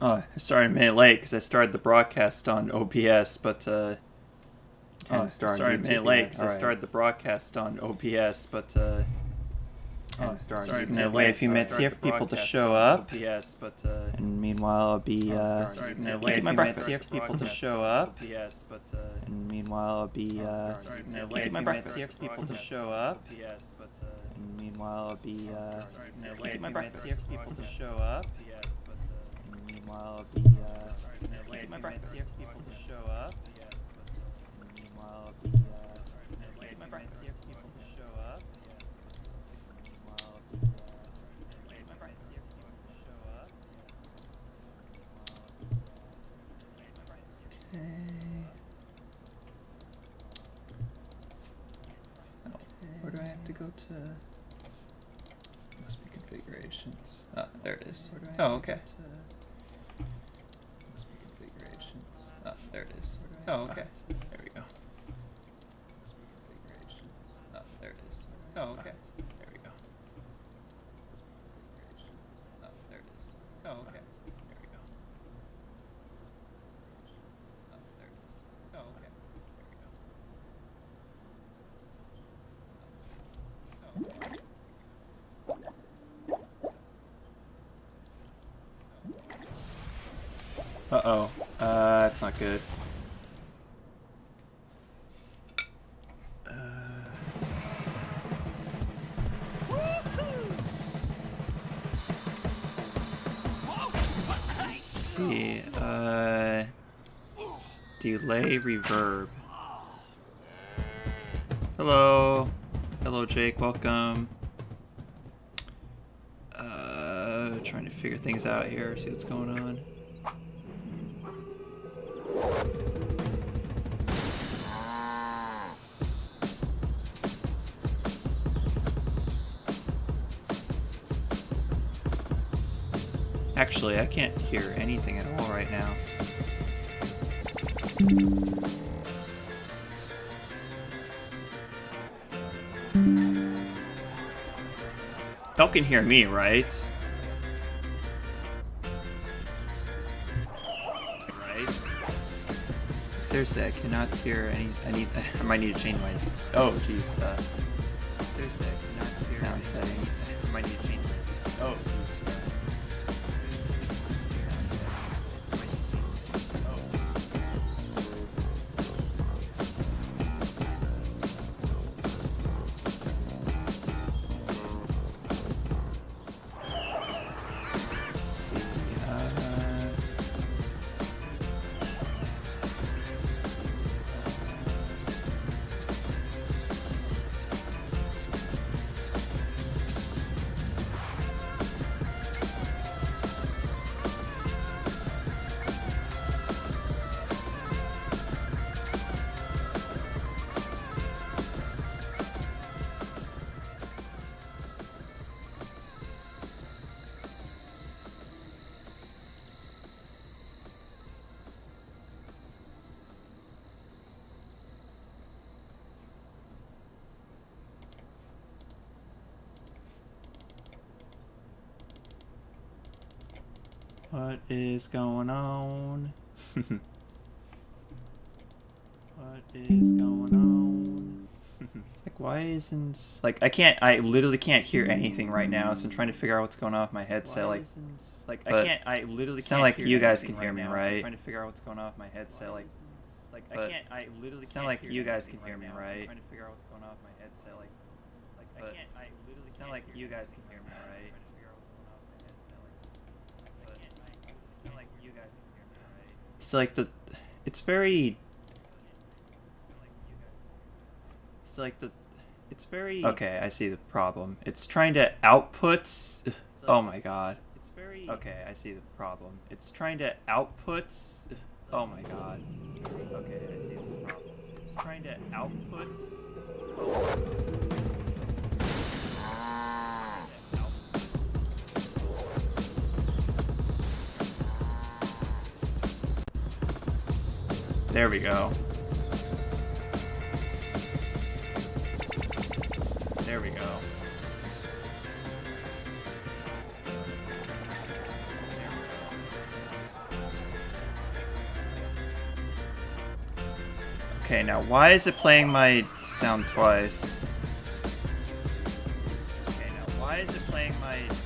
Oh, I started a minute late because I started the broadcast on OBS, but I started a minute late because I started the broadcast on OBS, but just gonna wait a few minutes here for people to show up. And meanwhile, I'll be making my breakfast. Here for people to show up. And meanwhile, I'll be making my breakfast. Here for people to show up. And meanwhile, I'll be making my breakfast. Here for people to show up. And meanwhile, I'll be making my breakfast. Here for people to show up. And meanwhile, I'll be making my breakfast. Here for people to show up. Where do I have to go to? Must be configurations. Ah, there it is. Oh, okay. Must be configurations. Ah, there it is. Oh, okay. There we go. Must be configurations. Ah, there it is. Oh, okay. There we go. Must be configurations. Ah, there it is. Oh, okay. There we go. Ah, there it is. Oh, okay. There we go. Uh-oh. That's not good. Let's see. Delay reverb. Hello. Hello, Jake. Welcome. Trying to figure things out here, see what's going on. Actually, I can't hear anything at all right now. Y'all can hear me, right? Seriously, I cannot hear any. I might need to change my. Oh, jeez. Seriously, I cannot hear sound settings. I might need to change my. Oh, jeez. What is going on? What is going on? Like, why isn't... Like, I literally can't hear anything right now, so I'm trying to figure out what's going on with my headset. I literally can't. Sound like you guys can hear me, right? I'm trying to figure out what's going on with my headset. I literally sound like you guys can hear me, right? I'm trying to figure out what's going on with my headset. Sound like you guys can hear me, right? It's like the, it's very, it's like the, it's very, okay, I see the problem. It's trying to output, oh my god. It's very, okay, I see the problem. It's trying to output, oh my god. Okay, I see the problem. It's trying to output, there we go. There we go. Okay, now why is it playing my sound twice? Okay, now why is it playing my sound?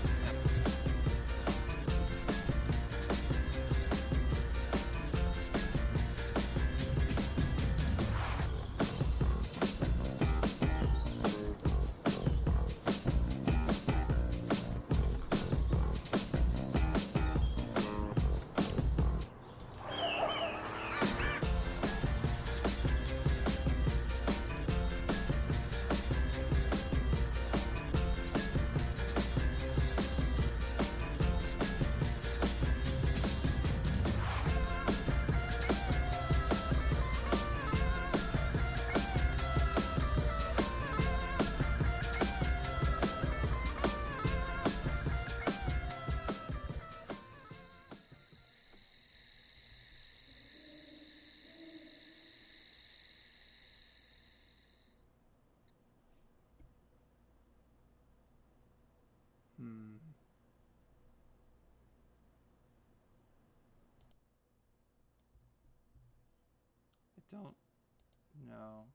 I don't know.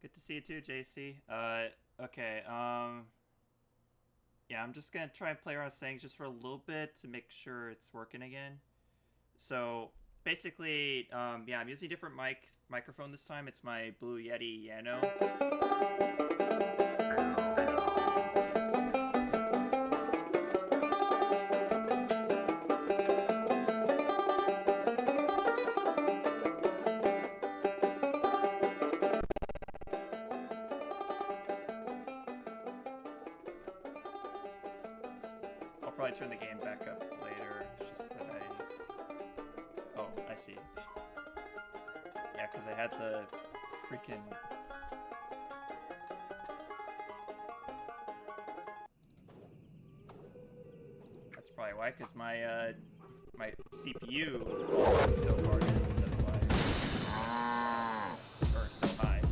Good to see you too, JC. Okay, yeah, I'm just gonna try and play around with settings just for a little bit to make sure it's working again. So, basically, yeah, I'm using a different microphone this time. It's my Blue Yeti Yano. I'll probably turn the game back up later. It's just that oh, I see. Yeah, because I had the freaking... That's probably why, because my my CPU is so far in, so that's why. Or so high.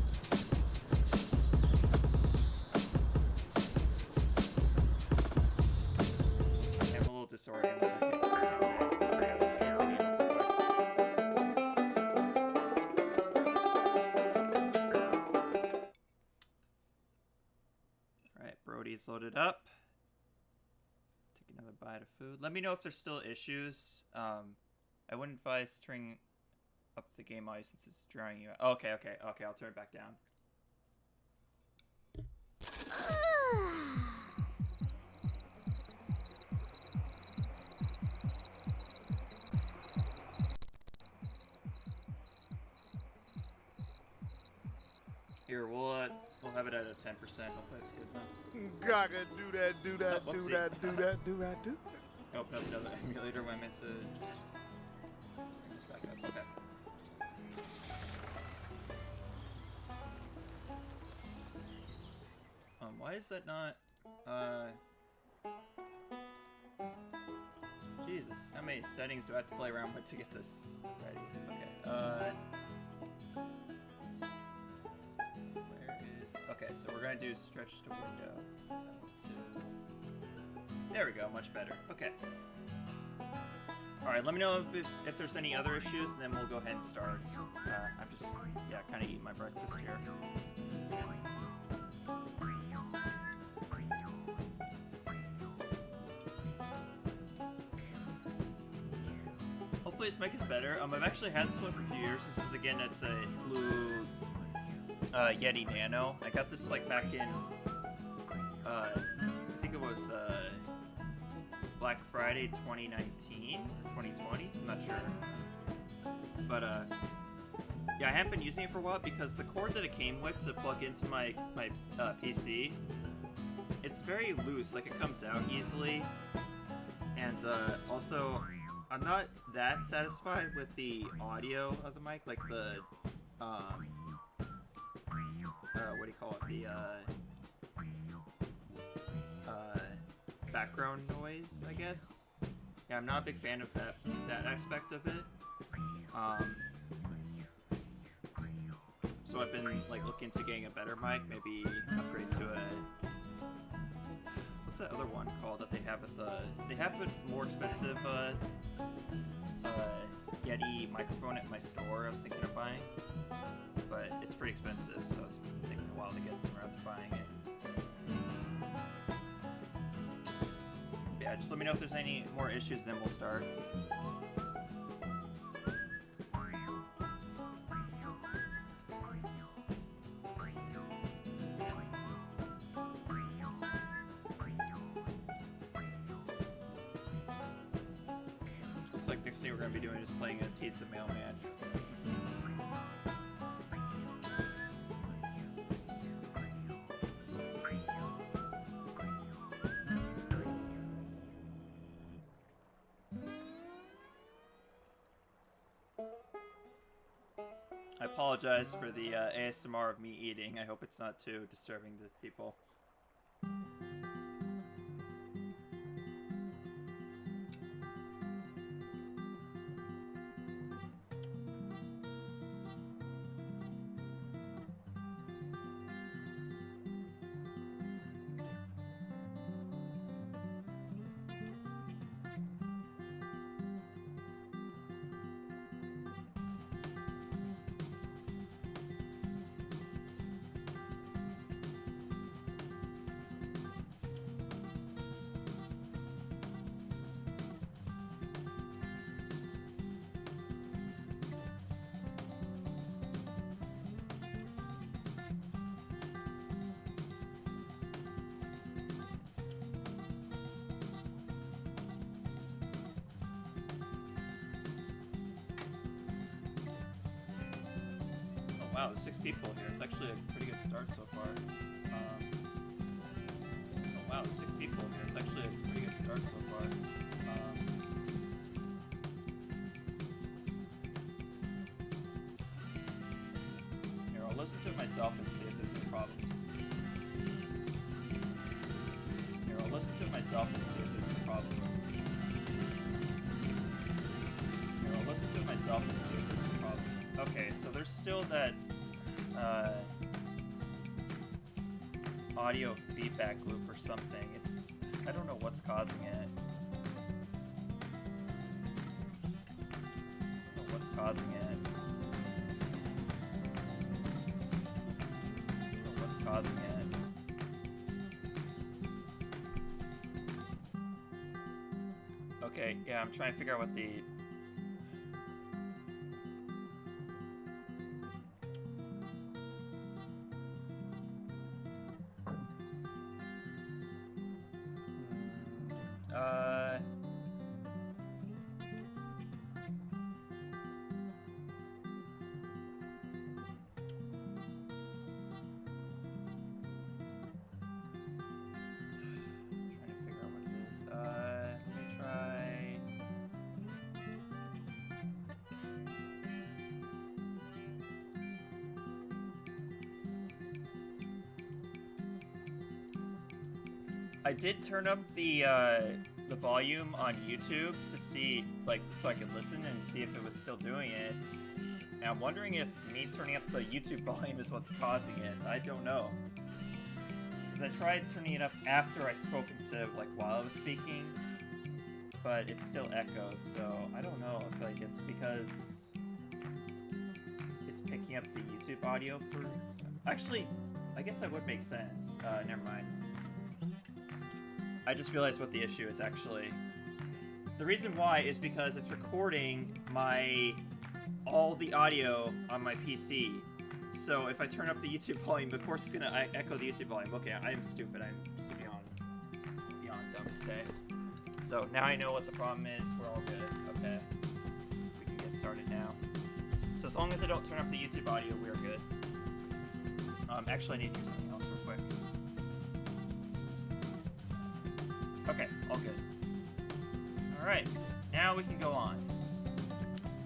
I'm a little disoriented. Alright, Brody's loaded up. Take another bite of food. Let me know if there's still issues. I wouldn't advise turning up the game audio since it's drawing you out. Oh, okay, I'll turn it back down. Here, we'll have it at a 10%. Hopefully that's good enough. Gaga, do that. Oh, another emulator when I meant to just bring this back up. Okay. Why is that not, Jesus, how many settings do I have to play around with to get this ready? Okay, okay, so we're gonna do stretch to window. There we go, much better. Okay. Alright, let me know if there's any other issues, and then we'll go ahead and start. I'm just, yeah, kind of eating my breakfast here. Hopefully this mic is better. I've actually had this one for a few years. This is, again, it's a Blue Yeti Nano. I got this like back in I think it was Black Friday 2019 or 2020, I'm not sure, but yeah, I haven't been using it for a while because the cord that it came with to plug into my PC, it's very loose, like it comes out easily, and also I'm not that satisfied with the audio of the mic, like the what do you call it? The background noise, I guess. Yeah, I'm not a big fan of that aspect of it. So I've been like looking to getting a better mic, maybe upgrade to a what's that other one called that they have at the they have a more expensive Yeti Yeti microphone at my store I was thinking of buying, but it's pretty expensive, so it's taking a while to get around to buying it. Yeah, just let me know if there's any more issues, then we'll start. Looks like next thing we're going to be doing is playing a Tease the Mailman. I apologize for the ASMR of me eating. I hope it's not too disturbing to people. Wow, there's 6 people here. It's actually a pretty good start so far. Oh wow, there's 6 people here. It's actually a pretty good start so far. Here, I'll listen to it myself and see if there's any problems. Here, I'll listen to it myself and see if there's any problems. Here, I'll listen to it myself and see if there's any problems. Okay, so there's still that audio feedback loop or something. I don't know what's causing it. I don't know what's causing it. I don't know what's causing it. Okay, yeah, I'm trying to figure out what the... trying to figure out what it is. Let me try. I did turn up the volume on YouTube to see, like, so I could listen and see if it was still doing it. And I'm wondering if me turning up the YouTube volume is what's causing it. I don't know. Because I tried turning it up after I spoke instead of, like, while I was speaking. But it still echoed, so I don't know if, like, it's because it's picking up the YouTube audio for some... Actually, I guess that would make sense. Never mind. I just realized what the issue is, actually. The reason why is because it's recording all the audio on my PC. So if I turn up the YouTube volume, of course it's gonna echo the YouTube volume. Okay, I am stupid. I'm just beyond dumb today. So now I know what the problem is. We're all good. Okay. We can get started now. So as long as I don't turn up the YouTube audio, we're good. Actually, I need to do something else real quick. Okay, all good. Alright, now we can go on.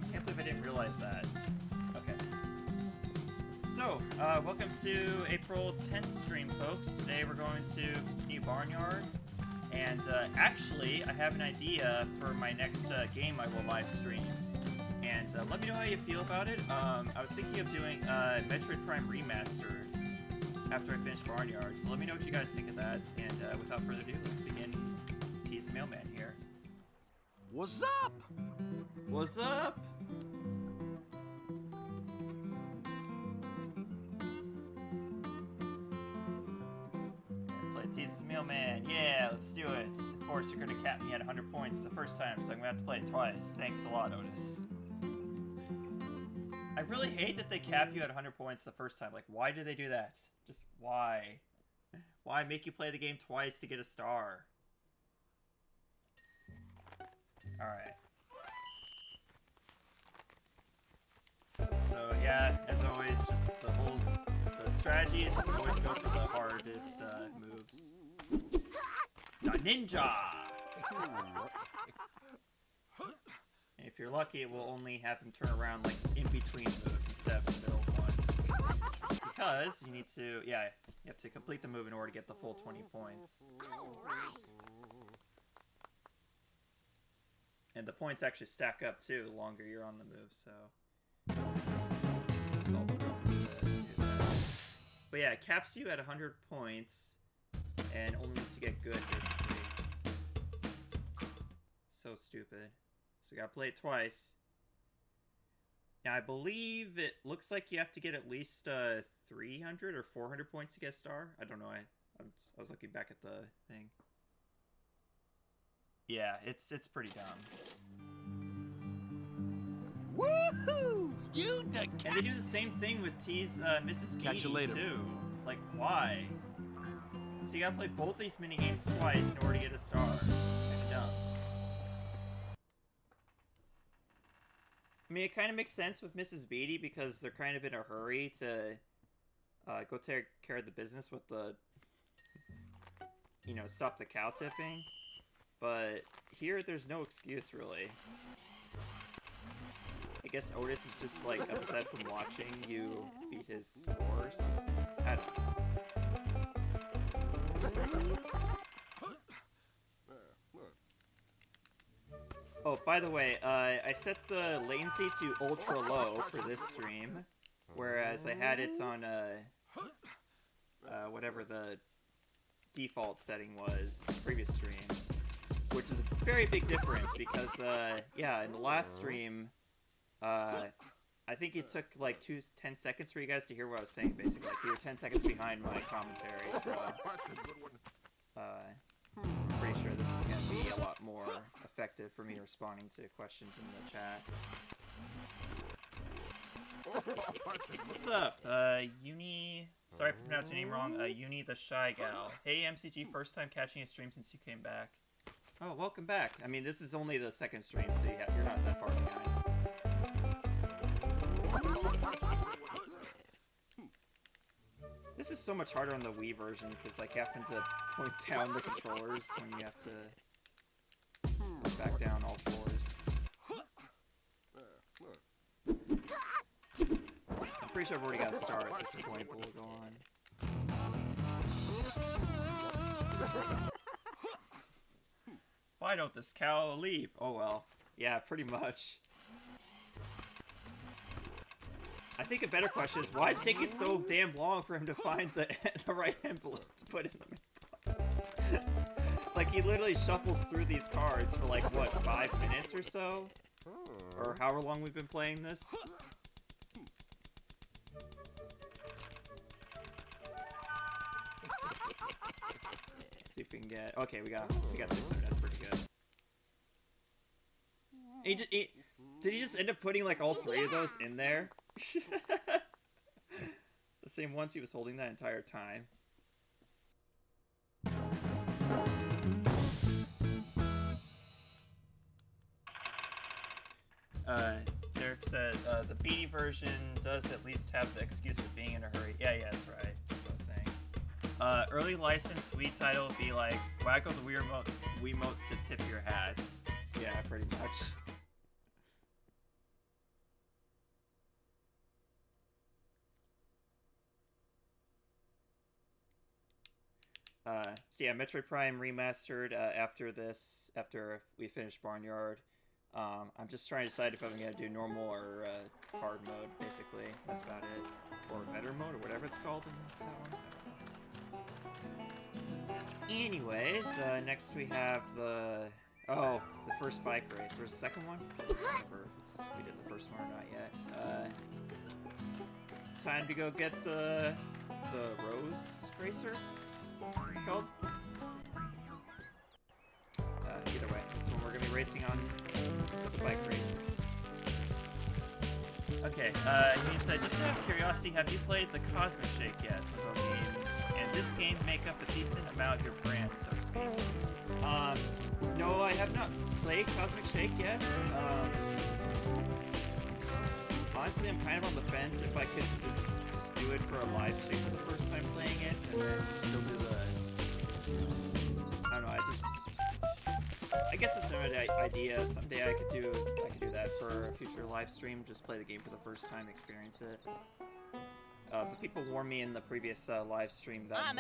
I can't believe I didn't realize that. Okay. So, welcome to April 10th stream, folks. Today we're going to continue Barnyard. And, actually, I have an idea for my next game I will live stream. And, let me know how you feel about it. I was thinking of doing Metroid Prime Remastered after I finish Barnyard. So let me know what you guys think of that. And, without further ado, let's begin Tease the Mailman here. What's up? What's up? Tease Mailman. Yeah, let's do it. Of course, you're gonna cap me at 100 points the first time, so I'm gonna have to play it twice. Thanks a lot, Otis. I really hate that they cap you at 100 points the first time. Like, why do they do that? Just why? Why make you play the game twice to get a star? Alright. So, yeah, as always, just the strategy is just always go for the hardest moves. The ninja! And if you're lucky, it will only have him turn around, like, in between moves instead of the middle one. Because you need to, yeah, you have to complete the move in order to get the full 20 points. And the points actually stack up, too, the longer you're on the move, so... That's all the reasons to do that. But yeah, it caps you at 100 points, and only needs to get good, basically. So stupid. So we gotta play it twice. Now, I believe it looks like you have to get at least 300 or 400 points to get a star. I don't know. I was looking back at the thing. Yeah, it's pretty dumb. Woohoo! You the cat. And they do the same thing with T's Mrs. Catch you later. too. Like, why? So you gotta play both these minigames twice in order to get a star. It's kinda dumb. I mean, it kind of makes sense with Mrs. Beatty because they're kind of in a hurry to go take care of the business with the, you know, stop the cow tipping. But here, there's no excuse, really. I guess Otis is just, like, upset from watching you beat his score or something. I don't know. Oh, by the way, I set the latency to ultra low for this stream, whereas I had it on, whatever the default setting was previous stream, which is a very big difference because, yeah, in the last stream, I think it took, like, 10 seconds for you guys to hear what I was saying, basically. Like, you were 10 seconds behind my commentary, so, I'm pretty sure this is going to be a lot more effective for me responding to questions in the chat. What's up? Uni... Sorry for pronouncing your name wrong. Uni the Shy Gal. Hey, MCG, first time catching a stream since you came back. Oh, welcome back. I mean, this is only the second stream, so yeah, you're not that far behind. This is so much harder on the Wii version, because, like, you have to point down the controllers when you have to point back down all fours. So I'm pretty sure I've already got a star at this point, but we'll go on. Why don't this cow leave? Oh well. Yeah, pretty much. I think a better question is, why is it taking so damn long for him to find the right envelope to put in the mailbox? Like, he literally shuffles through these cards for, like, what, 5 minutes or so? Or however long we've been playing this? Let's see if we can get... Okay, we got 600, that's pretty good. Did he just end up putting, like, all 3 of those in there? The same ones he was holding that entire time. Derek said, the B version does at least have the excuse of being in a hurry. Yeah, that's right. That's what I was saying. Early licensed Wii title would be like, waggle the Wiimote to tip your hats. Yeah, pretty much. So yeah, Metroid Prime Remastered after this, after we finish Barnyard. I'm just trying to decide if I'm going to do normal or hard mode, basically. That's about it. Or better mode, or whatever it's called in that one. Anyways, next we have the... Oh, the first bike race. Where's the second one? I don't remember if we did the first one or not yet. Time to go get the Rose Racer? What's it called? racing on the bike race. Okay, he said, just out of curiosity, have you played the Cosmic Shake yet? Games, and this game make up a decent amount of your brand, so to speak. No, I have not played Cosmic Shake yet. Honestly, I'm kind of on the fence if I could just do it for a live stream for the first time playing it, and then still do the... I don't know, I guess it's an idea. Someday I could do that for a future live stream, just play the game for the first time, experience it. But people warned me in the previous live stream that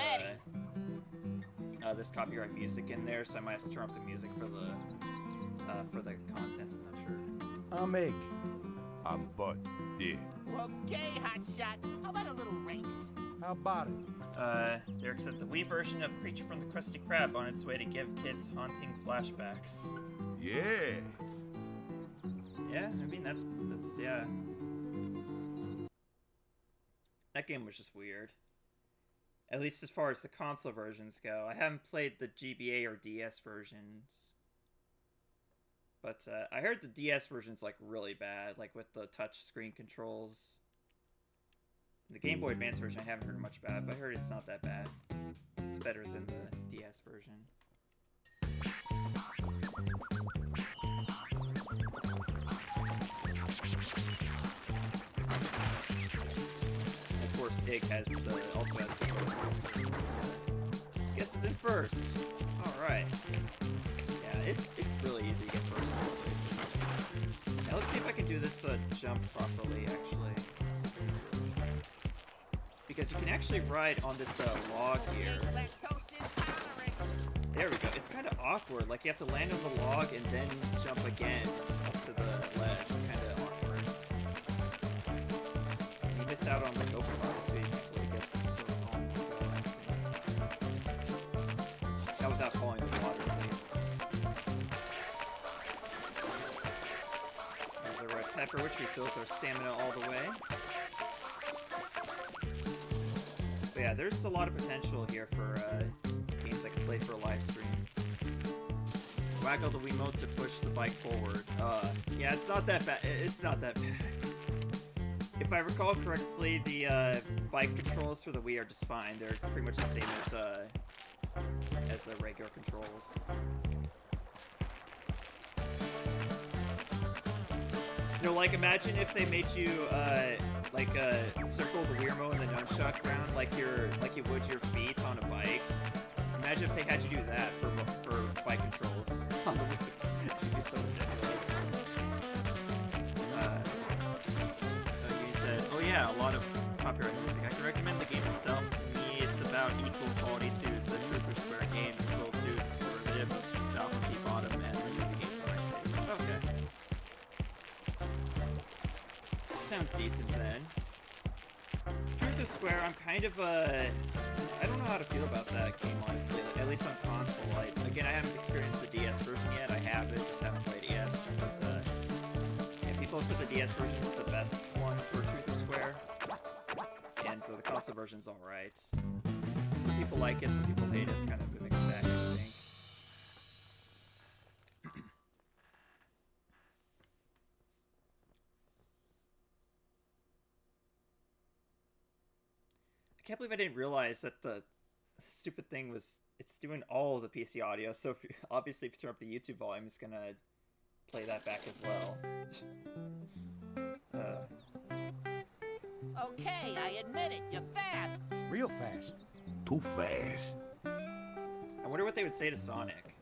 there's copyright music in there, so I might have to turn off the music for the content. I'm not sure. I'm Egg. I'm Bud. Yeah. Okay, hotshot. How about a little race? How about it? Derek said the Wii version of Creature from the Krusty Krab on its way to give kids haunting flashbacks. Yeah. Yeah, I mean that's yeah. That game was just weird. At least as far as the console versions go. I haven't played the GBA or DS versions. But I heard the DS version's like really bad, like with the touch screen controls. The Game Boy Advance version I haven't heard much about, but I heard it's not that bad. It's better than the DS version. And of course, Ig also has the first one. Guess who's in first? Alright. Yeah, it's really easy to get first in those races. Now let's see if I can do this jump properly, actually. Because you can actually ride on this log here. There we go. It's kind of awkward. Like, you have to land on the log and then jump again up to the ledge. It's kind of awkward. And you miss out on the overbox, so you can't really get those on the go, I think. That without falling in the water, at least. There's a red pepper, which refills our stamina all the way. But yeah, there's a lot of potential here for games I can play for a live stream. Waggle the Wiimote to push the bike forward. Yeah, it's not that bad. It's not that bad. If I recall correctly, the bike controls for the Wii are just fine. They're pretty much the same as the regular controls. You know, like, imagine if they made you, circle the Wiimote in the nunchuck ground like you would your feet on a bike. Imagine if they had you do that for bike controls on the Wii. It'd be so ridiculous. You said, oh yeah, a lot of copyright music. I can recommend the game itself. To me, it's about equal quality to the Truth or Square game. It's still too derivative of Alpha P Bottom and the game for my taste. Okay. Sounds decent then. Truth or Square, I'm kind of I don't know how to feel about that game, honestly. Like, at least on console. Again, I haven't experienced the DS version yet. I have it, just haven't played it yet. But yeah, people said the DS version is the best one for Truth or Square, and so the console version's all right. Some people like it, some people hate it. It's kind of a mixed bag, I think. I can't believe I didn't realize that the stupid thing it's doing all of the PC audio, so obviously if you turn up the YouTube volume, it's gonna play that back as well. Okay, I admit it. You're fast. Real fast. Too fast. I wonder what they would say to Sonic.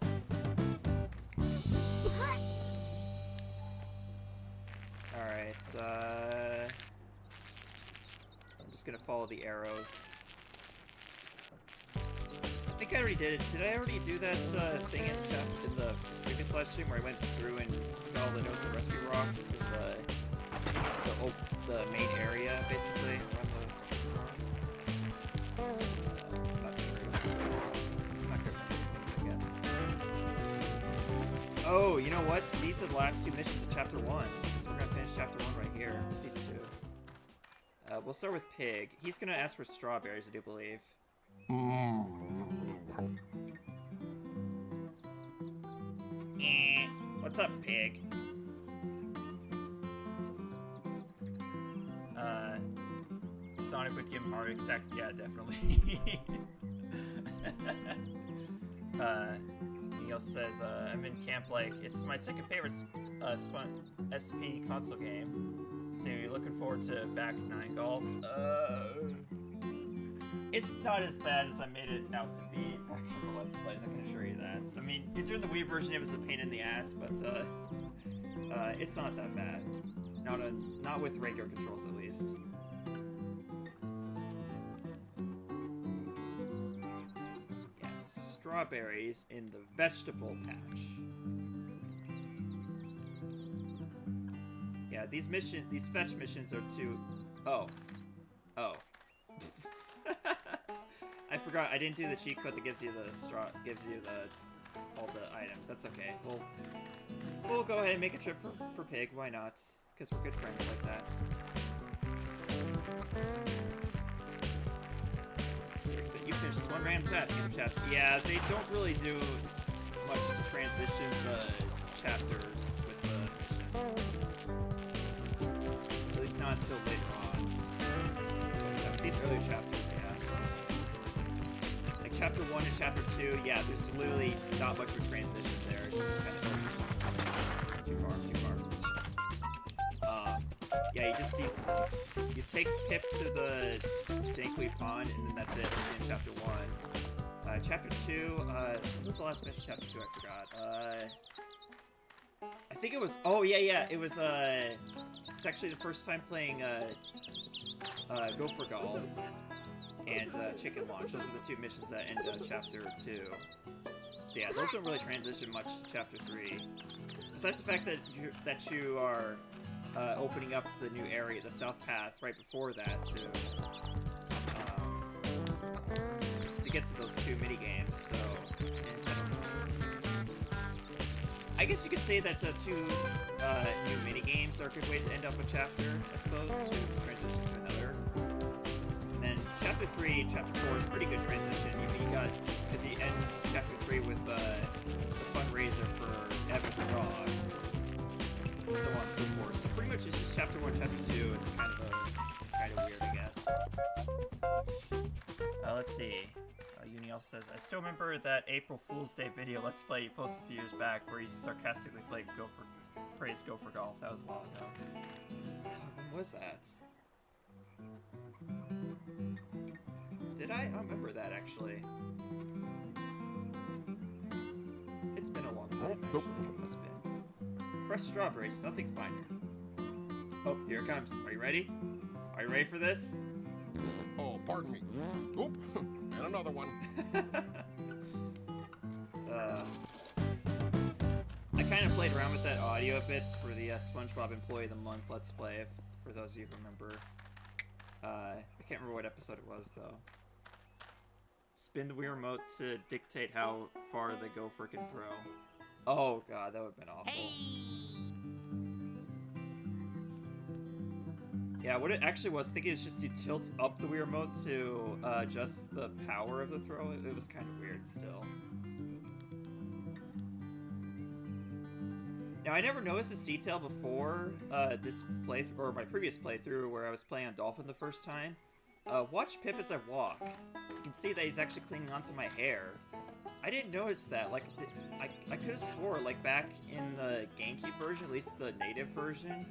Alright, I'm just gonna follow the arrows. I think I already did it. Did I already do that thing in the previous live stream where I went through and got all the notes of Recipe Rocks in the main area, basically? I'm not sure. I'm not good at things, I guess. Oh, you know what? These are the last two missions of Chapter 1. So we're gonna finish Chapter 1 right here. These two. We'll start with Pig. He's gonna ask for strawberries, I do believe. What's up, pig? Sonic would give him heart attack. Yeah, definitely. He also says, I'm in camp like, it's my second favorite SP console game. So you're looking forward to back 9 golf? It's not as bad as I made it out to be back in the Let's Plays, I can assure you that. So, I mean, during the Wii version it was a pain in the ass, but it's not that bad. Not with regular controls at least. Yeah, strawberries in the vegetable patch. Yeah, these fetch missions are too... Oh. I forgot, I didn't do the cheat code that gives you the all the items. That's okay. We'll go ahead and make a trip for Pig, why not? Because we're good friends like that. You finished this one random task in the chapter. Yeah, they don't really do much to transition the chapters with the missions. At least not until later on. So these earlier chapters, yeah. Like chapter 1 and chapter 2, yeah, there's literally not much of a transition there. It's just kind of too far. Yeah, you take Pip to the Dankly Pond, and then that's it. It's in chapter 1. Chapter 2, what was the last mission? Chapter 2, I forgot. I think it was, oh yeah, it was, it's actually the first time playing, Gopher Golf and, Chicken Launch. Those are the 2 missions that end, chapter 2. So yeah, those don't really transition much to chapter 3. Besides the fact that you are, opening up the new area, the South Path, right before that to get to those 2 mini-games, so... I guess you could say that 2 new mini-games are a good way to end up a chapter, I suppose, to transition to another. And then chapter 3 and chapter 4 is a pretty good transition. You got... because he ends chapter 3 with the fundraiser for Evan the Dog. And so on and so forth. So pretty much it's just chapter 1, chapter 2. It's kind of weird, I guess. Let's see. Uni also says, I still remember that April Fool's Day video Let's Play you posted a few years back where you sarcastically praised Gopher Golf. That was a while ago. When was that? Did I? I don't remember that, actually. It's been a long time, actually. It must have been. Fresh strawberries, nothing finer. Oh, here it comes. Are you ready? Are you ready for this? Oh, pardon me. Oop, and another one. I kind of played around with that audio bits for the SpongeBob Employee of the Month Let's Play, for those of you who remember. I can't remember what episode it was, though. Spin the Wii Remote to dictate how far the gopher can throw. Oh god, that would have been awful. Yeah, what it actually was, I think it was just you tilt up the Wii Remote to adjust the power of the throw. It was kind of weird still. Now, I never noticed this detail before this playthrough, or my previous playthrough where I was playing on Dolphin the first time. Watch Pip as I walk. You can see that he's actually clinging onto my hair. I didn't notice that. Like, I could have swore, like, back in the GameCube version, at least the native version,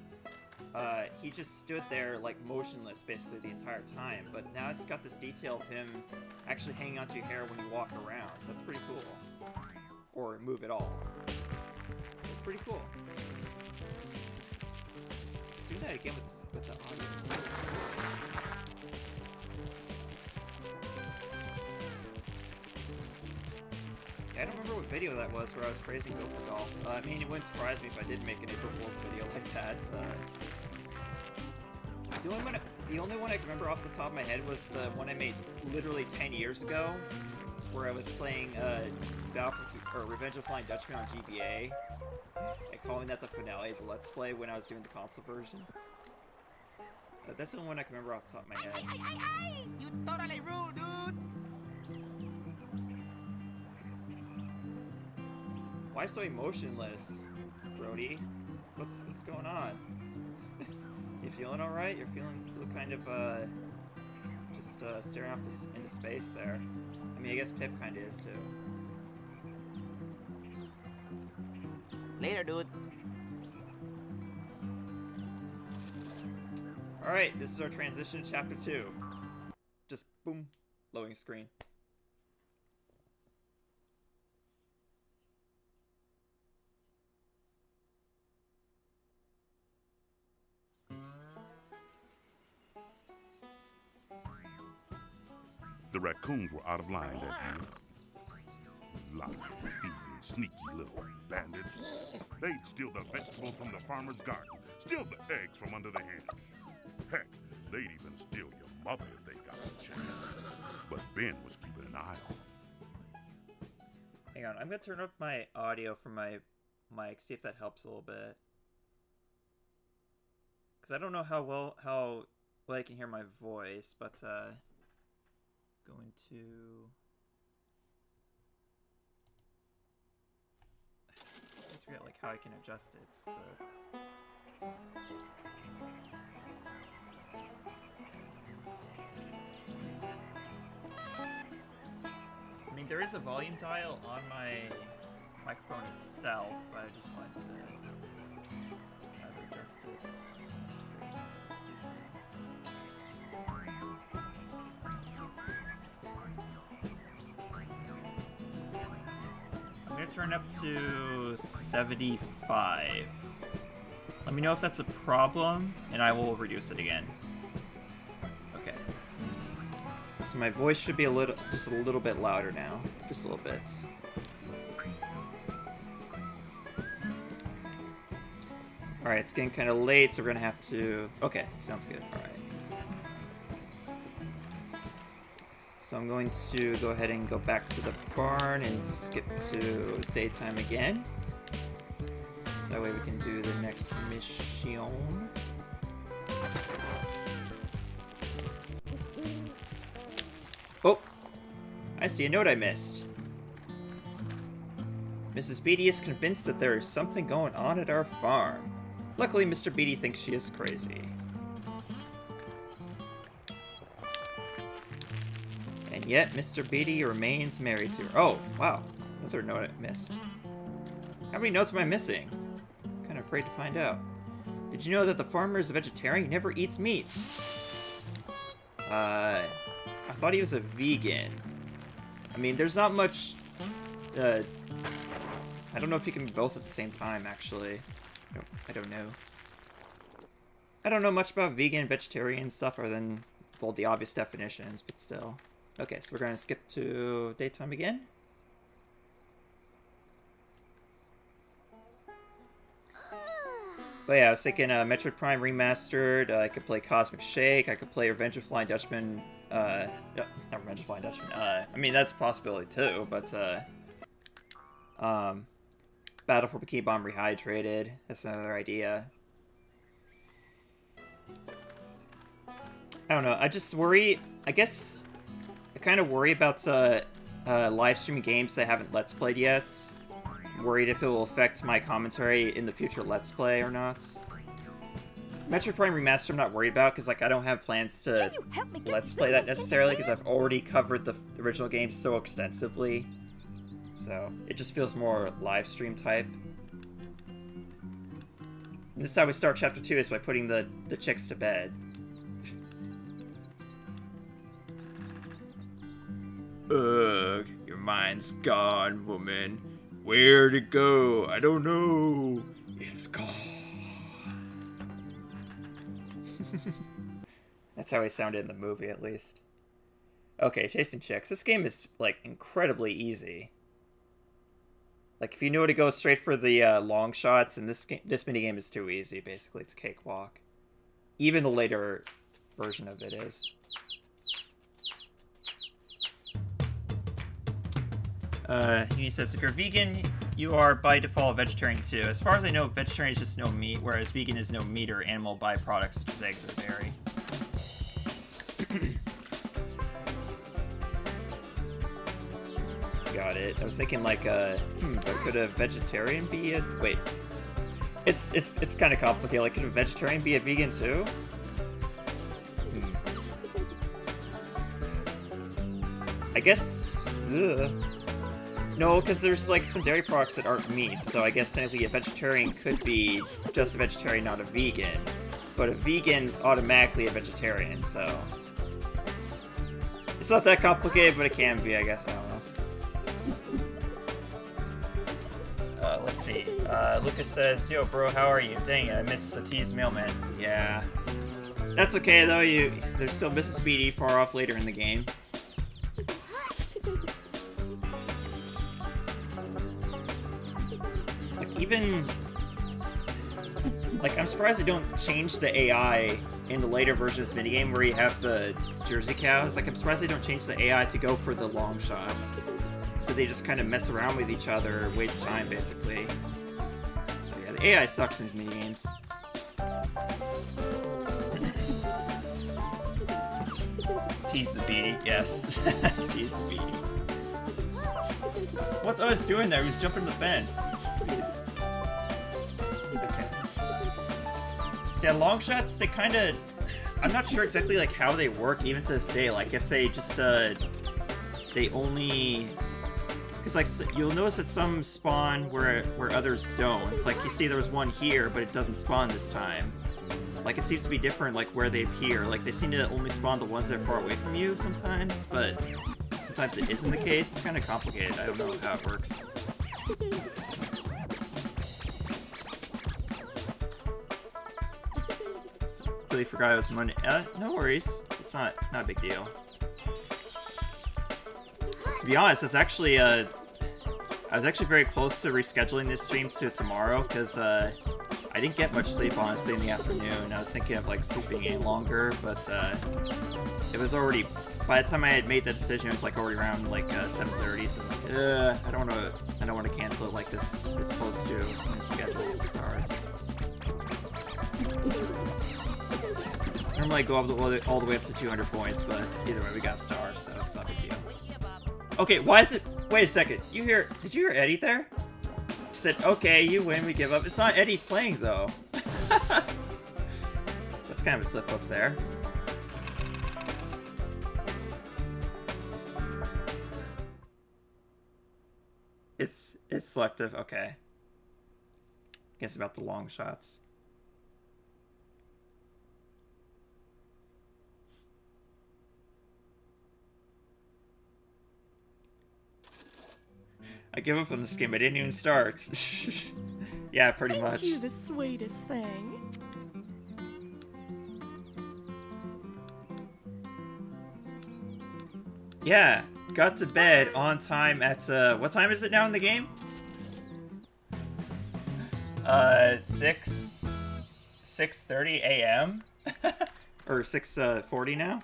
he just stood there, like, motionless, basically, the entire time. But now it's got this detail of him actually hanging onto your hair when you walk around, so that's pretty cool. Or move at all. It's pretty cool. Let's do that again with the audience. I don't remember what video that was where I was praising Gopher Golf. I mean, it wouldn't surprise me if I did make an April Fool's video like that. The only one I can remember off the top of my head was the one I made literally 10 years ago, where I was playing Revenge of the Flying Dutchman on GBA, and calling that the finale of the Let's Play when I was doing the console version. That's the only one I can remember off the top of my head. You totally rude, dude! Why so emotionless? Brody. What's going on? You feeling all right? You look kind of just staring off into space there. I mean, I guess Pip kind of is too. Later, dude. All right, this is our transition to chapter 2. Just boom, loading screen. The raccoons were out of line that year. Lots of thieving, sneaky little bandits. They'd steal the vegetables from the farmer's garden, steal the eggs from under the hens. Heck, they'd even steal your mother if they got the chance. But Ben was keeping an eye on them. Hang on, I'm gonna turn up my audio from my mic, see if that helps a little bit. Because I don't know how well I can hear my voice, but going to... I just forget like how I can adjust it. It's the... I mean, there is a volume dial on my microphone itself, but I just wanted to adjust it. I'm gonna turn it up to 75. Let me know if that's a problem, and I will reduce it again. Okay. So my voice should be just a little bit louder now. Just a little bit. Alright, it's getting kind of late, so we're gonna have to... Okay, sounds good. Alright. So I'm going to go ahead and go back to the barn and skip to daytime again. So that way we can do the next mission. Oh! I see a note I missed. Mrs. Beatty is convinced that there is something going on at our farm. Luckily, Mr. Beatty thinks she is crazy. And yet, Mr. Beatty remains married to her. Oh, wow. Another note I missed. How many notes am I missing? I'm kind of afraid to find out. Did you know that the farmer is a vegetarian? He never eats meat. I thought he was a vegan. I mean, there's not much... I don't know if you can be both at the same time, actually. I don't know. I don't know much about vegan and vegetarian stuff other than, well, the obvious definitions, but still. Okay, so we're going to skip to daytime again. But yeah, I was thinking Metroid Prime Remastered, I could play Cosmic Shake, I could play Revenge of the Flying Dutchman, no, not Revenge of the Flying Dutchman, I mean, that's a possibility too, but, Battle for Bikini Bomb Rehydrated, that's another idea. I don't know, I just worry, I guess, I kind of worry about live streaming games that I haven't Let's Played yet. I'm worried if it will affect my commentary in the future Let's Play or not. Metroid Prime Remastered I'm not worried about, because like I don't have plans to Let's Play that necessarily, because I've already covered the original game so extensively. So, it just feels more live stream type. And this is how we start Chapter 2, is by putting the chicks to bed. Ugh, your mind's gone, woman. Where'd it go? I don't know. It's gone. That's how he sounded in the movie, at least. Okay, chasing chicks. This game is, like, incredibly easy. Like, if you know to go straight for the long shots, and this minigame is too easy, basically. It's a cakewalk. Even the later version of it is. He says, if you're vegan, you are by default a vegetarian too. As far as I know, vegetarian is just no meat, whereas vegan is no meat or animal byproducts such as eggs or dairy. Got it. I was thinking like, but could a vegetarian be a... Wait. It's kind of complicated. Like, could a vegetarian be a vegan too? I guess. Ugh. No, because there's like some dairy products that aren't meat, so I guess technically a vegetarian could be just a vegetarian, not a vegan. But a vegan's automatically a vegetarian, so it's not that complicated, but it can be, I guess. I don't know. Let's see. Lucas says, "Yo, bro, how are you? Dang it, I missed the tease mailman." Yeah, that's okay though. There's still Mrs. Speedy far off later in the game. Like even, like I'm surprised they don't change the AI in the later version of this minigame where you have the Jersey cows. Like I'm surprised they don't change the AI to go for the long shots. So they just kind of mess around with each other, waste time, basically. So yeah, the AI sucks in these minigames. Tease the beanie, yes. Tease the beanie. What's Otis doing there? He's jumping the fence. Jeez. Okay. So yeah, long shots, they kind of... I'm not sure exactly like how they work even to this day. Like if they just, they only... Because like you'll notice that some spawn where others don't. It's like you see there was one here, but it doesn't spawn this time. Like it seems to be different, like where they appear. Like they seem to only spawn the ones that are far away from you sometimes, but sometimes it isn't the case. It's kind of complicated. I don't know how it works. Really forgot I was Monday. No worries. It's not a big deal. To be honest, it's actually I was actually very close to rescheduling this stream to tomorrow because I didn't get much sleep honestly in the afternoon. I was thinking of like sleeping in longer, but it was already, by the time I had made that decision, it was like already around like 7:30. So I was like, I don't want to cancel it like this close to when schedule starts. Normally I go all the way up to 200 points, but either way we got stars, so it's not a big deal. Okay, why is it... Wait a second. Did you hear Eddie there? Said, okay, you win, we give up. It's not Eddie playing, though. That's kind of a slip up there. It's selective, okay. Guess about the long shots. I give up on this game. I didn't even start. Yeah, pretty much. Aren't you the sweetest thing? Yeah, got to bed on time at what time is it now in the game? 6:30 a.m. or 6:40 now.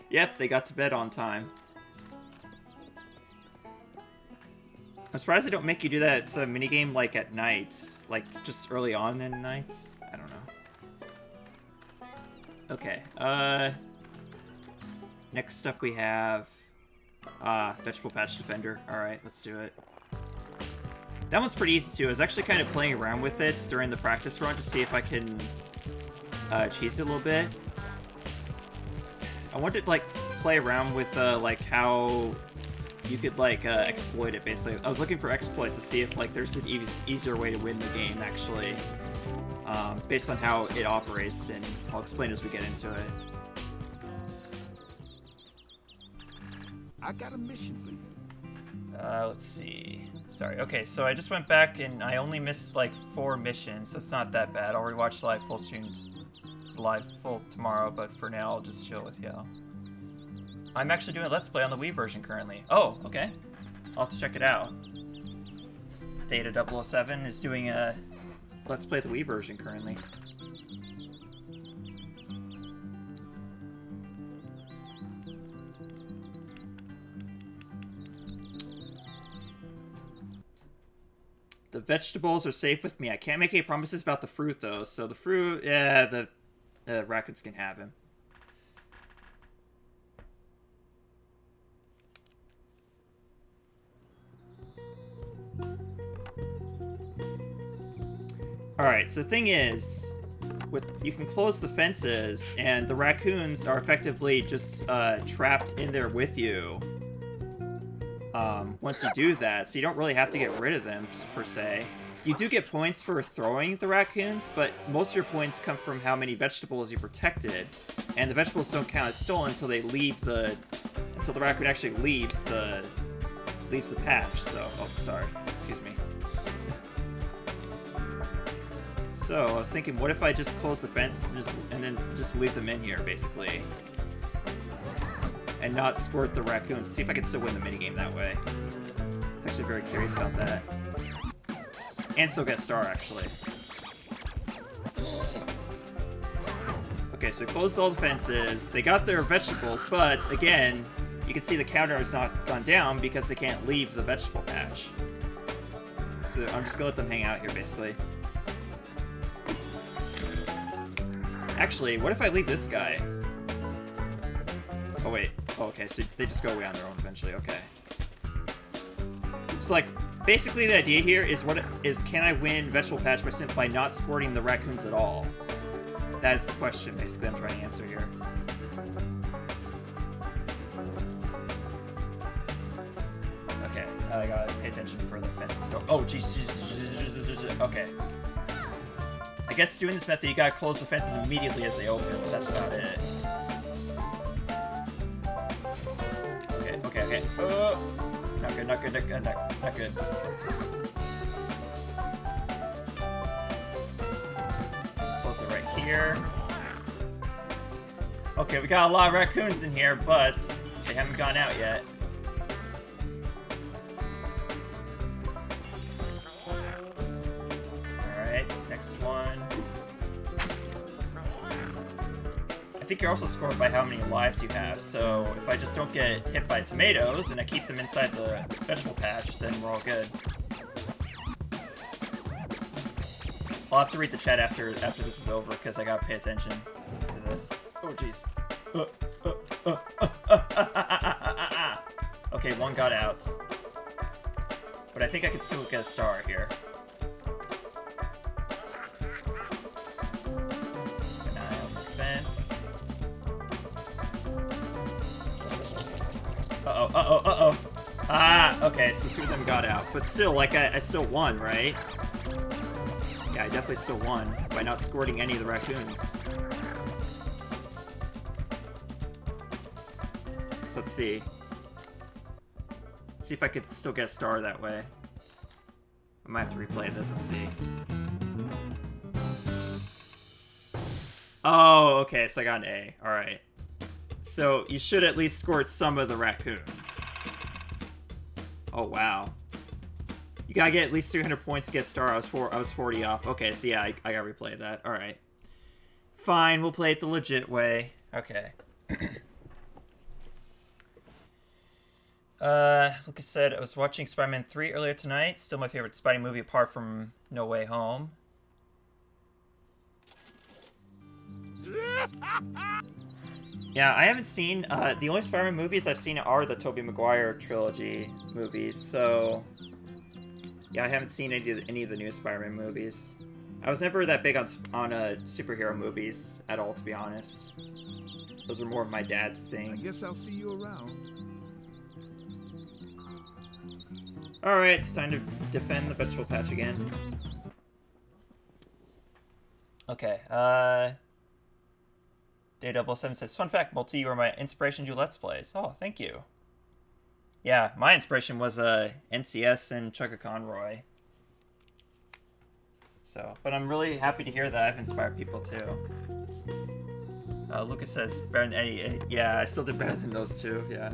Yep, they got to bed on time. I'm surprised they don't make you do that minigame like at night, like just early on in the night. I don't know. Okay. Next up we have Vegetable Patch Defender. All right, let's do it. That one's pretty easy too. I was actually kind of playing around with it during the practice run to see if I can cheese it a little bit. I wanted to like play around with like how you could like exploit it basically. I was looking for exploits to see if like there's an easier way to win the game actually, based on how it operates, and I'll explain as we get into it. I got a mission for you. Let's see. Sorry. Okay, so I just went back and I only missed like 4 missions, so it's not that bad. I'll rewatch the live full tomorrow, but for now I'll just chill with y'all. I'm actually doing a Let's Play on the Wii version currently. Oh, okay. I'll have to check it out. Data 007 is doing a Let's Play the Wii version currently. The vegetables are safe with me. I can't make any promises about the fruit, though. So the fruit, yeah, the raccoons can have him. Alright, so the thing is, you can close the fences, and the raccoons are effectively just trapped in there with you once you do that, so you don't really have to get rid of them, per se. You do get points for throwing the raccoons, but most of your points come from how many vegetables you protected, and the vegetables don't count as stolen until they leave until the raccoon actually leaves the patch, so, oh, sorry, excuse me. So, I was thinking, what if I just close the fences and then just leave them in here, basically? And not squirt the raccoons. See if I can still win the minigame that way. I was actually very curious about that. And still get a star, actually. Okay, so we closed all the fences. They got their vegetables, but, again, you can see the counter has not gone down because they can't leave the vegetable patch. So I'm just gonna let them hang out here, basically. Actually, what if I leave this guy? Oh, wait. Oh, okay, so they just go away on their own eventually. Okay. So, like, basically the idea here is can I win vegetable patch by not squirting the raccoons at all? That is the question, basically, I'm trying to answer here. Okay, I gotta pay attention for the fences. Oh, jeez. Okay. I guess doing this method, you gotta close the fences immediately as they open, but that's about it. Okay. Not good. Close it right here. Okay, we got a lot of raccoons in here, but they haven't gone out yet. Alright, next one. I think you're also scored by how many lives you have, so if I just don't get hit by tomatoes and I keep them inside the vegetable patch, then we're all good. I'll have to read the chat after this is over, because I gotta pay attention to this. Oh, jeez. Okay, one got out. But I think I can still get a star here. Uh-oh. Ah, okay, so two of them got out. But still, like, I still won, right? Yeah, I definitely still won by not squirting any of the raccoons. So let's see. Let's see if I could still get a star that way. I might have to replay this and see. Oh, okay, so I got an A. Alright. So you should at least squirt some of the raccoons. Oh, wow. You gotta get at least 300 points to get a star. I was 40 off. Okay, so yeah, I gotta replay that. Alright. Fine, we'll play it the legit way. Okay. Lucas said, I was watching Spider-Man 3 earlier tonight. Still my favorite Spidey movie apart from No Way Home. Yeah, I haven't seen, the only Spider-Man movies I've seen are the Tobey Maguire trilogy movies, so... Yeah, I haven't seen any of the new Spider-Man movies. I was never that big on superhero movies at all, to be honest. Those were more of my dad's thing. I guess I'll see you around. Alright, it's time to defend the vegetable patch again. Okay, Day007 says, fun fact, Multi, you were my inspiration to do Let's Plays. Oh, thank you. Yeah, my inspiration was NCS and Chugga Conroy. So, but I'm really happy to hear that I've inspired people too. Lucas says, better than Eddie. Yeah, I still did better than those two, yeah.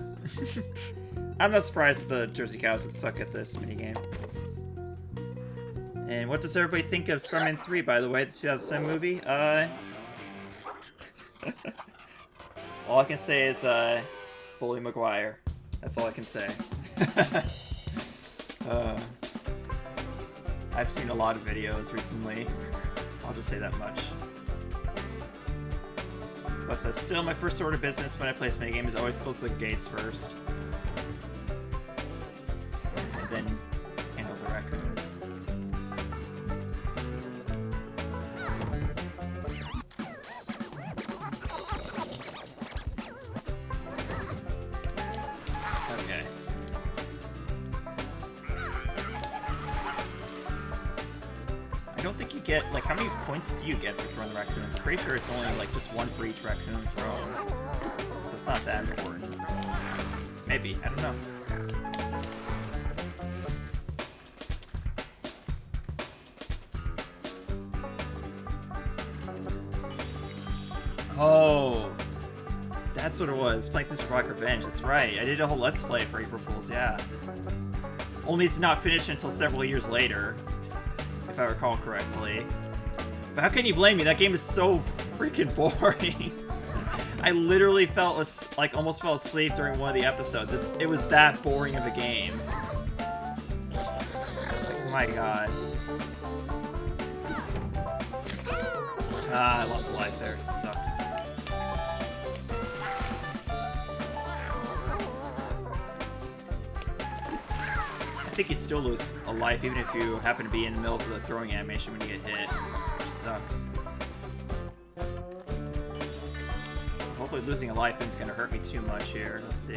I'm not surprised the Jersey Cows would suck at this minigame. And what does everybody think of Spider-Man 3, by the way, the 2007 movie? All I can say is, Bully Maguire. That's all I can say. I've seen a lot of videos recently. I'll just say that much. But still, my first order of business when I play this minigame is always close the gates first. And then handle the raccoons. get, like, how many points do you get for throwing the raccoons? I'm pretty sure it's only, like, just one for each raccoon thrown. So it's not that important. Maybe, I don't know. Oh, that's what it was. Plankton's Rock Revenge. That's right. I did a whole Let's Play for April Fool's, yeah. Only it's not finished until several years later, if I recall correctly. But how can you blame me? That game is so freaking boring. I literally almost fell asleep during one of the episodes. It was that boring of a game. Like, my god. Ah, I lost a life there. It sucks. I think you still lose a life even if you happen to be in the middle of the throwing animation when you get hit, which sucks. Hopefully losing a life isn't going to hurt me too much here. Let's see.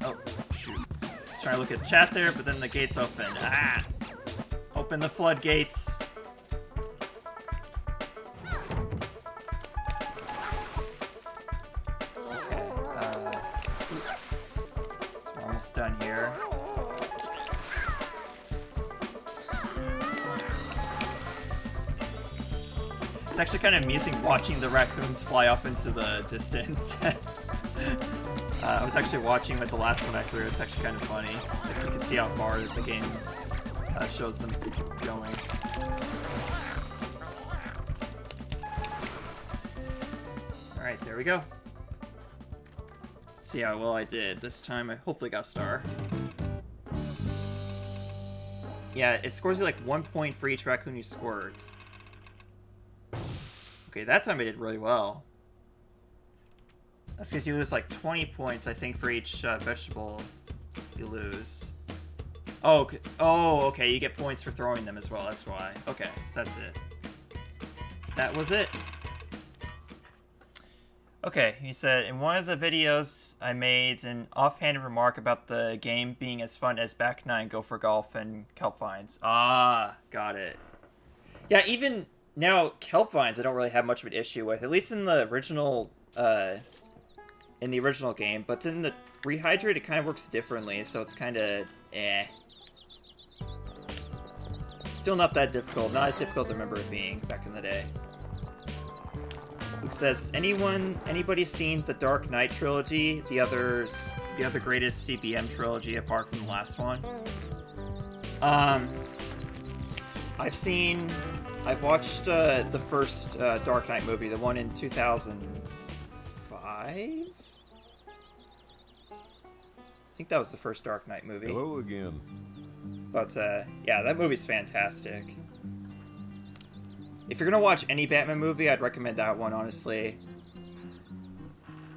Oh, shoot. I was trying to look at chat there, but then the gates open. Ah! Open the floodgates. Done here. It's actually kind of amusing watching the raccoons fly off into the distance. I was actually watching with the last one I threw. It's actually kind of funny. Like, you can see how far the game shows them going. Alright, there we go. See how well I did. This time I hopefully got a star. Yeah, it scores you like 1 point for each raccoon you squirt. Okay, that time I did really well. That's because you lose like 20 points, I think, for each vegetable you lose. Oh, okay, you get points for throwing them as well, that's why. Okay, so that's it. That was it. Okay, he said, in one of the videos I made an offhanded remark about the game being as fun as Back 9, Go for Golf, and Kelp Vines. Ah, got it. Yeah, even now, Kelp Vines I don't really have much of an issue with, at least in the original, game, but in the Rehydrate it kind of works differently, so it's kind of, eh. Still not that difficult, not as difficult as I remember it being back in the day. Luke says, anybody seen the Dark Knight trilogy? The other greatest CBM trilogy apart from the last one? I've watched the first Dark Knight movie, the one in 2005? I think that was the first Dark Knight movie. Hello again. But yeah, that movie's fantastic. If you're gonna watch any Batman movie, I'd recommend that one, honestly.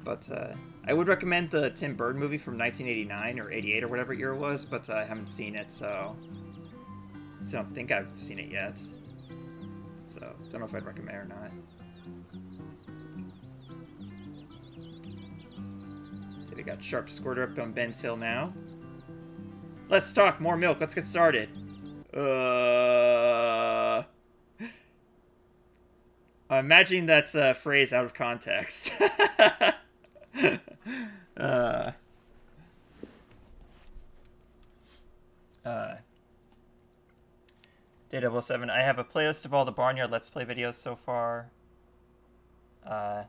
But I would recommend the Tim Burton movie from 1989 or 88 or whatever year it was, but I haven't seen it, so I don't think I've seen it yet. So don't know if I'd recommend it or not. So we got Sharp Squirter up on Ben's Hill now. Let's talk more milk. Let's get started. I'm imagining that's a phrase out of context. Day007, I have a playlist of all the Barnyard Let's Play videos so far. Oh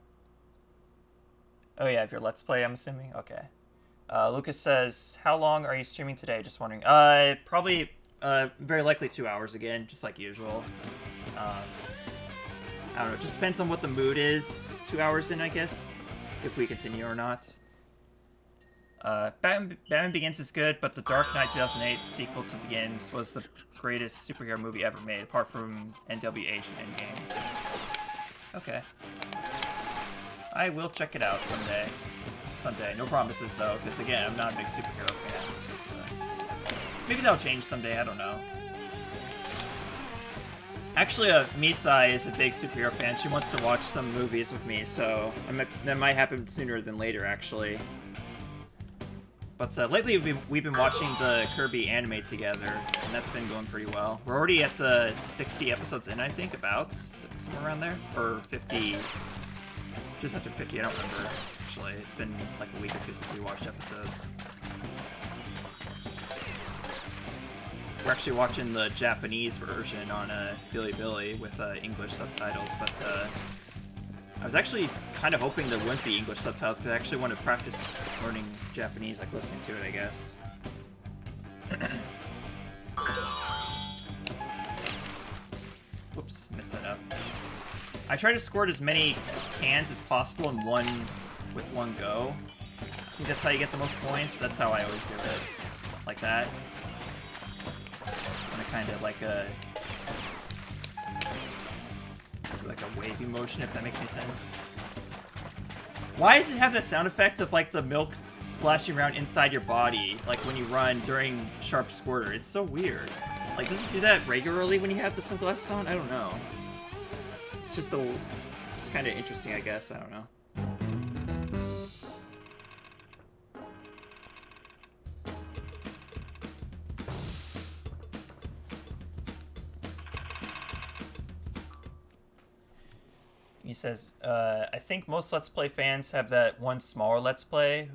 yeah, if you're Let's Play, I'm assuming? Okay. Lucas says, how long are you streaming today? Just wondering. Probably, very likely 2 hours again, just like usual. I don't know, it just depends on what the mood is 2 hours in, I guess, if we continue or not. Batman Begins is good, but the Dark Knight 2008 sequel to Begins was the greatest superhero movie ever made, apart from NWH and Endgame. Okay. I will check it out someday. No promises, though, because, again, I'm not a big superhero fan. But, maybe that'll change someday, I don't know. Actually, Misai is a big superhero fan. She wants to watch some movies with me, so that might happen sooner than later, actually. But lately we've been watching the Kirby anime together, and that's been going pretty well. We're already at 60 episodes in, I think, about somewhere around there, or 50, just after 50. I don't remember actually. It's been like a week or two since we watched episodes. We're actually watching the Japanese version on Bilibili with English subtitles, but I was actually kind of hoping there wouldn't be English subtitles because I actually want to practice learning Japanese, like listening to it, I guess. Whoops, messed that up. I try to squirt as many cans as possible in with one go. I think that's how you get the most points. That's how I always do it, like that. And I kind of like a wavy motion, if that makes any sense. Why does it have that sound effect of like the milk splashing around inside your body, like when you run during Sharp Squirter? It's so weird. Like, does it do that regularly when you have the sunglasses on? I don't know. It's just kind of interesting, I guess. I don't know. He says, I think most Let's Play fans have that one smaller Let's Player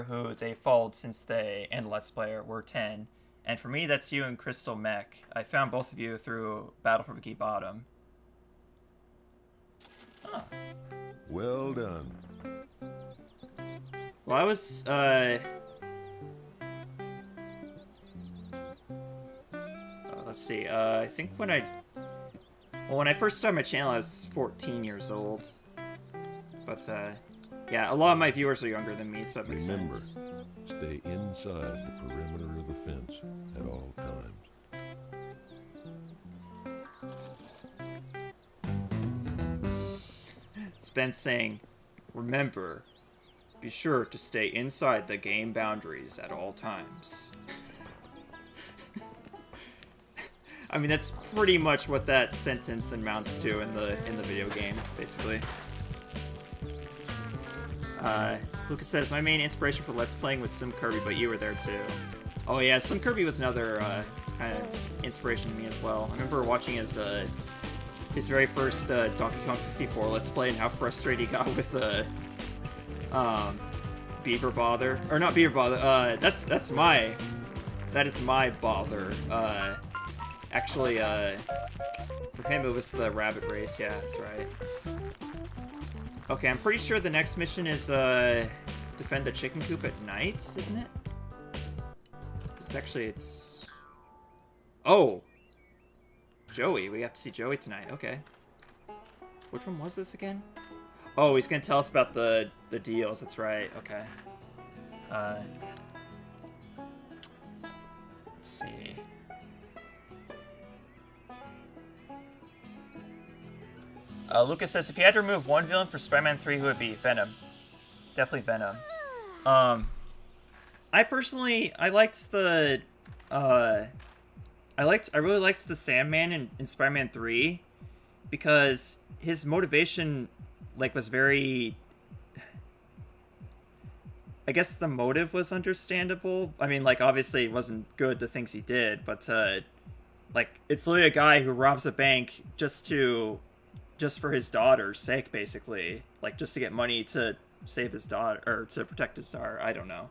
who they followed since they and Let's Player were 10. And for me, that's you and Crystal Mech. I found both of you through Battle for Bikini Bottom. Huh. Well done. Well, I was, let's see, I think when I first started my channel, I was 14 years old. But, yeah, a lot of my viewers are younger than me, so that makes sense. Stay inside the perimeter of the fence at all times. Spence saying, remember, be sure to stay inside the game boundaries at all times. I mean, that's pretty much what that sentence amounts to in the video game, basically. Lucas says, my main inspiration for Let's Playing was Sim Kirby, but you were there too. Oh yeah, Sim Kirby was another kind of inspiration to me as well. I remember watching his very first Donkey Kong 64 Let's Play and how frustrated he got with Beaver Bother. Or not Beaver Bother, that is my bother. Actually, for him it was the Rabbit Race, yeah, that's right. Okay, I'm pretty sure the next mission is, defend the chicken coop at night, isn't it? It's... Oh! Joey, we have to see Joey tonight, okay. Which one was this again? Oh, he's gonna tell us about the deals, that's right, okay. Let's see... Lucas says, if you had to remove one villain for Spider-Man 3, who would it be? Venom. Definitely Venom. I personally, I really liked the Sandman in Spider-Man 3, because his motivation, like, was very... I guess the motive was understandable. I mean, like, obviously it wasn't good, the things he did, but, like, it's literally a guy who robs a bank just for his daughter's sake, basically. Like, just to get money to save his daughter, or to protect his daughter. I don't know.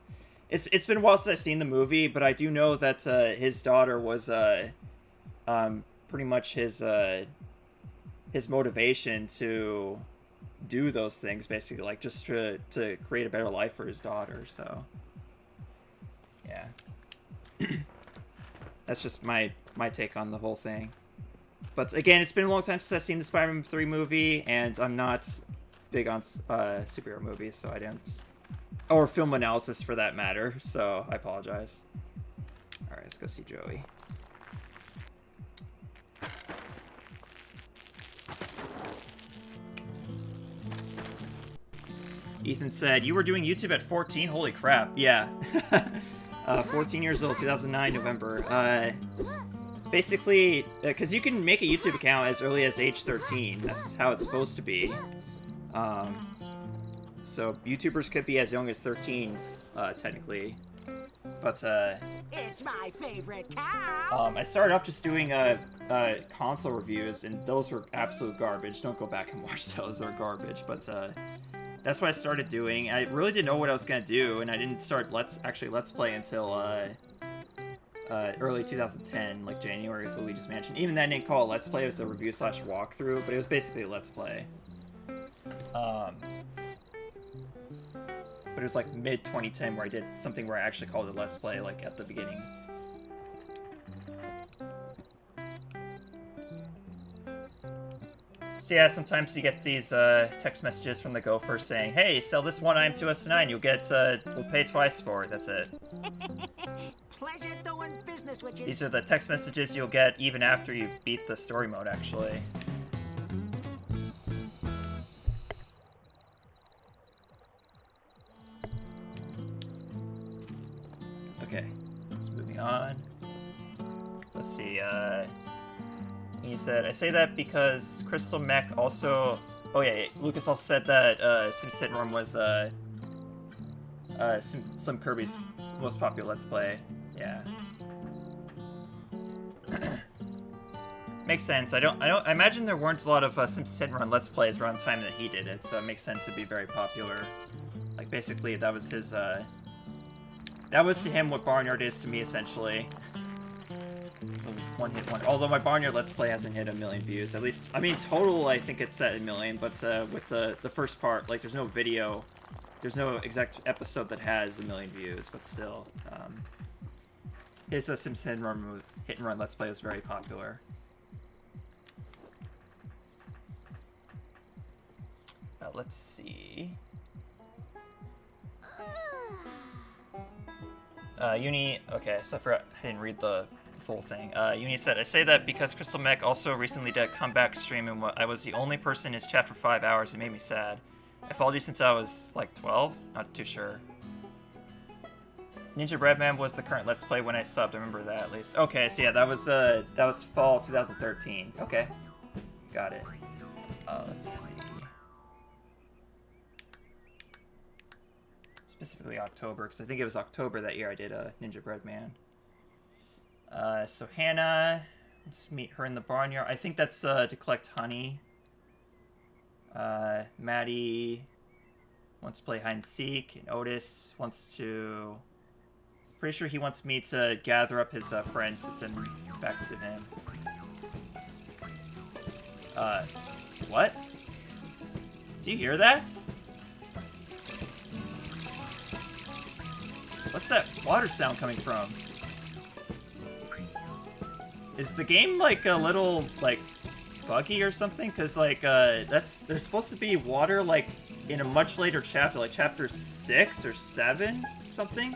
It's been a while since I've seen the movie, but I do know that his daughter was pretty much his motivation to do those things, basically, like just to create a better life for his daughter. So yeah. That's just my take on the whole thing. But again, it's been a long time since I've seen the Spider-Man 3 movie, and I'm not big on superhero movies, so I didn't... Or film analysis, for that matter, so I apologize. Alright, let's go see Joey. Ethan said, you were doing YouTube at 14? Holy crap, yeah. 14 years old, 2009, November. Basically, because you can make a YouTube account as early as age 13. That's how it's supposed to be. So YouTubers could be as young as 13 technically. But, It's my favorite cow. I started off just doing, console reviews, and those were absolute garbage. Don't go back and watch those, they're garbage, but, that's what I started doing. I really didn't know what I was gonna do, and I didn't start Let's Play until, early 2010, like January with Luigi's Mansion. Even then, I didn't call it Let's Play, it was a review / walkthrough, but it was basically a Let's Play. But it was like mid-2010 where I did something where I actually called it Let's Play, like, at the beginning. So yeah, sometimes you get these text messages from the gopher saying, hey, sell this one item to us tonight, you'll get, we'll pay twice for it, that's it. Pleasure doing business with you. These are the text messages you'll get even after you beat the story mode, actually. Okay, let's moving on. Let's see, he said, I say that because Crystal Mech also... Oh yeah, Lucas also said that Sims Hit and Run was some Kirby's most popular Let's Play. Yeah. Makes sense. I imagine there weren't a lot of Sims Hit and Run Let's Plays around the time that he did it, so it makes sense to be very popular. Like, basically, that was his, that was to him what Barnyard is to me, essentially. One hit wonder. Although my Barnyard Let's Play hasn't hit 1 million views, at least. I mean, total, I think it's at 1 million, but with the first part, like, there's no video, there's no exact episode that has 1 million views, but still, his Sims Hit and Run Let's Play was very popular. Let's see. Uni. Okay, so I forgot. I didn't read the full thing. Uni said, I say that because Crystal Mech also recently did a comeback stream, and I was the only person in his chat for 5 hours. It made me sad. I followed you since I was like 12. Not too sure. Ninja Breadman was the current Let's Play when I subbed. I remember that at least. Okay, so yeah, that was fall 2013. Okay, got it. Let's see. Specifically October, because I think it was October that year I did Ninja Breadman. So Hannah, let's meet her in the barnyard. I think that's to collect honey. Maddie wants to play hide and seek, and Otis wants to... Pretty sure he wants me to gather up his friends to send back to him. What? Do you hear that? What's that water sound coming from? Is the game, like, a little, like, buggy or something? Because, like, there's supposed to be water, like, in a much later chapter, like chapter 6 or 7, something?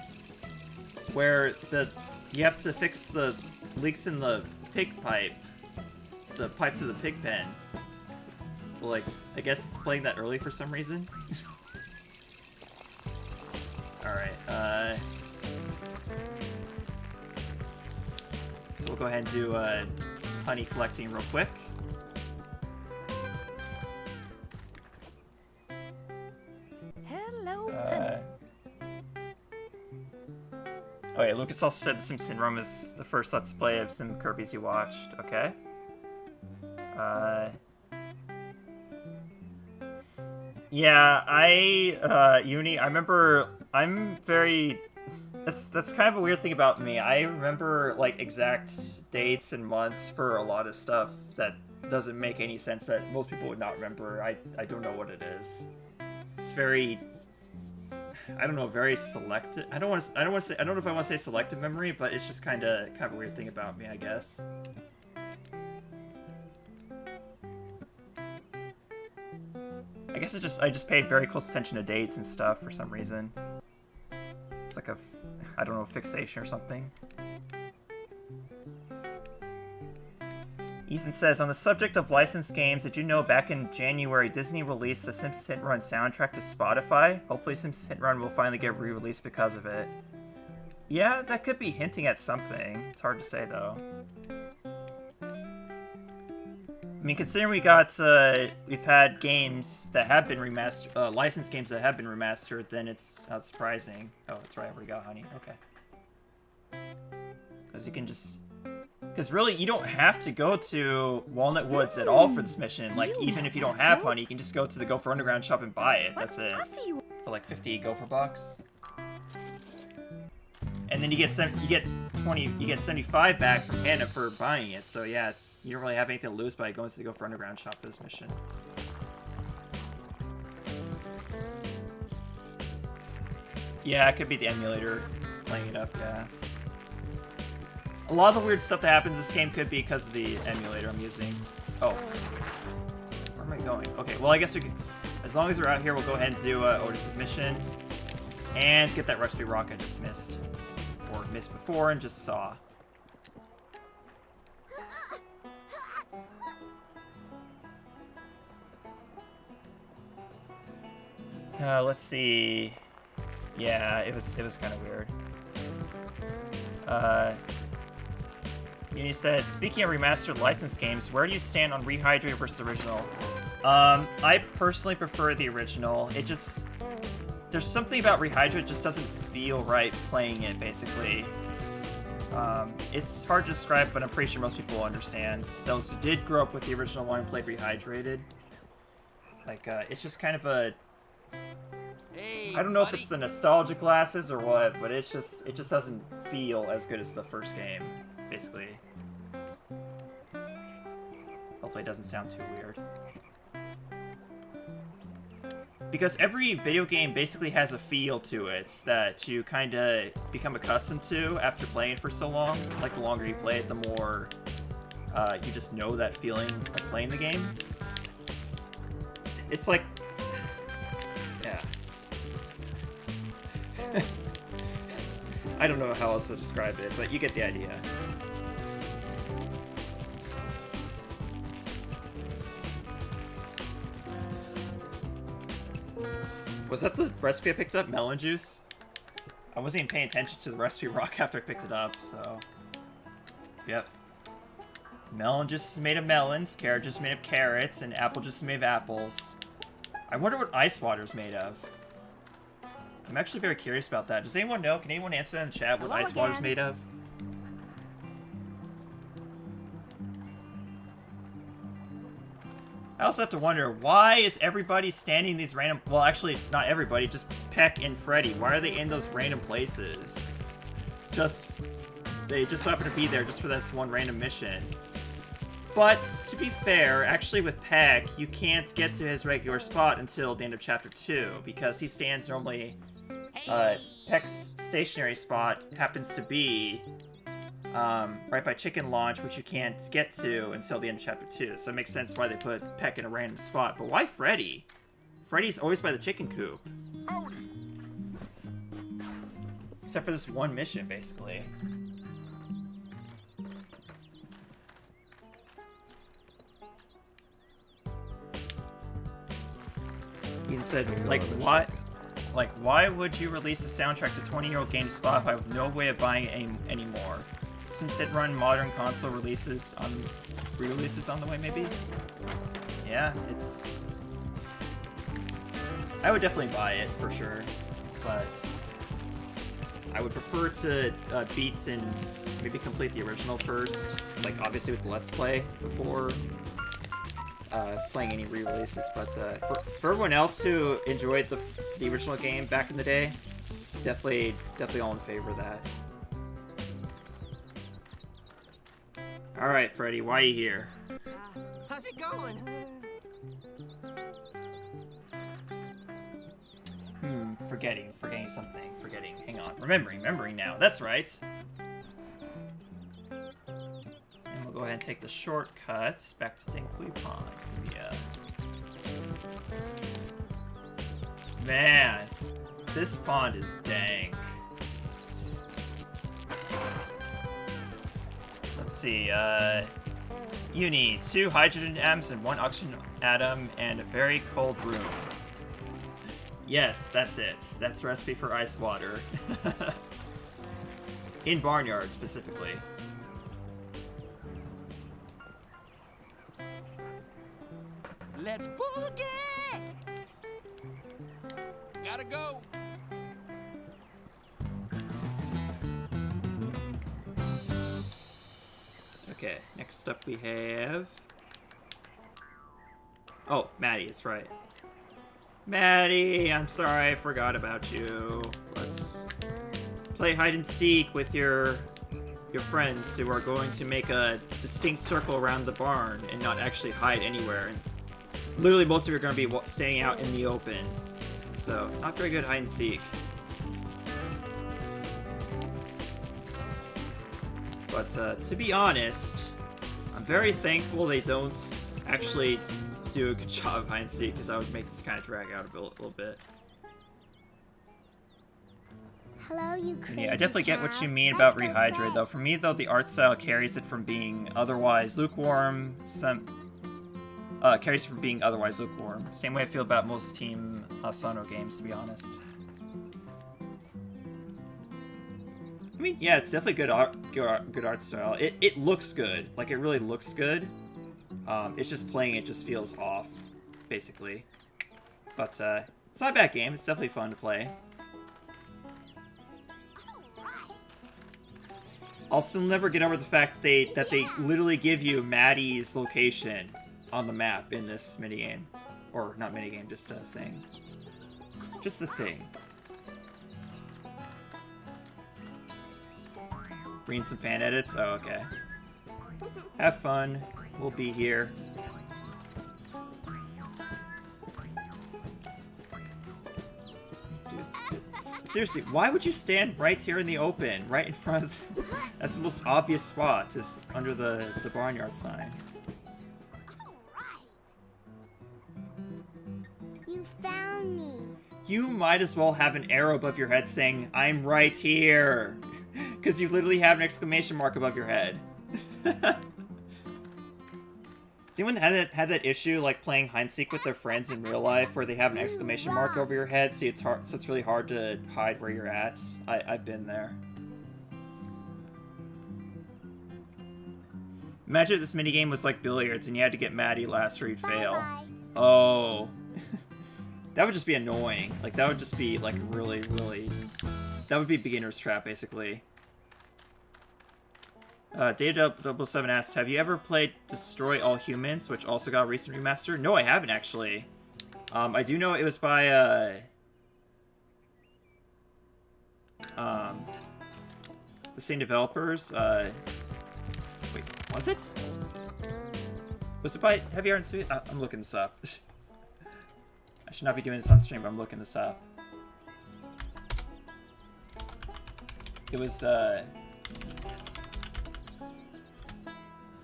Where you have to fix the leaks in the pig pipe. The pipe to the pig pen. Well, like, I guess it's playing that early for some reason. Alright, so we'll go ahead and do honey collecting real quick. Hello, honey. Oh yeah, Lucas also said the Sims Hit and Run is the first Let's Play of some Kirby's you watched. Okay. Yeah, Uni, I remember, that's kind of a weird thing about me. I remember, like, exact dates and months for a lot of stuff that doesn't make any sense, that most people would not remember. I don't know what it is. It's very, I don't know, very selective. I don't know if I want to say selective memory, but it's just kind of a weird thing about me, I guess. I guess I just paid very close attention to dates and stuff for some reason. It's like I don't know, fixation or something. Ethan says, on the subject of licensed games, did you know back in January, Disney released the Sims Hit and Run soundtrack to Spotify? Hopefully Sims Hit and Run will finally get re-released because of it. Yeah, that could be hinting at something. It's hard to say, though. I mean, considering we've had games that have been remastered, licensed games that have been remastered, then it's not surprising. Oh, that's right, I already got honey. Okay. Because you can just... Because really, you don't have to go to Walnut Woods at all for this mission. Like, even if you don't have honey, you can just go to the Gopher Underground shop and buy it. That's it. For like 50 Gopher bucks. And then you get 75 back from Hannah for buying it. So yeah, you don't really have anything to lose by going to the Gopher Underground shop for this mission. Yeah, it could be the emulator playing it up, yeah. A lot of the weird stuff that happens in this game could be because of the emulator I'm using. Oh, where am I going? Okay, well I guess we can, as long as we're out here, we'll go ahead and do Otis's mission. And get that recipe rock I just missed. Or missed before and just saw. Let's see. Yeah, it was kind of weird. Uni said, speaking of remastered licensed games, where do you stand on Rehydrate versus original? I personally prefer the original. It just... There's something about Rehydrate just doesn't feel right playing it, basically. It's hard to describe, but I'm pretty sure most people will understand. Those who did grow up with the original one and played Rehydrated. Like, it's just kind of a... Hey, I don't know buddy. if it's the nostalgia glasses or what, but it just doesn't feel as good as the first game, basically. Hopefully it doesn't sound too weird. Because every video game basically has a feel to it that you kind of become accustomed to after playing it for so long. Like, the longer you play it, the more you just know that feeling of playing the game. It's like... Yeah. I don't know how else to describe it, but you get the idea. Was that the recipe I picked up? Melon juice? I wasn't even paying attention to the recipe rock after I picked it up, so... Yep. Melon juice is made of melons, carrot juice is made of carrots, and apple juice is made of apples. I wonder what ice water is made of. I'm actually very curious about that. Does anyone know? Can anyone answer that in the chat what ice water is made of? I also have to wonder, why is everybody standing in these random... Well, actually, not everybody, just Peck and Freddy. Why are they in those random places? They just happen to be there just for this one random mission. But, to be fair, actually with Peck, you can't get to his regular spot until the end of Chapter 2, because he stands normally... Peck's stationary spot happens to be... right by Chicken Launch, which you can't get to until the end of Chapter 2. So it makes sense why they put Peck in a random spot. But why Freddy? Freddy's always by the chicken coop. Except for this one mission, basically. Ian said, like, what? Like, why would you release a soundtrack to 20-year-old game Spotify with no way of buying it anymore? Some sit-run modern console re-releases on the way, maybe? Yeah, it's... I would definitely buy it, for sure. But... I would prefer to beat and maybe complete the original first. Like, obviously with the Let's Play, before playing any re-releases. But for everyone else who enjoyed the original game back in the day, definitely all in favor of that. Alright, Freddy, why are you here? How's it going? Forgetting something. Hang on. Remembering now. That's right. And we'll go ahead and take the shortcut back to Dinkley Pond. Yeah. Man, this pond is dank. Let's see, you need 2 hydrogen atoms and 1 oxygen atom and a very cold room. Yes, that's it. That's the recipe for ice water. In Barnyard, specifically. Let's boogie! Gotta go. Okay, next up we have... Oh, Maddie, it's right. Maddie, I'm sorry, I forgot about you. Let's play hide and seek with your friends who are going to make a distinct circle around the barn and not actually hide anywhere. And literally, most of you are going to be staying out in the open. So, not very good hide and seek. But to be honest, I'm very thankful they don't actually do a good job of hide and seek, because I would make this kind of drag out a little bit. Hello, you crazy Yeah, I definitely get what cat. you mean Let's about go Rehydrate, play. though. For me, though, the art style carries it from being otherwise lukewarm. Carries it from being otherwise lukewarm. Same way I feel about most Team Asano games, to be honest. I mean, yeah, it's definitely good art style. It looks good. Like, it really looks good. It's just playing it just feels off, basically. But it's not a bad game. It's definitely fun to play. I'll still never get over the fact that they literally give you Maddie's location on the map in this minigame. Or not minigame, just a thing. Just a thing. Reading some fan edits? Oh, okay. Have fun. We'll be here. Dude, seriously, why would you stand right here in the open? Right in front of... That's the most obvious spot, is under the Barnyard sign. You found me. You might as well have an arrow above your head saying, "I'm right here." Because you literally have an exclamation mark above your head. Has anyone had that issue, like playing hide and seek with their friends in real life, where they have an exclamation mark over your head, so it's really hard to hide where you're at? I've been there. Imagine if this minigame was like billiards and you had to get Maddie last or you'd fail. Bye-bye. Oh. That would just be annoying. Like, that would just be, like, really, really... That would be beginner's trap, basically. Data007 asks, have you ever played Destroy All Humans, which also got a recent remaster? No, I haven't, actually. I do know it was by, the same developers. Wait, was it? Was it by Heavy Art and I'm looking this up. I should not be doing this on stream, but I'm looking this up. It was,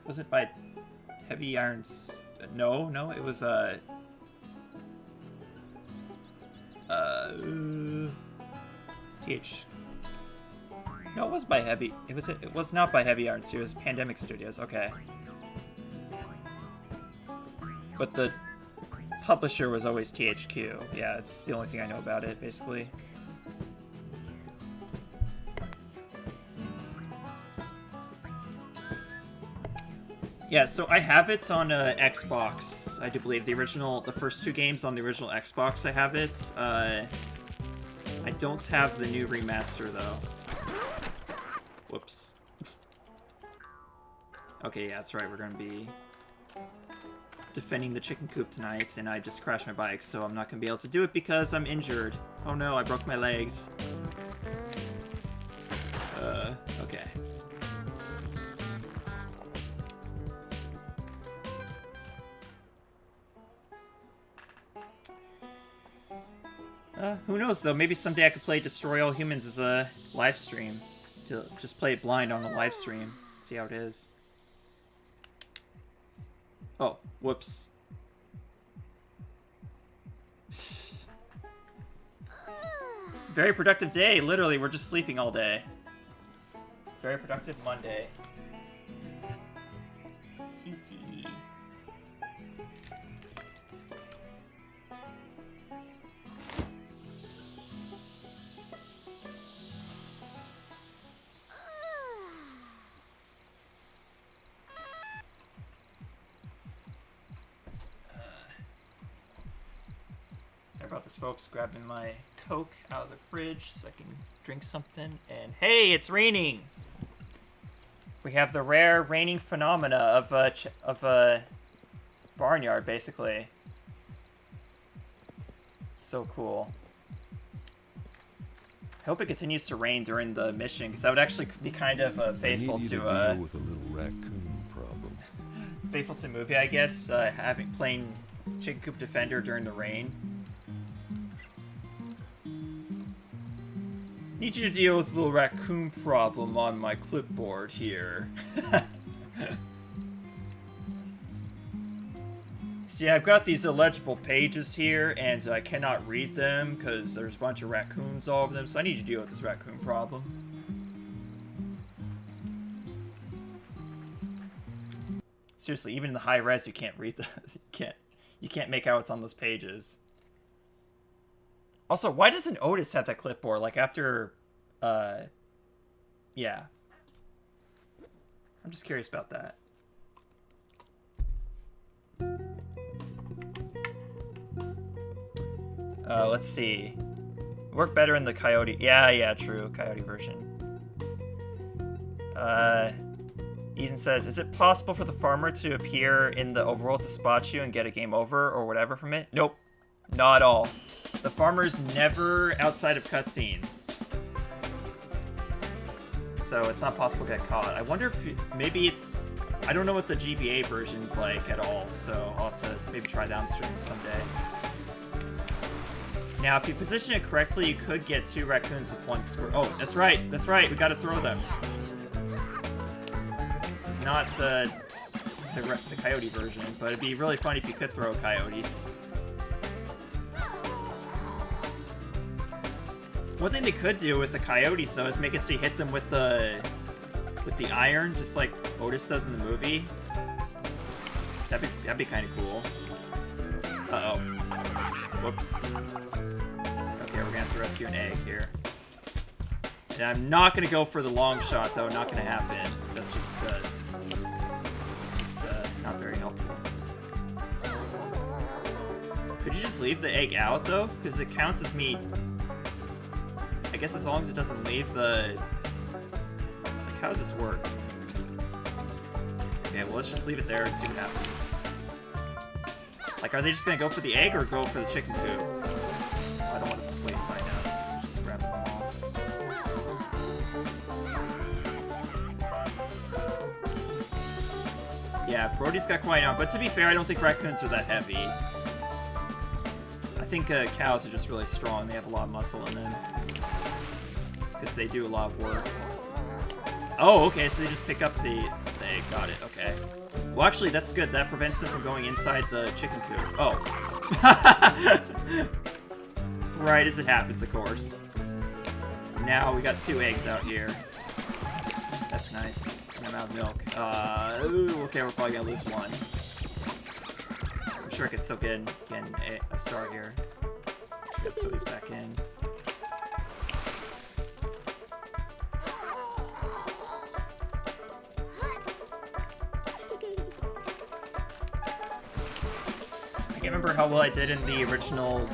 was it by Heavy Irons? No, it was, TH. No, it was by Heavy. It was not by Heavy Irons. It was Pandemic Studios. Okay. But the publisher was always THQ. Yeah, it's the only thing I know about it, basically. Yeah, so I have it on Xbox, I do believe. The first two games on the original Xbox, I have it. I don't have the new remaster, though. Whoops. Okay, yeah, that's right, we're gonna be defending the chicken coop tonight, and I just crashed my bike, so I'm not gonna be able to do it because I'm injured. Oh no, I broke my legs. Okay. Who knows, though? Maybe someday I could play Destroy All Humans as a live stream. Just play it blind on the live stream. See how it is. Oh, whoops. Very productive day. Literally, we're just sleeping all day. Very productive Monday. CT. this, folks. Grabbing my Coke out of the fridge so I can drink something. And hey, it's raining! We have the rare raining phenomena of Barnyard, basically. So cool. I hope it continues to rain during the mission, because that would actually be kind of faithful to deal with a little raccoon problem. faithful to movie, I guess. Playing Chicken Coop Defender during the rain. Need you to deal with the little raccoon problem on my clipboard here. See, I've got these illegible pages here, and I cannot read them because there's a bunch of raccoons all over them, so I need you to deal with this raccoon problem. Seriously, even in the high res, you can't read the you can't make out what's on those pages. Also, why doesn't Otis have that clipboard? Like after, yeah. I'm just curious about that. Let's see. Work better in the Coyote. Yeah, true. Coyote version. Ethan says, is it possible for the farmer to appear in the overworld to spot you and get a game over or whatever from it? Nope. Not at all. The farmer's never outside of cutscenes. So it's not possible to get caught. I wonder if maybe it's... I don't know what the GBA version's like at all, so I'll have to maybe try downstream someday. Now, if you position it correctly, you could get 2 raccoons with 1 squirrel. Oh, that's right, we gotta throw them. This is not the coyote version, but it'd be really fun if you could throw coyotes. One thing they could do with the coyotes, though, is make it so you hit them with the iron, just like Otis does in the movie. That'd be kind of cool. Uh-oh. Whoops. Okay, we're gonna have to rescue an egg here. And I'm not gonna go for the long shot, though. Not gonna happen. That's just, not very helpful. Could you just leave the egg out, though? Because it counts as meat. I guess as long as it doesn't leave the... Like, how does this work? Okay, well, let's just leave it there and see what happens. Like, are they just gonna go for the egg or go for the chicken coop? I don't want to wait and find out. Let's just grab them all. Yeah, Brody's got quite on, but to be fair, I don't think raccoons are that heavy. I think cows are just really strong. They have a lot of muscle in them. Because they do a lot of work. Oh, okay, so they just pick up the egg. Got it, okay. Well, actually, that's good. That prevents them from going inside the chicken coop. Oh. Right as it happens, of course. Now we got 2 eggs out here. That's nice. And I'm out of milk. Ooh, okay, we're probably gonna lose 1. I'm sure I could still get a star here. Get Zoe's back in. I can't remember how well I did in the original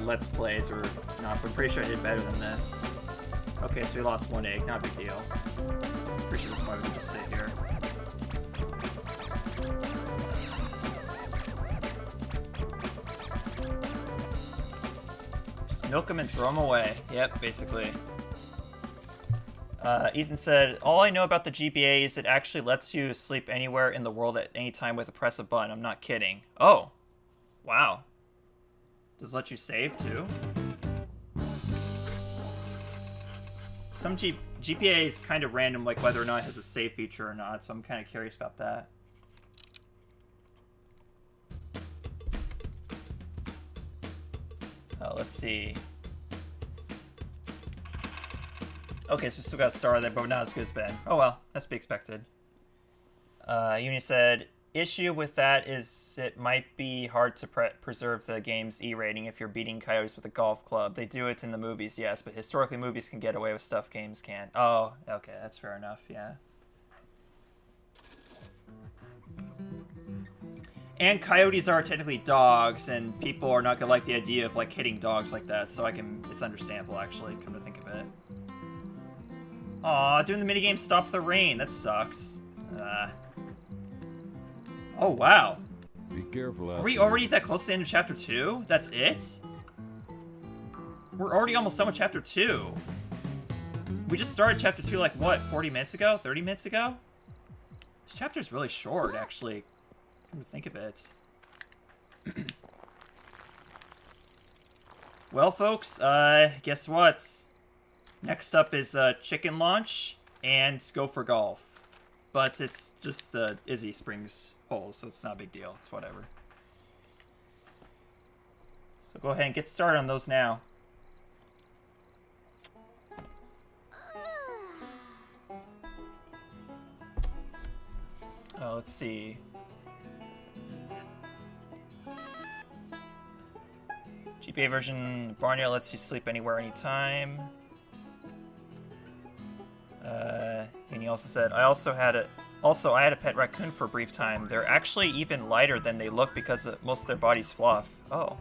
Let's Plays or not, but I'm pretty sure I did better than this. Okay, so we lost 1 egg, not a big deal. Pretty sure this one would just stay here. Just milk them and throw them away. Yep, basically. Ethan said, all I know about the GBA is it actually lets you sleep anywhere in the world at any time with a press of a button. I'm not kidding. Oh. Wow. Does it let you save, too? Some GPA is kind of random, like whether or not it has a save feature or not, so I'm kind of curious about that. Let's see. Okay, so we still got a star there, but not as good as Ben. Oh well, that's to be expected. Uni said, issue with that is it might be hard to preserve the game's E rating if you're beating coyotes with a golf club. They do it in the movies, yes, but historically movies can get away with stuff games can't. Oh, okay, that's fair enough, yeah. And coyotes are technically dogs, and people are not gonna like the idea of like hitting dogs like that. So it's understandable actually. Come to think of it. Aw, doing the minigame Stop the Rain. That sucks. Oh wow. Be careful out Are we there. already that close to the end of chapter 2? That's it? We're already almost done with chapter 2. We just started chapter 2 like what, 40 minutes ago? 30 minutes ago? This chapter's really short actually. Come to think of it. Well folks, guess what? Next up is chicken launch and go for golf. But it's just Izzy Springs holes, so it's not a big deal. It's whatever. So go ahead and get started on those now. Let's see. GPA version Barnyard lets you sleep anywhere, anytime. And he also said, I had a pet raccoon for a brief time. They're actually even lighter than they look because most of their body's fluff. Oh.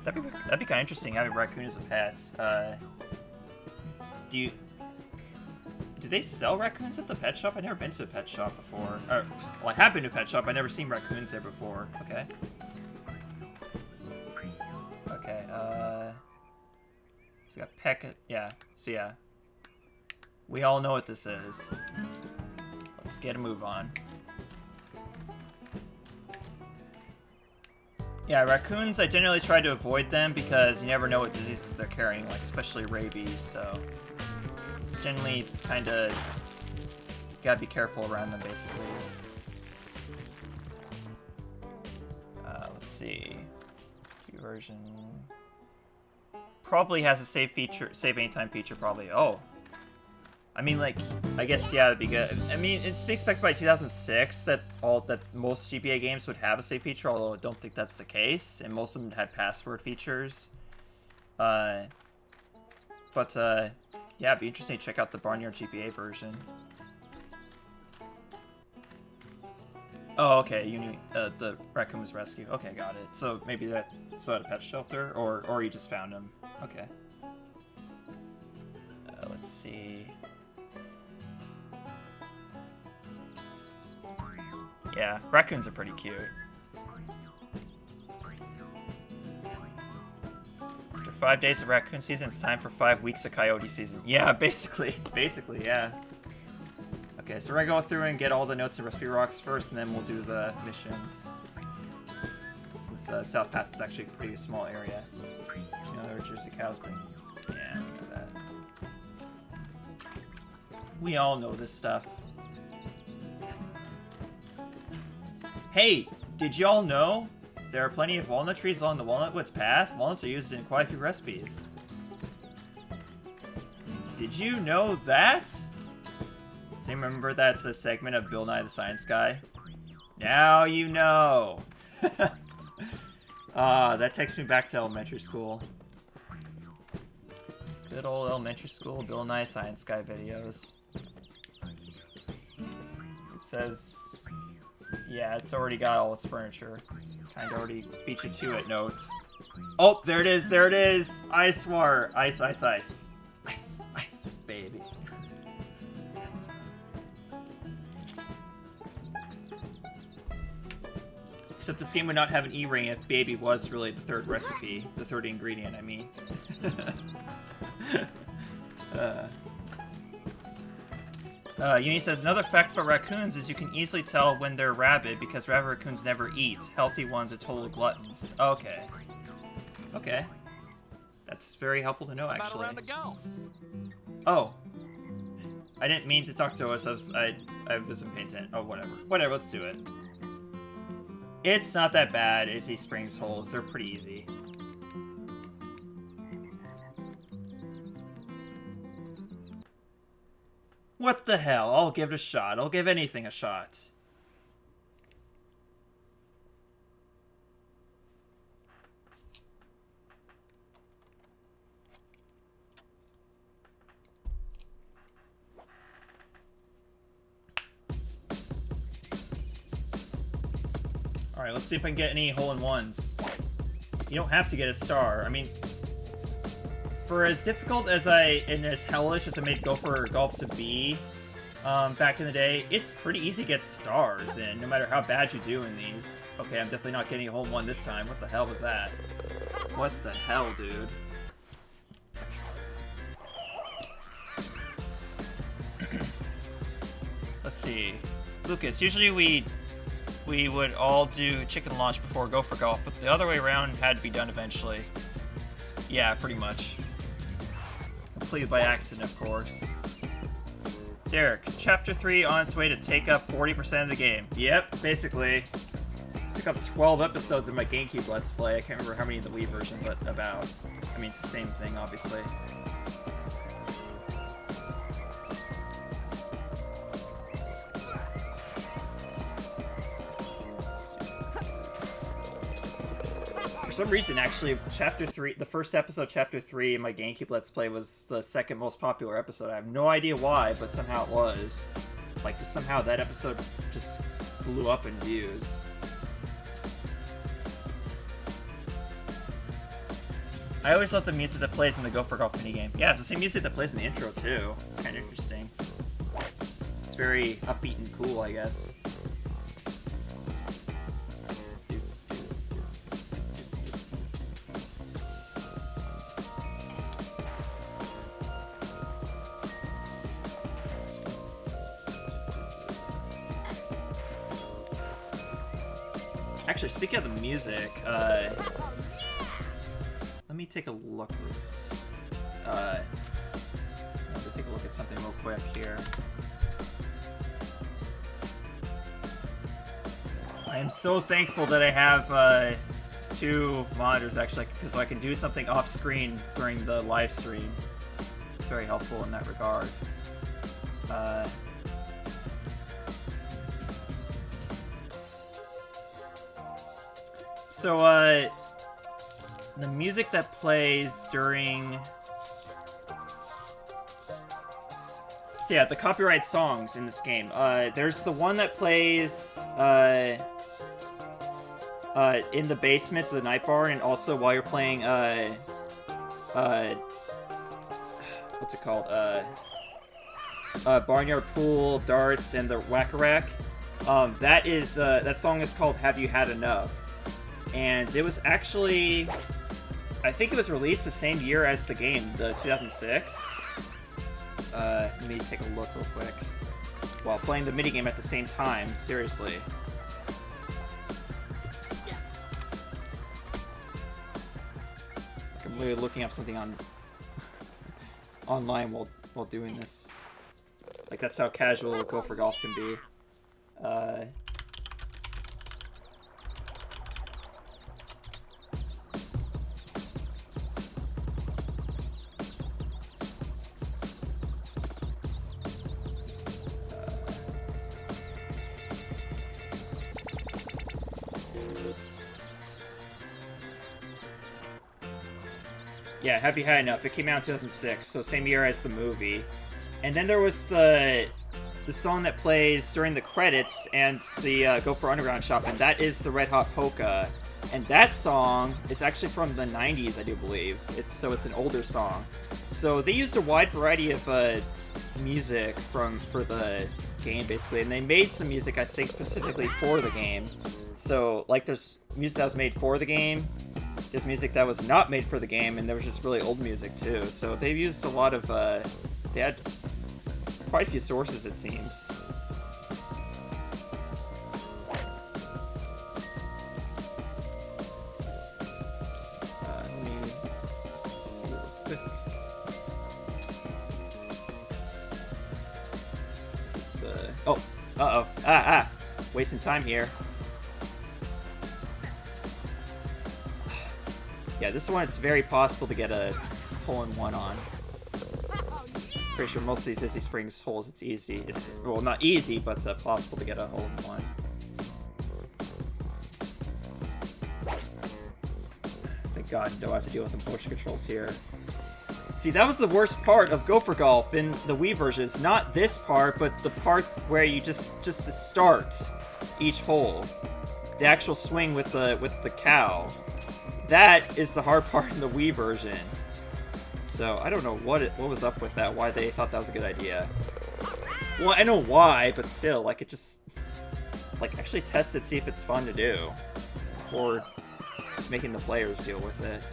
That'd be kind of interesting having a raccoon as a pet. Do they sell raccoons at the pet shop? I've never been to a pet shop before. Well, I have been to a pet shop. I've never seen raccoons there before. Okay. Okay, so we got peck. Yeah, so yeah. We all know what this is. Let's get a move on. Yeah, raccoons, I generally try to avoid them because you never know what diseases they're carrying, like especially rabies, so it's kind of, gotta be careful around them basically. Let's see. Version probably has a save anytime feature probably. Oh, I mean, like, I guess yeah, it'd be good. I mean, it's been expected by 2006 that most GPA games would have a save feature, although I don't think that's the case, and most of them had password features. Yeah, it'd be interesting to check out the Barnyard GPA version. Oh, okay, the raccoon was rescued. Okay, got it. So maybe at a pet shelter, or you just found him. Okay. Let's see. Yeah, raccoons are pretty cute. After 5 days of raccoon season, it's time for 5 weeks of coyote season. Yeah, basically, yeah. Okay, so we're gonna go through and get all the notes and recipe rocks first, and then we'll do the missions. Since South Path is actually a pretty small area. You know, there are Jersey cows, but yeah, we know that. We all know this stuff. Hey, did y'all know there are plenty of walnut trees along the Walnut Woods path? Walnuts are used in quite a few recipes. Did you know that? So you remember that's a segment of Bill Nye the Science Guy? Now you know! That takes me back to elementary school. Good old elementary school Bill Nye Science Guy videos. It says... Yeah, it's already got all its furniture. Kinda already beat you to it, notes. Oh, there it is, there it is! Ice war! Ice, ice, ice. Ice, ice, baby. Except this game would not have an E-ring if baby was really the third recipe. The third ingredient, I mean. Uni says, another fact about raccoons is you can easily tell when they're rabid because rabid raccoons never eat. Healthy ones are total gluttons. Okay. Okay. That's very helpful to know, actually. Oh. I didn't mean to talk to us. I wasn't paying attention. Oh, whatever. Whatever, let's do it. It's not that bad, Izzy Springs holes. They're pretty easy. What the hell? I'll give it a shot. I'll give anything a shot. Alright, let's see if I can get any hole-in-ones. You don't have to get a star. I mean, for as difficult as and as hellish as I made Gopher Golf to be back in the day, it's pretty easy to get stars in, no matter how bad you do in these. Okay, I'm definitely not getting a hole-in-one this time. What the hell was that? What the hell, dude? Let's see. Lucas, usually we would all do chicken launch before Gopher Golf, but the other way around had to be done eventually. Yeah, pretty much. Completed by accident, of course. Derek, Chapter 3 on its way to take up 40% of the game. Yep, basically. Took up 12 episodes of my GameCube Let's Play. I can't remember how many in the Wii version, but about. I mean, it's the same thing, obviously. For some reason, actually, Chapter 3, the first episode, Chapter 3, in my GameCube Let's Play was the second most popular episode. I have no idea why, but somehow it was. Like, just somehow that episode just blew up in views. I always love the music that plays in the Gopher Golf minigame. Yeah, it's the same music that plays in the intro, too. It's kind of interesting. It's very upbeat and cool, I guess. Actually, speaking of the music, let me take a look. Let me take a look at something real quick here. I am so thankful that I have 2 monitors, actually, because I can do something off screen during the live stream. It's very helpful in that regard. So, the music that plays during... So yeah, the copyright songs in this game. There's the one that plays in the basement of the night bar, and also while you're playing, what's it called? Barnyard Pool, Darts, and the Whack-A-Rack. That song is called Have You Had Enough? And it was actually, I think it was released the same year as the game, the 2006. Let me take a look real quick. While playing the minigame at the same time, seriously. I'm literally looking up something on online while doing this. Like, that's how casual Gopher Golf can be. Yeah, Have You Had Enough? It came out in 2006, so same year as the movie. And then there was the song that plays during the credits and the Gopher Underground shop, and that is the Red Hot Polka. And that song is actually from the 90s, I do believe. It's an older song. So they used a wide variety of music for the game, basically, and they made some music, I think, specifically for the game. So, like, there's music that was made for the game, there's music that was not made for the game, and there was just really old music, too. So they've used a lot of, they had quite a few sources, it seems. Let me see real quick. Oh, wasting time here. Yeah, this one it's very possible to get a hole-in-one on. Pretty sure most of these Disney Springs holes it's easy. It's, well, not easy, but possible to get a hole-in-one. Thank God, don't have to deal with the motion controls here. See, that was the worst part of Gopher Golf in the Wii versions. Not this part, but the part where you just to start each hole. the actual swing with the cow. That is the hard part in the Wii version. So I don't know what was up with that. Why they thought that was a good idea. Well, I know why, but still, like, it just, like, actually test it, see if it's fun to do before making the players deal with it.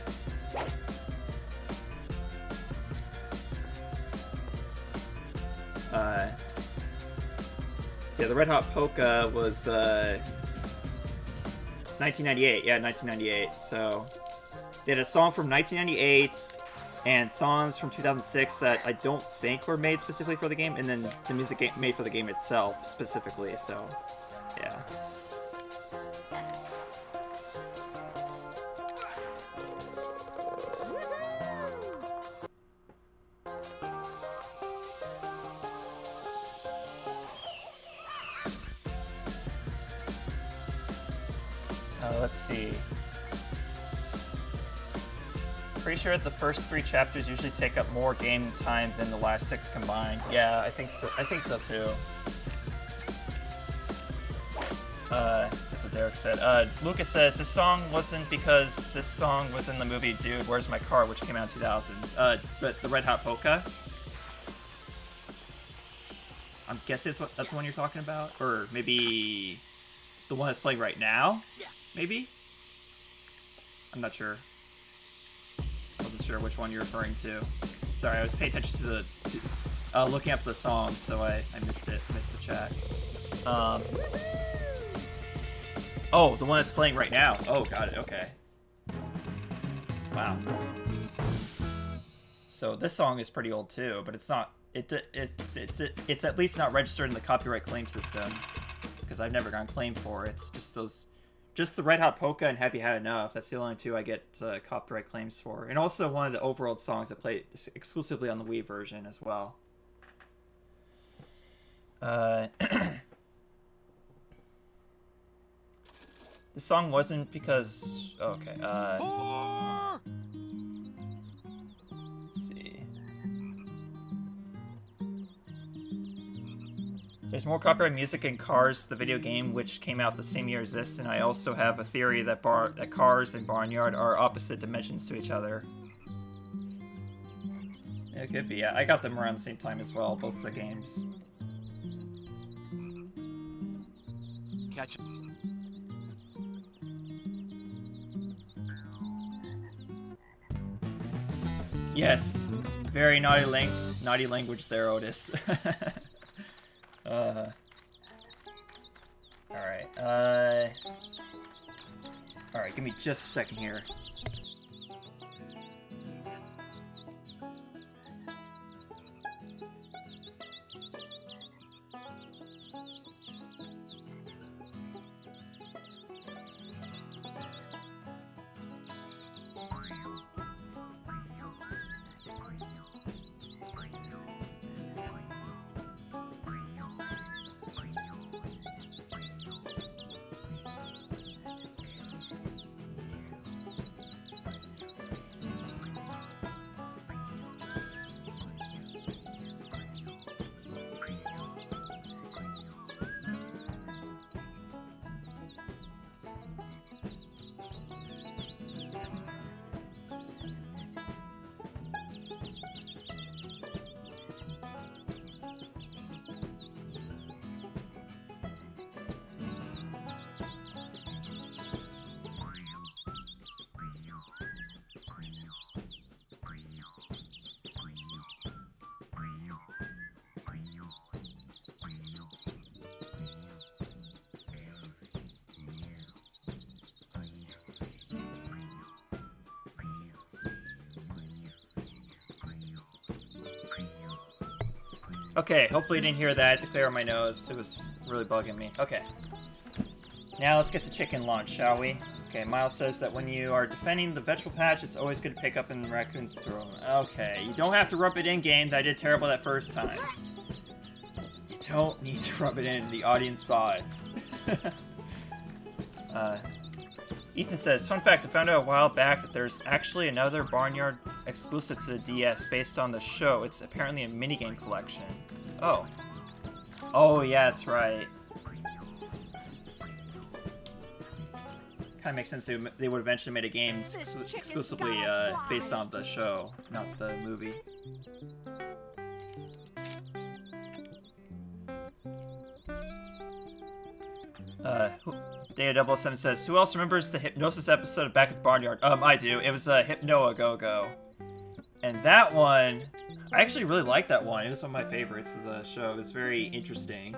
So yeah, the Red Hot Polka was 1998. Yeah, 1998. So they had a song from 1998 and songs from 2006 that I don't think were made specifically for the game, and then the music made for the game itself specifically. So yeah. Let's see. Pretty sure the first 3 chapters usually take up more game time than the last 6 combined. Yeah, I think so. I think so too. That's what Derek said. Lucas says this song wasn't because this song was in the movie Dude, Where's My Car, which came out in 2000. But the Red Hot Polka. I'm guessing that's the one you're talking about, or maybe the one that's playing right now. Yeah. Maybe? I'm not sure. Wasn't sure which one you're referring to. Sorry, I was paying attention to looking up the song, so I missed it. Missed the chat. Oh, the one that's playing right now. Oh, got it. Okay. Wow. So this song is pretty old too, but it's not. It's at least not registered in the copyright claim system because I've never gotten claimed for it. It's just those. Just the Red Hot Polka and Have You Had Enough. That's the only 2 I get copyright claims for. And also one of the overworld songs that play exclusively on the Wii version as well. The song wasn't because... Okay, let's see. There's more copyright music in Cars, the video game, which came out the same year as this, and I also have a theory that Cars and Barnyard are opposite dimensions to each other. It could be, yeah. I got them around the same time as well, both the games. Catch it. Yes, very naughty language there, Otis. Alright, give me just a second here. Okay, hopefully you didn't hear that. I had to clear out my nose. It was really bugging me. Okay. Now let's get to chicken lunch, shall we? Okay, Miles says that when you are defending the vegetable patch, it's always good to pick up in raccoons and throw them. Okay, you don't have to rub it in, game. I did terrible that first time. You don't need to rub it in. The audience saw it. Ethan says, fun fact, I found out a while back that there's actually another Barnyard exclusive to the DS based on the show. It's apparently a minigame collection. Oh. Oh, yeah, that's right. Kind of makes sense they would eventually made a game exclusively based on the show, not the movie. Data007 says, who else remembers the hypnosis episode of Back at the Barnyard? I do. It was Hypno a Go-Go. And that one, I actually really liked that one. It was one of my favorites of the show. It was very interesting.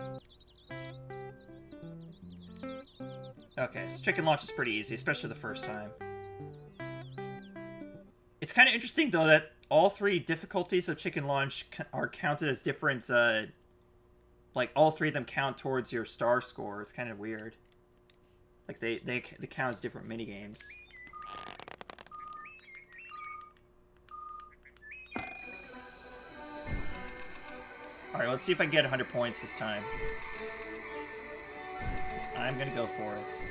Okay, so chicken launch is pretty easy, especially the first time. It's kind of interesting, though, that all 3 difficulties of chicken launch are counted as different, like, all 3 of them count towards your star score. It's kind of weird. Like, they count as different minigames. Alright, let's see if I can get 100 points this time. I'm gonna go for it.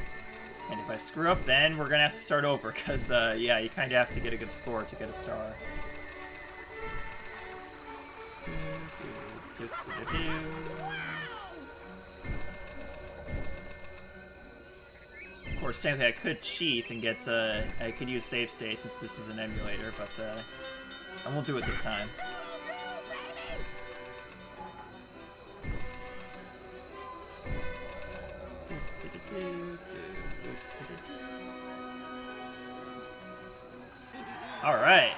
And if I screw up, then we're gonna have to start over, because, yeah, you kind of have to get a good score to get a star. Of course, technically I could cheat and get, I could use save state since this is an emulator, but, I won't do it this time. All right.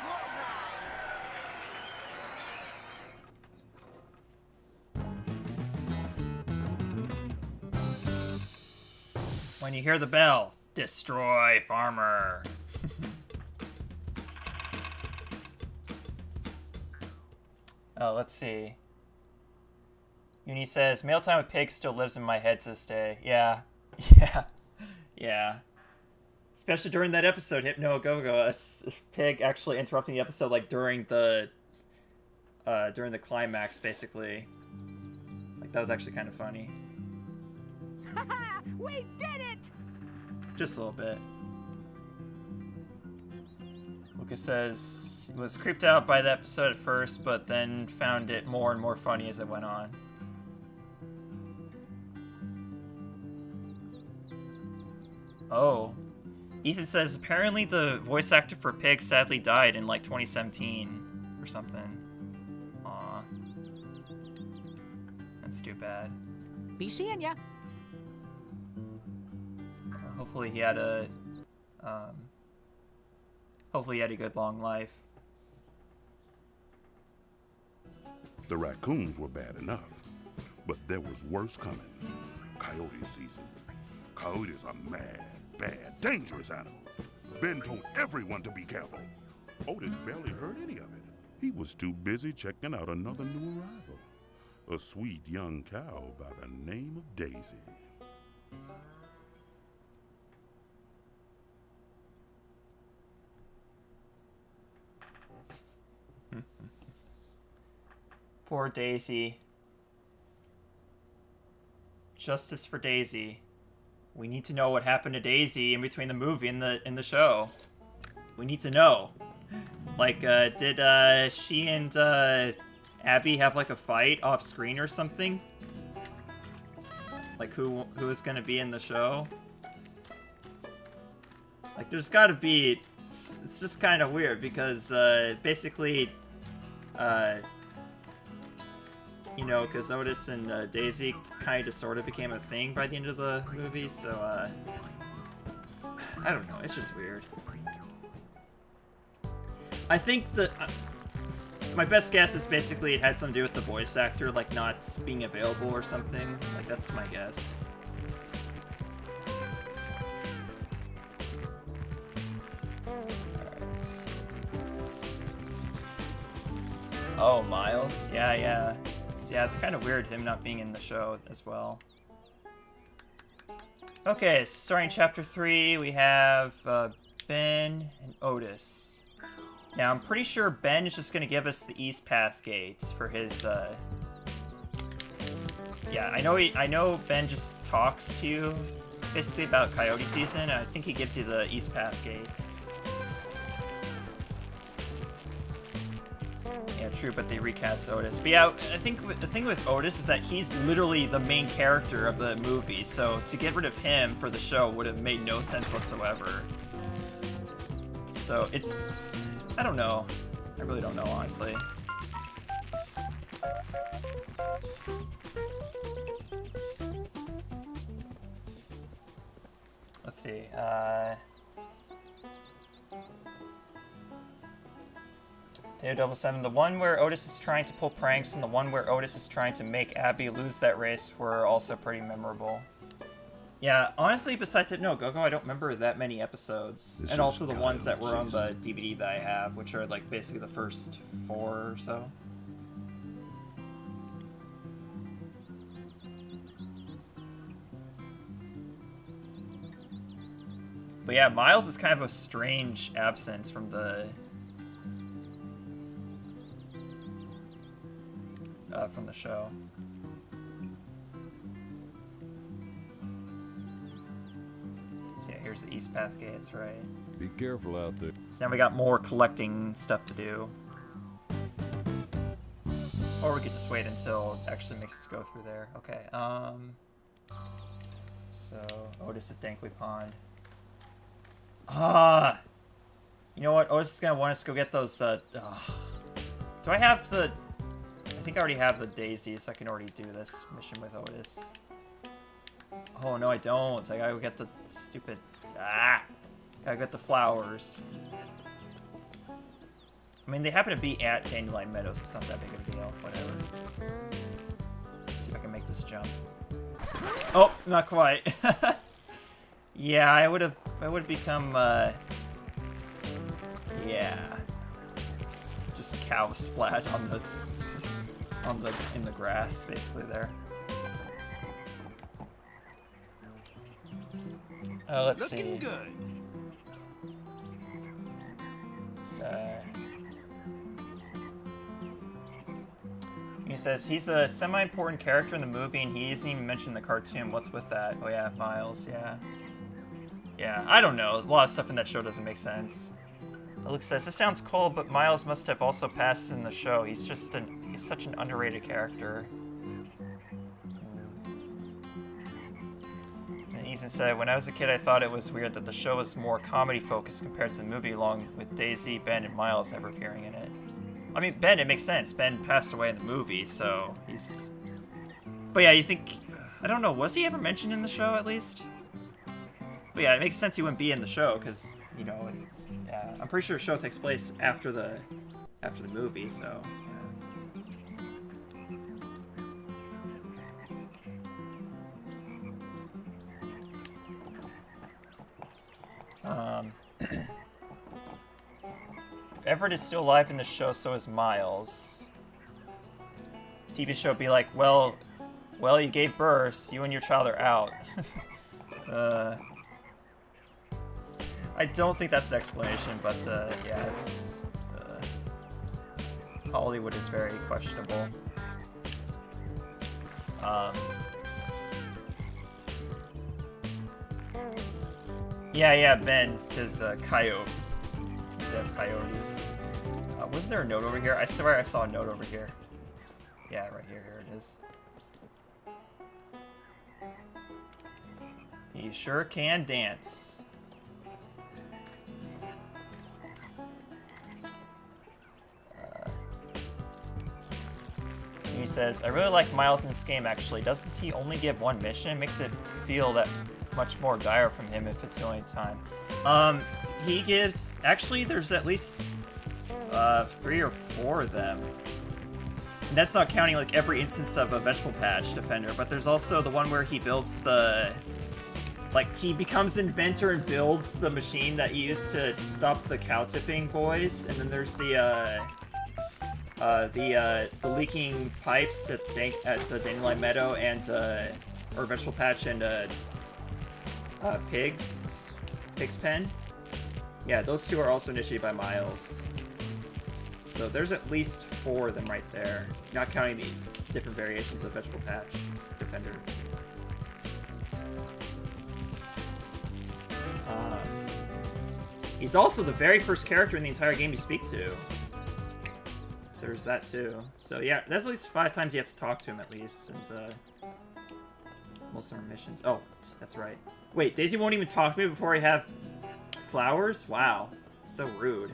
When you hear the bell, destroy farmer. Oh, let's see. Uni says, Mealtime with Pig still lives in my head to this day. Yeah. Yeah. Especially during that episode, Hypno Go-Go. It's Pig actually interrupting the episode, like, during the climax, basically. Like, that was actually kind of funny. We did it! Just a little bit. Lucas says, he was creeped out by the episode at first, but then found it more and more funny as it went on. Oh. Ethan says, apparently the voice actor for Pig sadly died in, like, 2017 or something. Aw. That's too bad. Be seeing ya. Hopefully he had a, hopefully he had a good long life. The raccoons were bad enough, but there was worse coming. Coyote season. Coyotes are mad, bad, dangerous animals. Ben told everyone to be careful. Otis barely heard any of it. He was too busy checking out another new arrival. A sweet young cow by the name of Daisy. Poor Daisy. Justice for Daisy. We need to know what happened to Daisy in between the movie and the show. We need to know. Like, did she and Abby have like a fight off screen or something? Like who is gonna be in the show? Like, there's gotta be. It's just kind of weird because basically, you know, because Otis and Daisy kind of sort of became a thing by the end of the movie, so, I don't know, it's just weird. I think my best guess is basically it had something to do with the voice actor, like, not being available or something. Like, that's my guess. Alright. Oh, Miles? Yeah. Yeah, it's kind of weird him not being in the show as well. Okay, so starting chapter 3, we have Ben and Otis. Now, I'm pretty sure Ben is just going to give us the East Path gate for his, yeah, I know Ben just talks to you basically about Coyote season. I think he gives you the East Path gate. Yeah, true, but they recast Otis. But yeah, I think the thing with Otis is that he's literally the main character of the movie, so to get rid of him for the show would have made no sense whatsoever. So it's... I don't know. I really don't know, honestly. Let's see. Dale 77, the one where Otis is trying to pull pranks and the one where Otis is trying to make Abby lose that race were also pretty memorable. Yeah, honestly, besides that, no, Go-Go, I don't remember that many episodes. And also the ones that were on the DVD that I have, which are like basically the first 4 or so. But yeah, Miles is kind of a strange absence from the show. So yeah, here's the East Path gates, right? Be careful out there. So now we got more collecting stuff to do. Or we could just wait until it actually makes us go through there. Okay, so Otis at Dankley Pond. You know what? Otis is gonna want us to go get those, Do I have the... I think I already have the Daisy, so I can already do this mission with Otis. Oh, no, I don't. I gotta go get the stupid... Gotta get the flowers. I mean, they happen to be at Dandelion Meadows. It's not that big of a deal. Whatever. Let's see if I can make this jump. Oh, not quite. Yeah, I would have become, yeah. Just cow splat in the grass, basically, there. Let's see. Looking good. He says he's a semi-important character in the movie, and he isn't even mentioned in the cartoon. What's with that? Oh yeah, Miles. Yeah. Yeah, I don't know. A lot of stuff in that show doesn't make sense. Luke says, this sounds cool, but Miles must have also passed in the show. He's such an underrated character. And Ethan said, when I was a kid, I thought it was weird that the show was more comedy-focused compared to the movie, along with Daisy, Ben, and Miles never appearing in it. I mean, Ben, it makes sense. Ben passed away in the movie, so he's... But yeah, you think... I don't know, was he ever mentioned in the show, at least? But yeah, it makes sense he wouldn't be in the show, because, you know, it's... Yeah, I'm pretty sure the show takes place after the movie, so... Yeah. If Everett is still alive in the show, so is Miles. TV show would be like, well, you gave birth, you and your child are out. I don't think that's the explanation, but yeah, it's... Hollywood is very questionable. Yeah, Ben says coyote instead of coyote. Was there a note over here? I swear I saw a note over here. Yeah, right here. Here it is. You sure can dance. He says, I really like Miles in this game, actually. Doesn't he only give one mission? It makes it feel that much more dire from him if it's the only time. He gives... Actually, there's at least 3 or 4 of them. And that's not counting, like, every instance of a vegetable patch defender, but there's also the one where he builds the... Like, he becomes inventor and builds the machine that he used to stop the cow tipping boys, and then there's the leaking pipes at Dandelion Meadow and or Vegetable Patch and Pig's Pen. Yeah, those 2 are also initiated by Miles. So there's at least 4 of them right there, not counting the different variations of Vegetable Patch Defender. He's also the very first character in the entire game you speak to. So there's that too. So yeah, that's at least 5 times you have to talk to him at least. And most of our missions. Oh, that's right. Wait, Daisy won't even talk to me before I have flowers? Wow. So rude.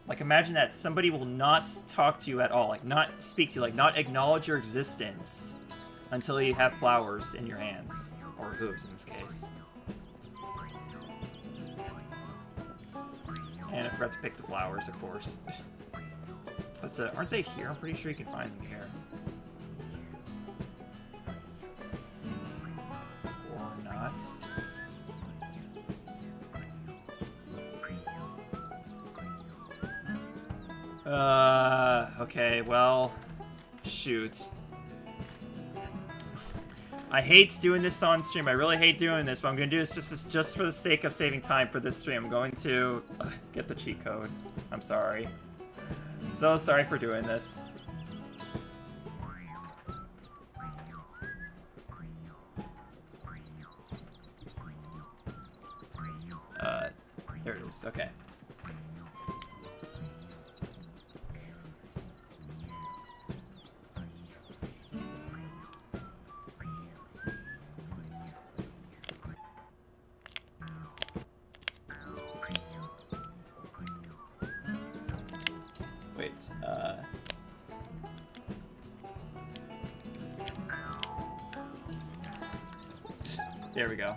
Like, imagine that somebody will not talk to you at all. Like, not speak to you. Like, not acknowledge your existence until you have flowers in your hands. Or hooves, in this case. And I forgot to pick the flowers, of course. But, aren't they here? I'm pretty sure you can find them here. Or not. Okay, well, shoot. I hate doing this on stream. I really hate doing this, but I'm gonna do this just for the sake of saving time for this stream. I'm going to get the cheat code. I'm sorry. So sorry for doing this. There it is. Okay. Wait, there we go.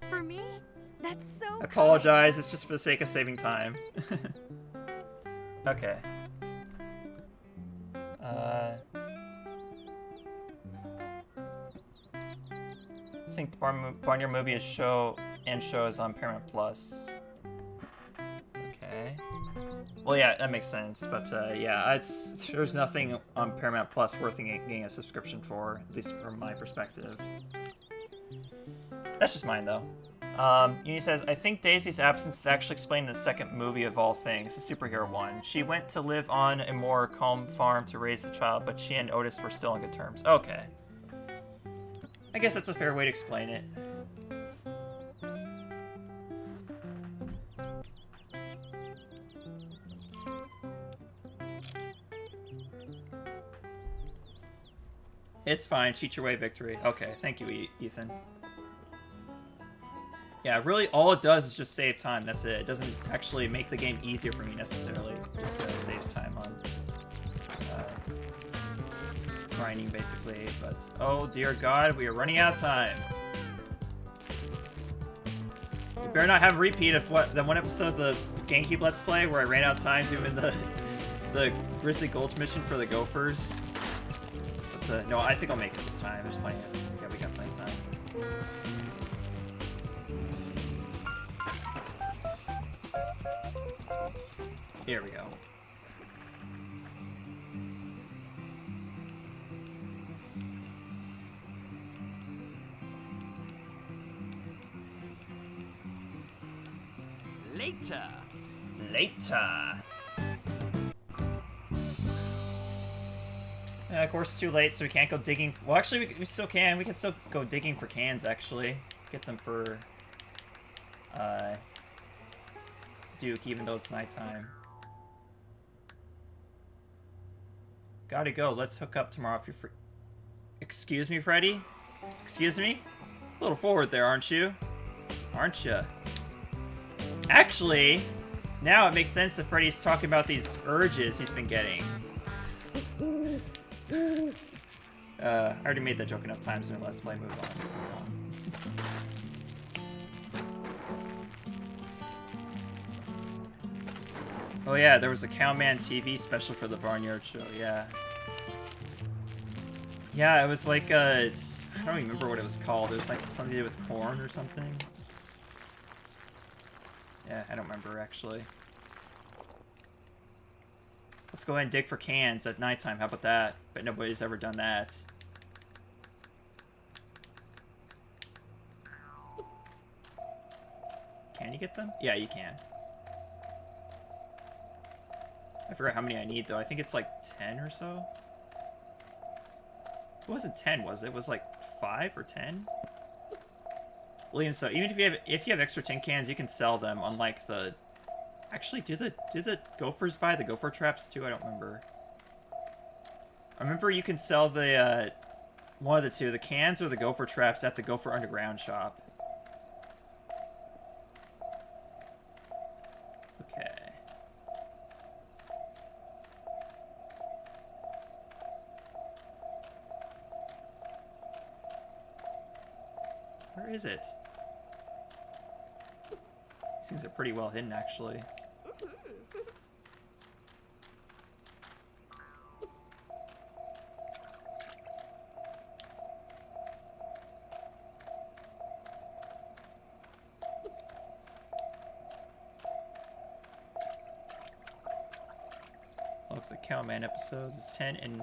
For me? That's so I apologize, it's just for the sake of saving time. Okay. I think the Barnyard movie is show is on Paramount Plus. Okay. Well, yeah, that makes sense, but yeah, there's nothing on Paramount Plus worth getting a subscription for, at least from my perspective. That's just mine, though. Uni says, I think Daisy's absence is actually explained in the second movie of all things, the superhero one. She went to live on a more calm farm to raise the child, but she and Otis were still on good terms. Okay. I guess that's a fair way to explain it. It's fine. Cheat your way victory. Okay, thank you, Ethan. Yeah, really, all it does is just save time. That's it. It doesn't actually make the game easier for me necessarily. It just saves time on grinding, basically. But oh dear God, we are running out of time. We better not have a repeat of that one episode of the GameCube Let's Play where I ran out of time doing the Grizzly Gulch mission for the Gophers. But no, I think I'll make it this time. There's plenty of we got plenty of time. Here we go. Later. Later. Of course, it's too late, so we can't go digging. Well, actually, we still can. We can still go digging for cans, actually. Get them for Duke, even though it's nighttime. Gotta go. Let's hook up tomorrow if you're free. Excuse me, Freddy? Excuse me? A little forward there, aren't you? Aren't you? Actually, now it makes sense that Freddy's talking about these urges he's been getting. I already made that joke enough times in Let's Play. Move on. Oh yeah, there was a Cowman TV special for the Barnyard show, yeah. Yeah, it was like, I don't remember what it was called. It was like something to do with corn or something. Yeah, I don't remember, actually. Let's go ahead and dig for cans at nighttime. How about that? But nobody's ever done that. Can you get them? Yeah, you can. I forgot how many I need, though. I think it's like 10 or so. It wasn't 10, was it? It was like 5 or 10? William, so even if you have extra tin cans, you can sell them. Unlike the, actually, do the gophers buy the gopher traps too? I don't remember. I remember you can sell the one of the two, the cans or the gopher traps, at the Gopher Underground shop. Okay. Where is it? These things are pretty well hidden, actually. Look, the Cowman episodes. It's 10 and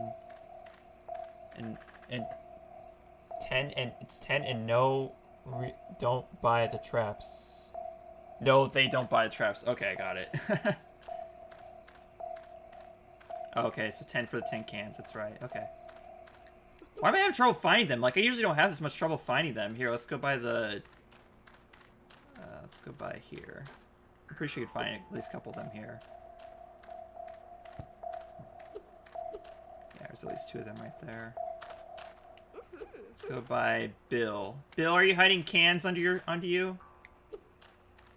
10 and it's 10 and no, don't buy the traps. No, they don't buy the traps. Okay, I got it. Okay, so 10 for the tin cans. That's right. Okay. Why am I having trouble finding them? Like, I usually don't have this much trouble finding them. Here, let's go by the... let's go by here. I'm pretty sure you can find at least a couple of them here. Yeah, there's at least 2 of them right there. Let's go by Bill. Bill, are you hiding cans under you?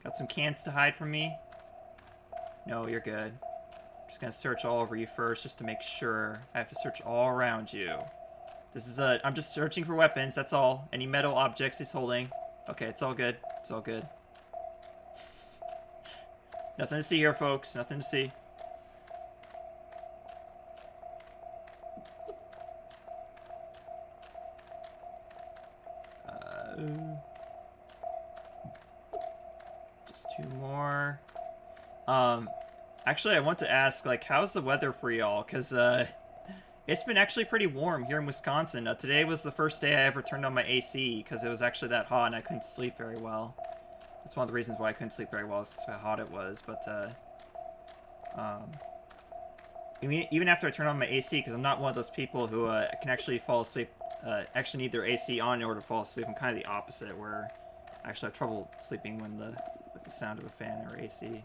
Got some cans to hide from me? No, you're good. I'm just gonna search all over you first, just to make sure. I have to search all around you. This is I'm just searching for weapons, that's all. Any metal objects he's holding. Okay, it's all good. It's all good. Nothing to see here, folks. Nothing to see. Just 2 more. Actually, I want to ask, like, how's the weather for y'all? Because, it's been actually pretty warm here in Wisconsin. Today was the first day I ever turned on my AC, because it was actually that hot and I couldn't sleep very well. That's one of the reasons why I couldn't sleep very well, is how hot it was, but, even after I turn on my AC, because I'm not one of those people who, can actually fall asleep, actually need their AC on in order to fall asleep. I'm kind of the opposite, where I actually have trouble sleeping with the sound of a fan or AC.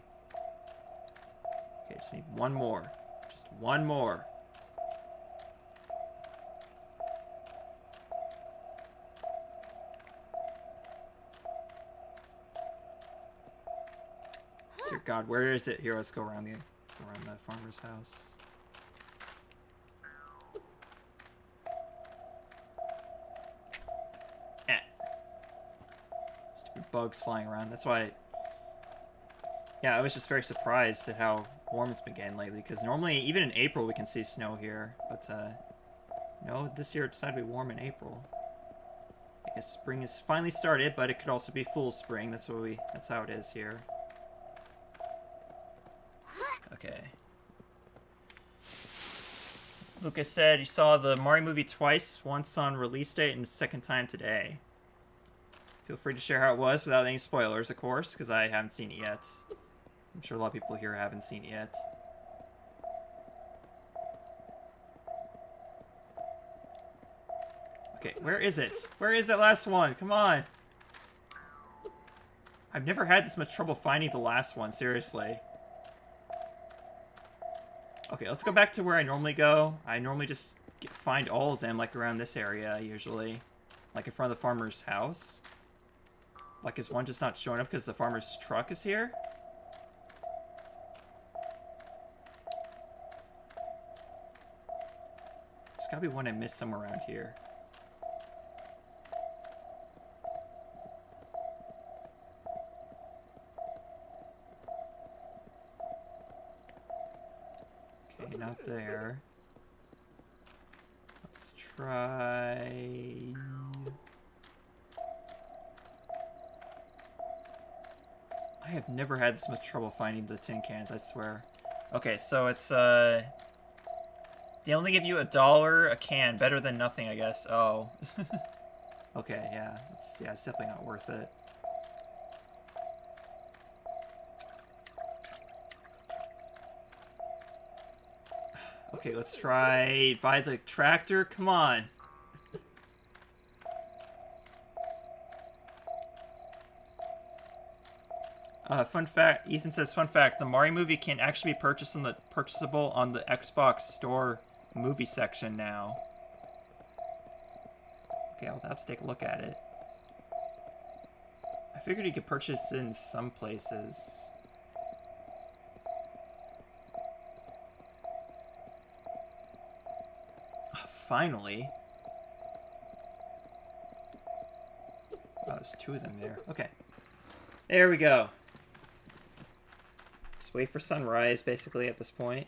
Okay, just need 1 more. Just 1 more. Dear God, where is it? Here, let's go around the farmer's house. Stupid bugs flying around. That's why. Yeah, I was just very surprised at how warm it's been getting lately. Because normally, even in April, we can see snow here. But no, this year it decided to be warm in April. I guess spring has finally started, but it could also be full spring. That's how it is here. Okay. Lucas said he saw the Mario movie twice, once on release date and the second time today. Feel free to share how it was without any spoilers, of course, because I haven't seen it yet. I'm sure a lot of people here haven't seen it yet. Okay, where is it? Where is that last one? Come on! I've never had this much trouble finding the last one, seriously. Okay, let's go back to where I normally go. I normally just find all of them, like, around this area, usually. Like, in front of the farmer's house. Like, is one just not showing up because the farmer's truck is here? There's gotta be one I missed somewhere around here. Okay, not there. Let's try... I have never had this much trouble finding the tin cans, I swear. Okay, so it's, they only give you $1 a can. Better than nothing, I guess. Oh. Okay, yeah. It's definitely not worth it. Okay, let's try buy the tractor. Come on. Fun fact, Ethan says, fun fact, the Mario movie can actually be purchasable on the Xbox Store movie section now. Okay, I'll have to take a look at it. I figured you could purchase it in some places. Finally. Oh, there's two of them there. Okay. There we go. Just wait for sunrise, basically, at this point.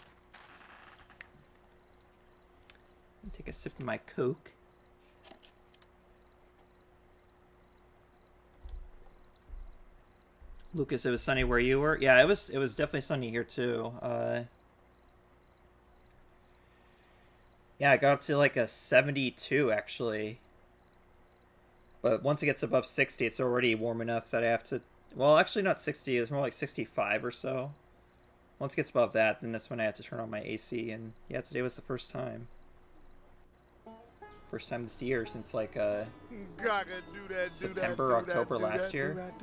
Take a sip of my Coke. Lucas, it was sunny where you were? Yeah, it was definitely sunny here, too. Yeah, I got up to like a 72, actually. But once it gets above 60, it's already warm enough that I have to... Well, actually not 60, it's more like 65 or so. Once it gets above that, then that's when I have to turn on my AC, and yeah, today was the first time. First time this year since like, September, October last year.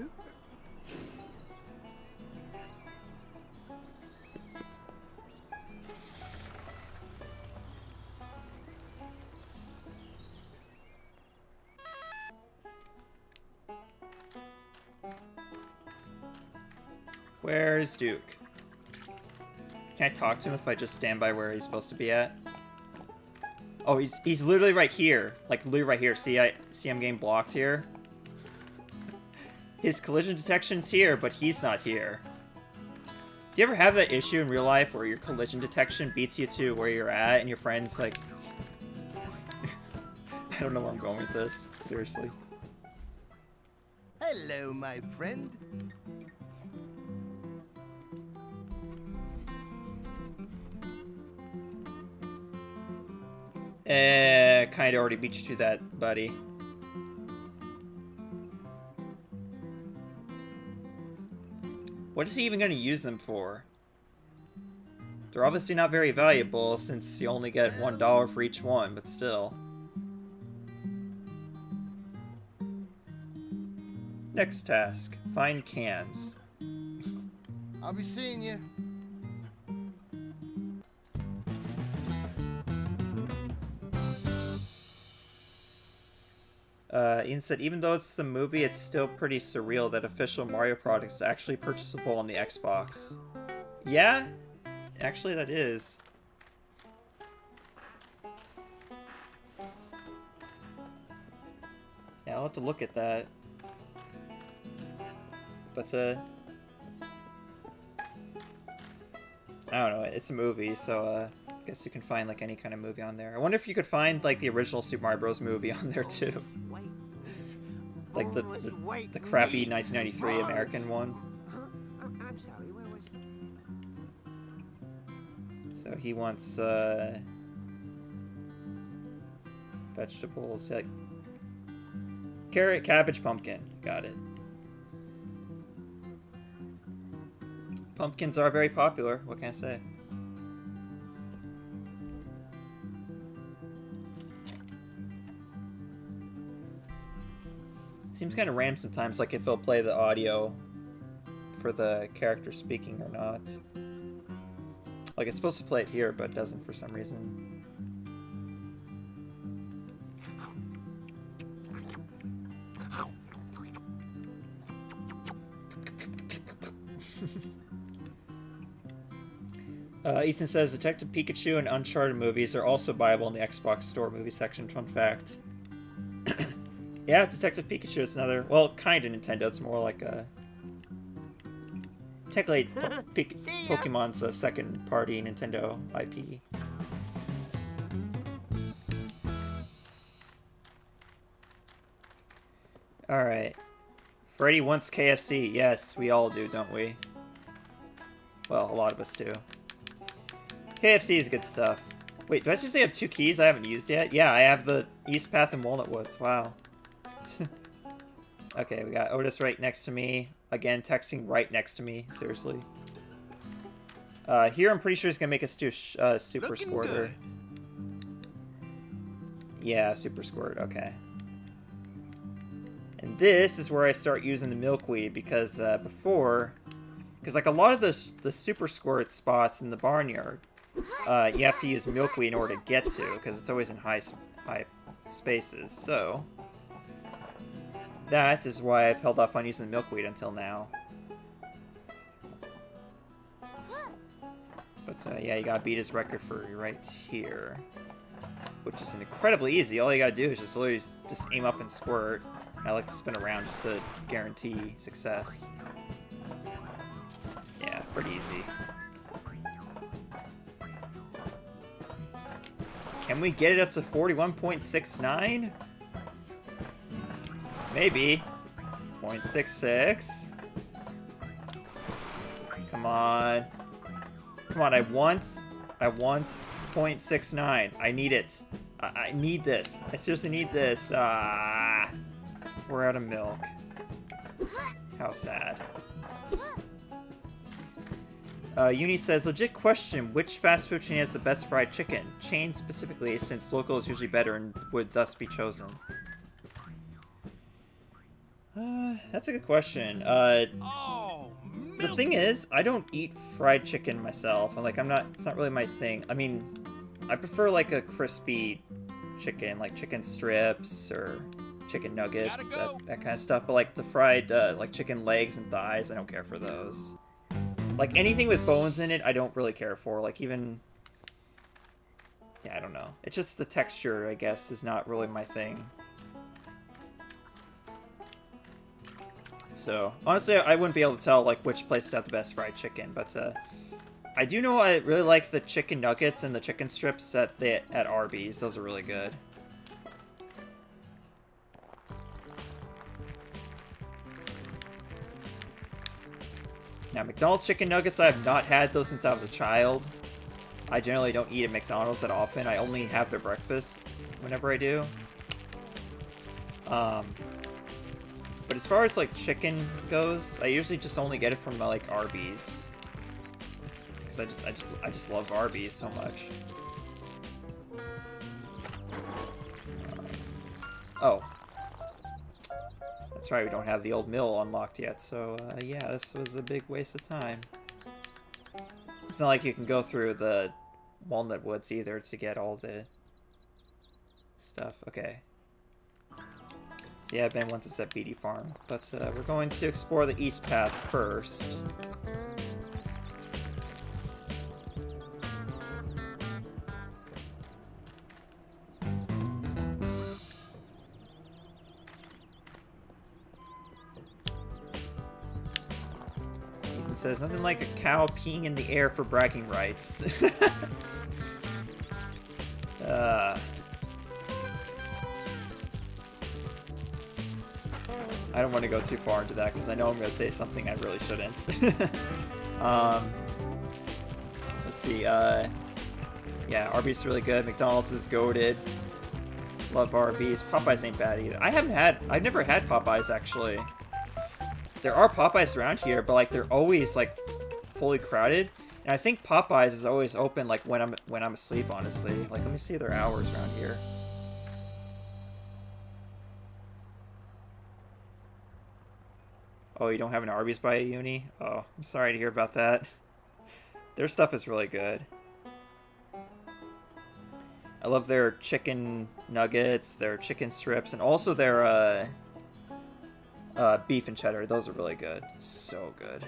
Where's Duke? Can I talk to him if I just stand by where he's supposed to be at? Oh, he's literally right here. Like, literally right here. See, I'm getting blocked here. His collision detection's here, but he's not here. Do you ever have that issue in real life where your collision detection beats you to where you're at and your friend's like... I don't know where I'm going with this. Seriously. Hello, my friend. Kinda already beat you to that, buddy. What is he even gonna use them for? They're obviously not very valuable since you only get $1 for each one, but still. Next task, find cans. I'll be seeing you. Ian said, even though it's the movie, it's still pretty surreal that official Mario product is actually purchasable on the Xbox. Yeah, actually that is. Yeah, I'll have to look at that. But, I don't know, it's a movie, so, I guess you can find, like, any kind of movie on there. I wonder if you could find, like, the original Super Mario Bros. Movie on there, too. Like, the crappy 1993 American one. I'm sorry, where was it? So he wants, vegetables, like, carrot, cabbage, pumpkin. Got it. Pumpkins are very popular, what can I say? Seems kind of random sometimes, like if it'll play the audio for the character speaking or not. Like it's supposed to play it here, but it doesn't for some reason. Ethan says Detective Pikachu and Uncharted movies are also viable in the Xbox Store movie section. Fun fact. Yeah, Detective Pikachu is another... Well, kind of Nintendo. It's more like a... Technically, Pokemon's a second-party Nintendo IP. Alright. Freddy wants KFC. Yes, we all do, don't we? Well, a lot of us do. KFC is good stuff. Wait, do I seriously have 2 keys I haven't used yet? Yeah, I have the East Path and Walnut Woods. Wow. Okay, we got Otis right next to me. Again, texting right next to me. Seriously. Here I'm pretty sure he's gonna make us do Super Squirter. Yeah, Super Squirt. Okay. And this is where I start using the milkweed, because because like a lot of the super squirt spots in the barnyard, you have to use milkweed in order to get to, because it's always in high spaces. So that is why I've held off on using the milkweed until now. But yeah, you gotta beat his record for right here, which is incredibly easy. All you gotta do is just literally just aim up and squirt. I like to spin around just to guarantee success. Yeah, pretty easy. Can we get it up to 41.69? Maybe. 0.66. Come on. Come on, I want 0.69. I need it. I need this. I seriously need this. We're out of milk. How sad. Uni says, legit question, which fast food chain has the best fried chicken? Chain specifically, since local is usually better and would thus be chosen. That's a good question. The thing is, I don't eat fried chicken myself. It's not really my thing. I mean, I prefer like a crispy chicken, like chicken strips or chicken nuggets, that kind of stuff. But like the fried, like chicken legs and thighs, I don't care for those. Like anything with bones in it, I don't really care for. Like even, yeah, I don't know. It's just the texture, I guess, is not really my thing. So honestly, I wouldn't be able to tell like which places have the best fried chicken, but I do know I really like the chicken nuggets and the chicken strips at Arby's. Those are really good. Now, McDonald's chicken nuggets, I have not had those since I was a child. I generally don't eat at McDonald's that often. I only have their breakfasts whenever I do. But as far as like chicken goes, I usually just only get it from like Arby's, because I just love Arby's so much. Oh, that's right, we don't have the old mill unlocked yet, so yeah, this was a big waste of time. It's not like you can go through the walnut woods either to get all the stuff. Okay. So yeah, Ben wants us at BD Farm, but we're going to explore the east path first. Ethan says, nothing like a cow peeing in the air for bragging rights. I don't want to go too far into that because I know I'm going to say something I really shouldn't. Let's see. Yeah, Arby's is really good. McDonald's is goated. Love Arby's. Popeyes ain't bad either. I've never had Popeyes actually. There are Popeyes around here, but like they're always like fully crowded. And I think Popeyes is always open like when I'm asleep, honestly. Like let me see their hours around here. Oh, you don't have an Arby's by Uni? Oh, I'm sorry to hear about that. Their stuff is really good. I love their chicken nuggets, their chicken strips, and also their beef and cheddar. Those are really good. So good.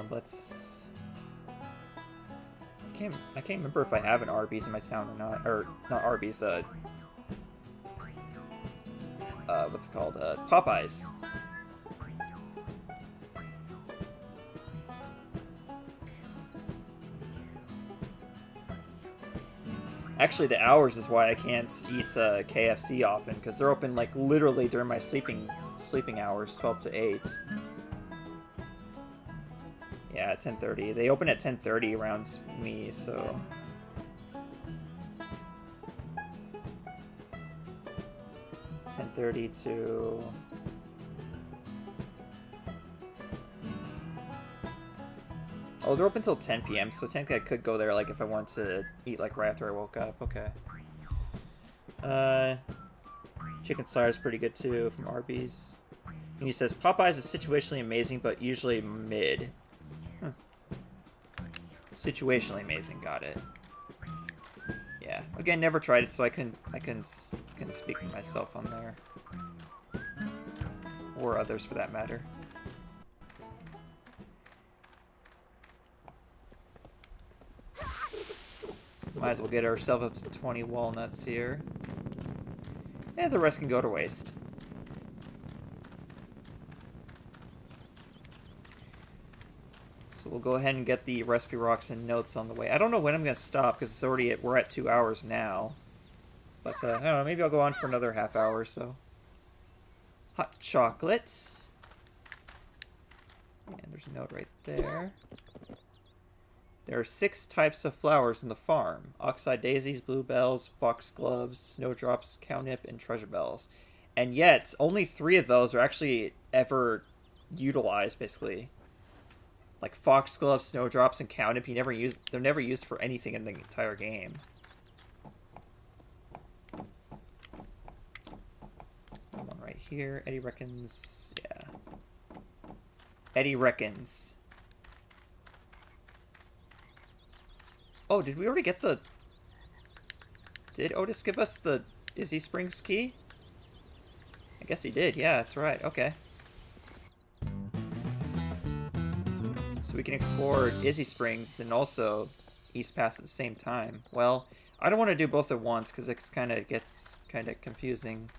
Let's... I can't remember if I have an Arby's in my town or not. Or, not Arby's, what's it called? Popeyes. Actually, the hours is why I can't eat KFC often, because they're open like literally during my sleeping hours, 12 to 8. Yeah, 10:30. They open at 10:30 around me, so. .30 to... Oh, they're open until 10 p.m., so technically I could go there like if I wanted to eat like right after I woke up. Okay. Chicken slider's pretty good too from Arby's. And he says Popeyes is situationally amazing, but usually mid. Huh. Situationally amazing, got it. Yeah. Again, never tried it, so I couldn't speak for myself on there, or others for that matter. Might as well get ourselves up to 20 walnuts here. And the rest can go to waste. So we'll go ahead and get the recipe rocks and notes on the way. I don't know when I'm going to stop because it's already we're at 2 hours now. But I don't know, maybe I'll go on for another half hour or so. Hot chocolate. And there's a note right there. There are 6 types of flowers in the farm. Oxeye daisies, bluebells, foxgloves, snowdrops, cownip, and treasure bells. And yet, only 3 of those are actually ever utilized, basically. Like foxgloves, snowdrops, and cownip, they're never used for anything in the entire game. There's one right here. Eddie reckons, yeah. Eddie reckons. Oh, did we already get the... Did Otis give us the Izzy Springs key? I guess he did. Yeah, that's right. Okay. So we can explore Izzy Springs and also East Path at the same time. Well, I don't want to do both at once because it gets kind of confusing.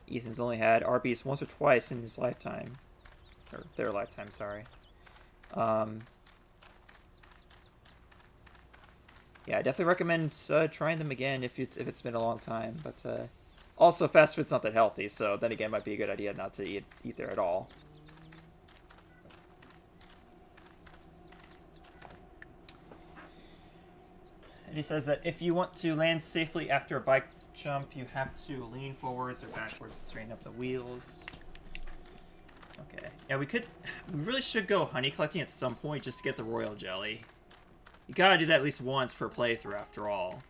Ethan's only had Arby's once or twice in his lifetime. Or their lifetime, sorry. Yeah, I definitely recommend trying them again if it's been a long time. But also, fast food's not that healthy, so then again, it might be a good idea not to eat there at all. And he says that if you want to land safely after a bike jump, you have to lean forwards or backwards to straighten up the wheels. Okay. Yeah, we really should go honey collecting at some point just to get the royal jelly. You gotta do that at least once per playthrough, after all.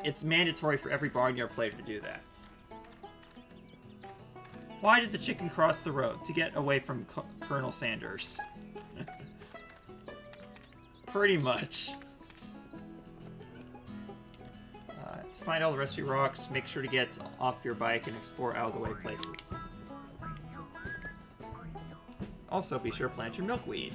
It's mandatory for every Barnyard player to do that. Why did the chicken cross the road? To get away from Colonel Sanders. Pretty much. To find all the recipe rocks, make sure to get off your bike and explore out-of-the-way places. Also, be sure to plant your milkweed.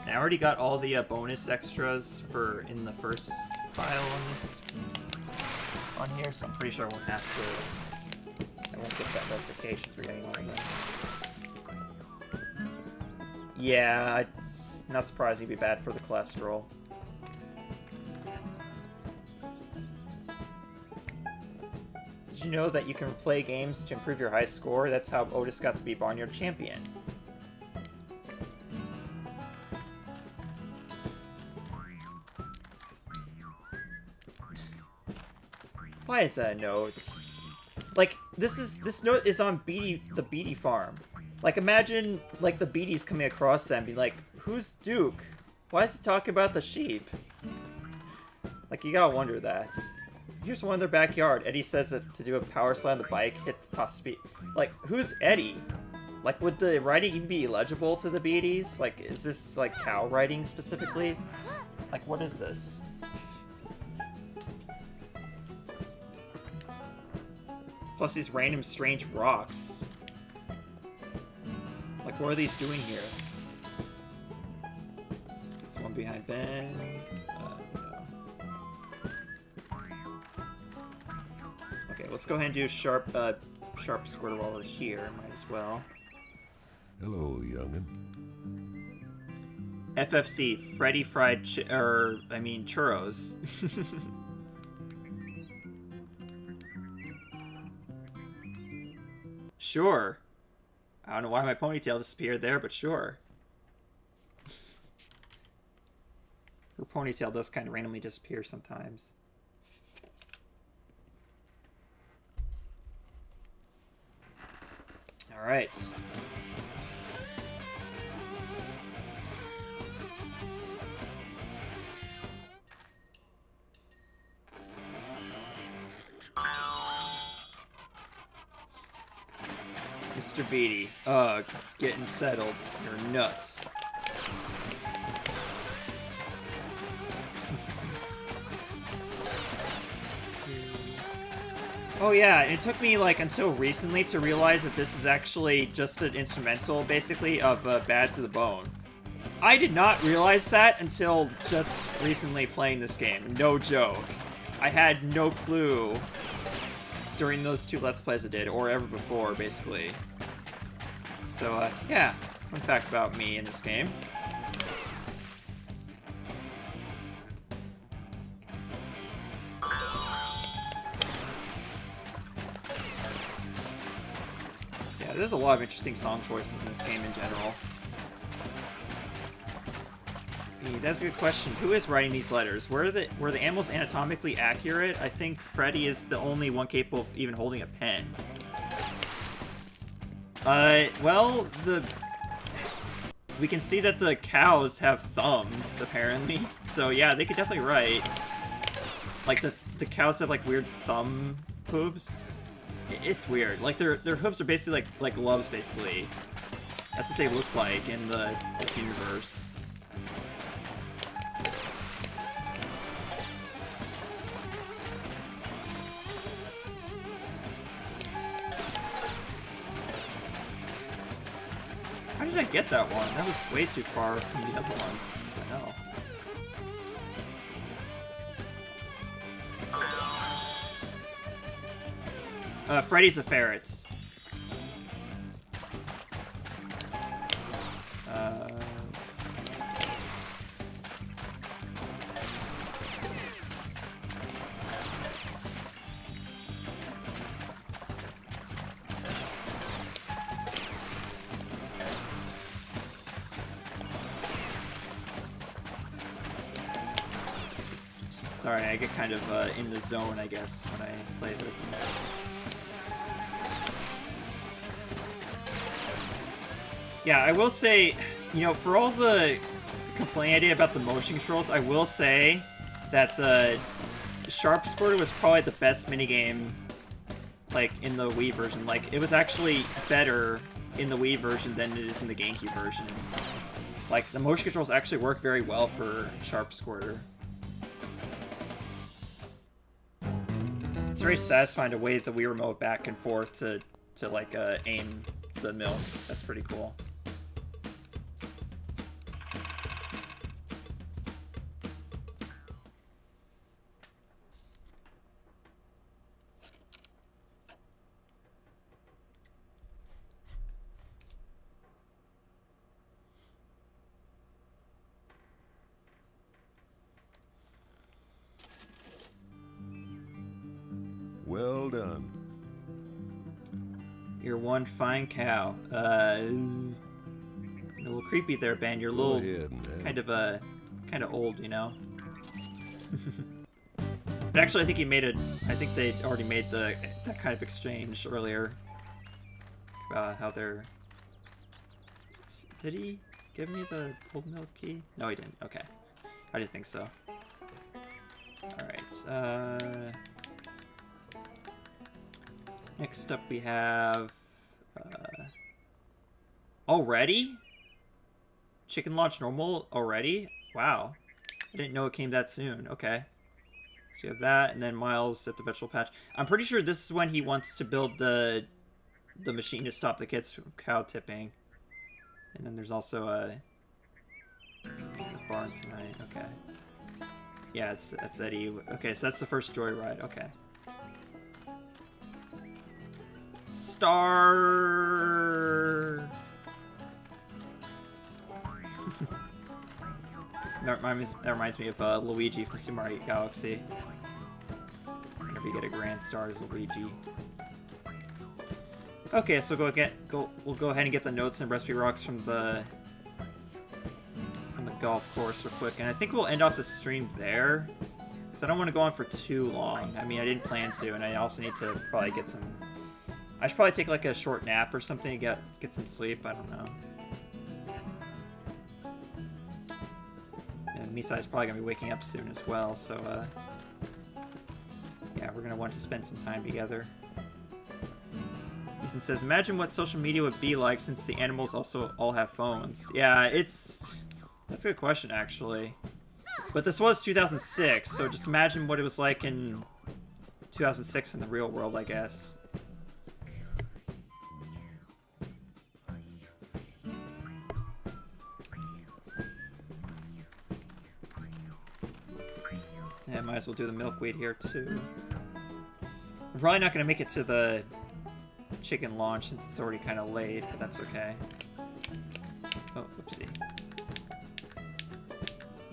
I already got all the bonus extras in the first file on here, so I'm pretty sure I won't get that notification for getting all of them. Yeah, it's not surprising it'd be bad for the cholesterol. Did you know that you can play games to improve your high score? That's how Otis got to be Barnyard champion. Why is that a note? Like, this note is on the Beatty farm. Like, imagine, like, the Beatties coming across them and be like, who's Duke? Why is he talking about the sheep? Like, you gotta wonder that. Here's one in their backyard. Eddie says that to do a power slide on the bike, hit the top speed. Like, who's Eddie? Like, would the writing even be illegible to the Beatties? Like, is this, like, cow writing specifically? Like, what is this? Plus these random strange rocks. Like, what are these doing here? There's one behind Ben. No. Okay, let's go ahead and do sharp squirtle while we're here. Might as well. Hello, youngin'. FFC, Freddy Fried Churros. Sure. I don't know why my ponytail disappeared there, but sure. Her ponytail does kind of randomly disappear sometimes. Alright. Mr. Beatty. Getting settled. You're nuts. Oh yeah, it took me like until recently to realize that this is actually just an instrumental, basically, of Bad to the Bone. I did not realize that until just recently playing this game. No joke. I had no clue during those 2 Let's Plays I did, or ever before, basically. So, yeah. Fun fact about me in this game. So, yeah, there's a lot of interesting song choices in this game in general. That's a good question. Who is writing these letters? Were the animals anatomically accurate? I think Freddy is the only one capable of even holding a pen. Well, we can see that the cows have thumbs, apparently. So yeah, they could definitely write. Like, the cows have, like, weird thumb hooves. It's weird. Like, their hooves are basically like gloves, basically. That's what they look like in this universe. How did I get that one? That was way too far from the other ones. What the hell? Freddy's a ferret. Let's see. Sorry, I get kind of in the zone, I guess, when I play this. Yeah, I will say, you know, for all the complaint I did about the motion controls, I will say that Sharp Squirter was probably the best minigame, like, in the Wii version. Like, it was actually better in the Wii version than it is in the GameCube version. Like, the motion controls actually work very well for Sharp Squirter. It's very satisfying to wave the Wii remote back and forth to like aim the milk. That's pretty cool. Well done. You're one fine cow. A little creepy there, Ben. You're a little kind of old, you know. But actually, I think I think they already made that kind of exchange earlier about how they're. Did he give me the old milk key? No, he didn't. Okay, I didn't think so. All right. Next up we have, already? Chicken launch normal already? Wow. I didn't know it came that soon. Okay. So you have that, and then Miles at the vegetable patch. I'm pretty sure this is when he wants to build the machine to stop the kids from cow tipping. And then there's also the barn tonight. Okay. Yeah, that's Eddie. Okay, so that's the first joyride. Okay. Star. That reminds me of Luigi from Super Mario Galaxy. Whenever you get a grand star as Luigi. Okay, so we'll go ahead and get the notes and recipe rocks from the golf course real quick, and I think we'll end off the stream there because I don't want to go on for too long. I mean, I didn't plan to, and I also need to probably get some. I should probably take like a short nap or something to get some sleep. I don't know. And Misai's probably gonna be waking up soon as well, so yeah, we're gonna want to spend some time together. You Ethan says, imagine what social media would be like since the animals also all have phones. Yeah, that's a good question, actually. But this was 2006, so just imagine what it was like in 2006 in the real world, I guess. Yeah, might as well do the milkweed here, too. I'm probably not going to make it to the chicken launch since it's already kind of late, but that's okay. Oh, oopsie.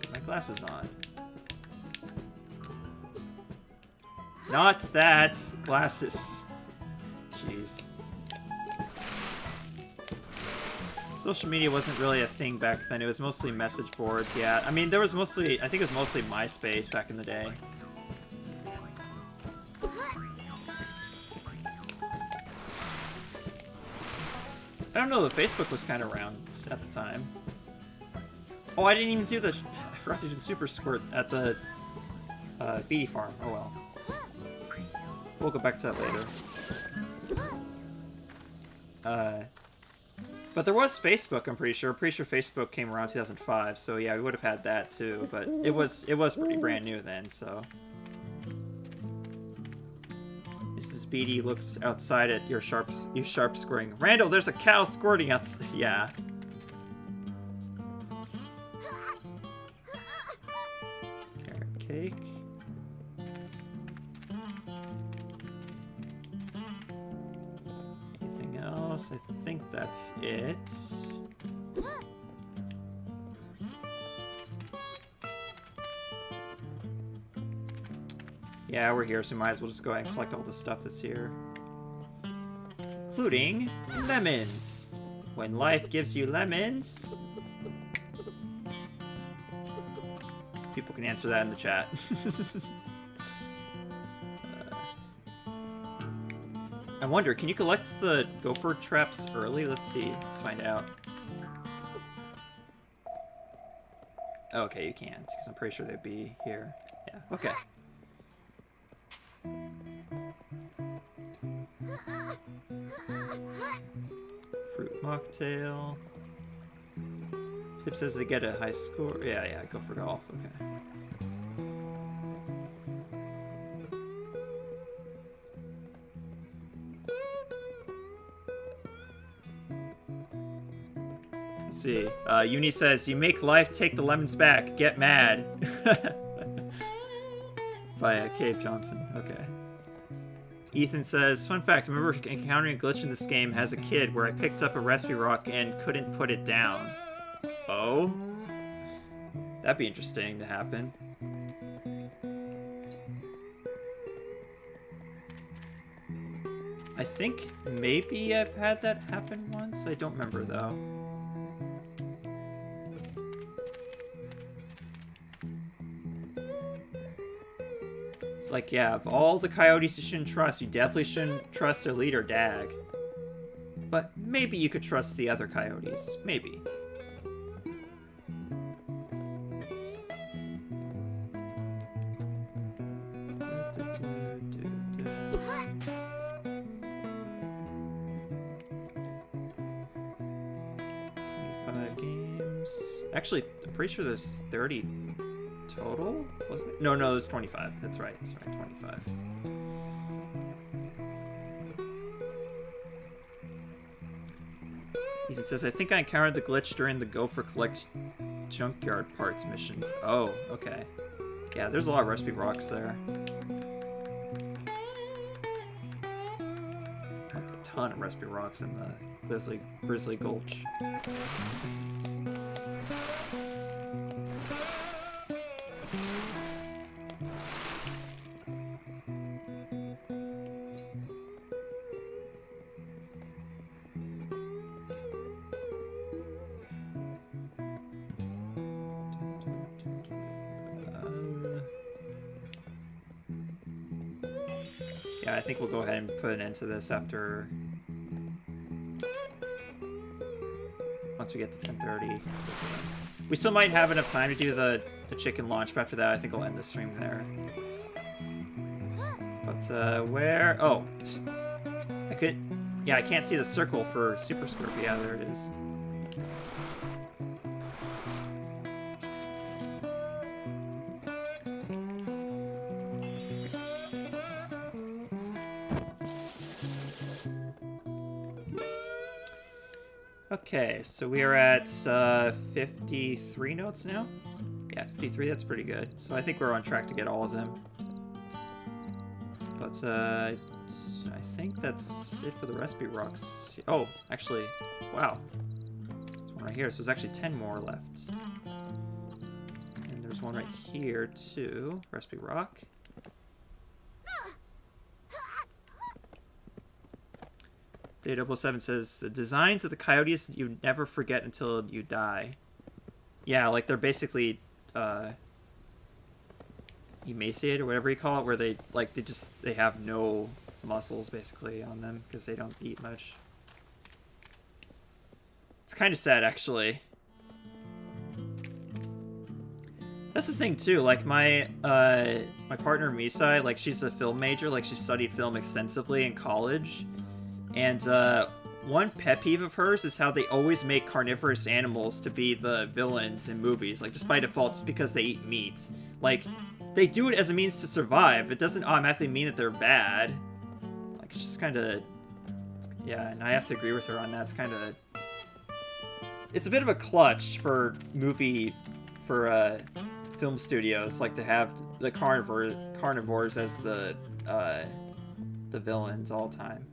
Get my glasses on. Not that! Glasses. Jeez. Social media wasn't really a thing back then. It was mostly message boards, yeah. I mean, there was mostly... I think it was mostly MySpace back in the day. I don't know, the Facebook was kind of around at the time. Oh, I didn't even do the... I forgot to do the super squirt at the bee farm. Oh well. We'll go back to that later. But there was Facebook, I'm pretty sure. I'm pretty sure Facebook came around 2005, so yeah, we would have had that too. But it was pretty brand new then, so... Mrs. Beatty looks outside at you sharp squirting. Randall, there's a cow squirting outside. Yeah. Carrot cake. Anything else? I think that's it. Yeah, we're here, so we might as well just go ahead and collect all the stuff that's here. Including lemons. When life gives you lemons... People can answer that in the chat. I wonder, can you collect the gopher traps early? Let's see. Let's find out. Okay, you can't, because I'm pretty sure they'd be here. Yeah, okay. Fruit mocktail. Pip says they get a high score. Yeah, go for golf. Okay. Let's see. Uni says, you make life take the lemons back. Get mad. By Cave Johnson. Okay. Ethan says, fun fact, I remember encountering a glitch in this game as a kid where I picked up a recipe rock and couldn't put it down. Oh? That'd be interesting to happen. I think maybe I've had that happen once. I don't remember though. It's like, yeah, of all the coyotes you shouldn't trust, you definitely shouldn't trust their leader, Dag. But maybe you could trust the other coyotes. Maybe. Games. Actually, I'm pretty sure there's 30 total, wasn't it? No, there's 25. That's right, 25. Ethan says, I think I encountered the glitch during the Gopher Collect Junkyard Parts mission. Oh, okay. Yeah, there's a lot of recipe rocks there. Like a ton of recipe rocks in the Grizzly Gulch. Yeah, I think we'll go ahead and put an end to this after... once we get to 10:30. We still might have enough time to do the chicken launch, but after that I think I'll end the stream there. But, where... oh. I could... Yeah, I can't see the circle for Super Scorp. Yeah, there it is. Okay, so we are at 53 notes now? Yeah, 53, that's pretty good. So I think we're on track to get all of them. But I think that's it for the recipe rocks. Oh, actually, wow. There's one right here, so there's actually 10 more left. And there's one right here, too. Recipe rock. Day007 says, the designs of the coyotes you never forget until you die. Yeah, like they're basically emaciated or whatever you call it, where they have no muscles basically on them because they don't eat much. It's kind of sad, actually. That's the thing too, like my partner Misai, like she's a film major, like she studied film extensively in college. And one pet peeve of hers is how they always make carnivorous animals to be the villains in movies. Like, just by default, just because they eat meat. Like, they do it as a means to survive. It doesn't automatically mean that they're bad. Like, it's just kind of... Yeah, and I have to agree with her on that. It's kind of... It's a bit of a clutch for film studios, like, to have the carnivores as the villains all the time.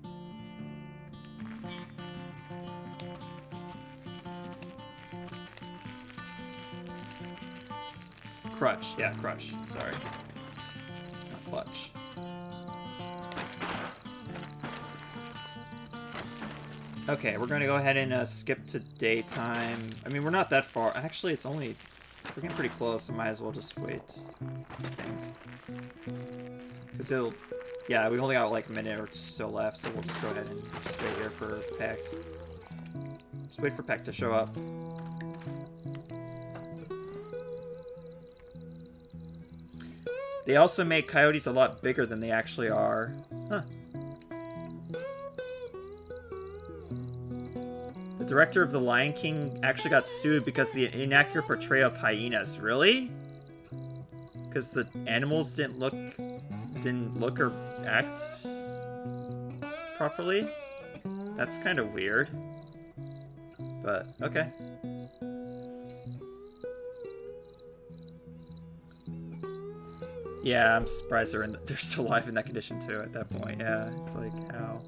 Crutch. Yeah, crutch. Sorry. Not clutch. Okay, we're going to go ahead and skip to daytime. I mean, we're not that far. Actually, it's only... We're getting pretty close, so might as well just wait, I think. Because it'll... Yeah, we only got like a minute or so left, so we'll just go ahead and just wait here for Peck. Just wait for Peck to show up. They also make coyotes a lot bigger than they actually are. Huh. The director of The Lion King actually got sued because of the inaccurate portrayal of hyenas. Really? Because the animals didn't look or act properly? That's kind of weird. But, okay. Yeah, I'm surprised they're still alive in that condition too at that point. Yeah, it's like, how?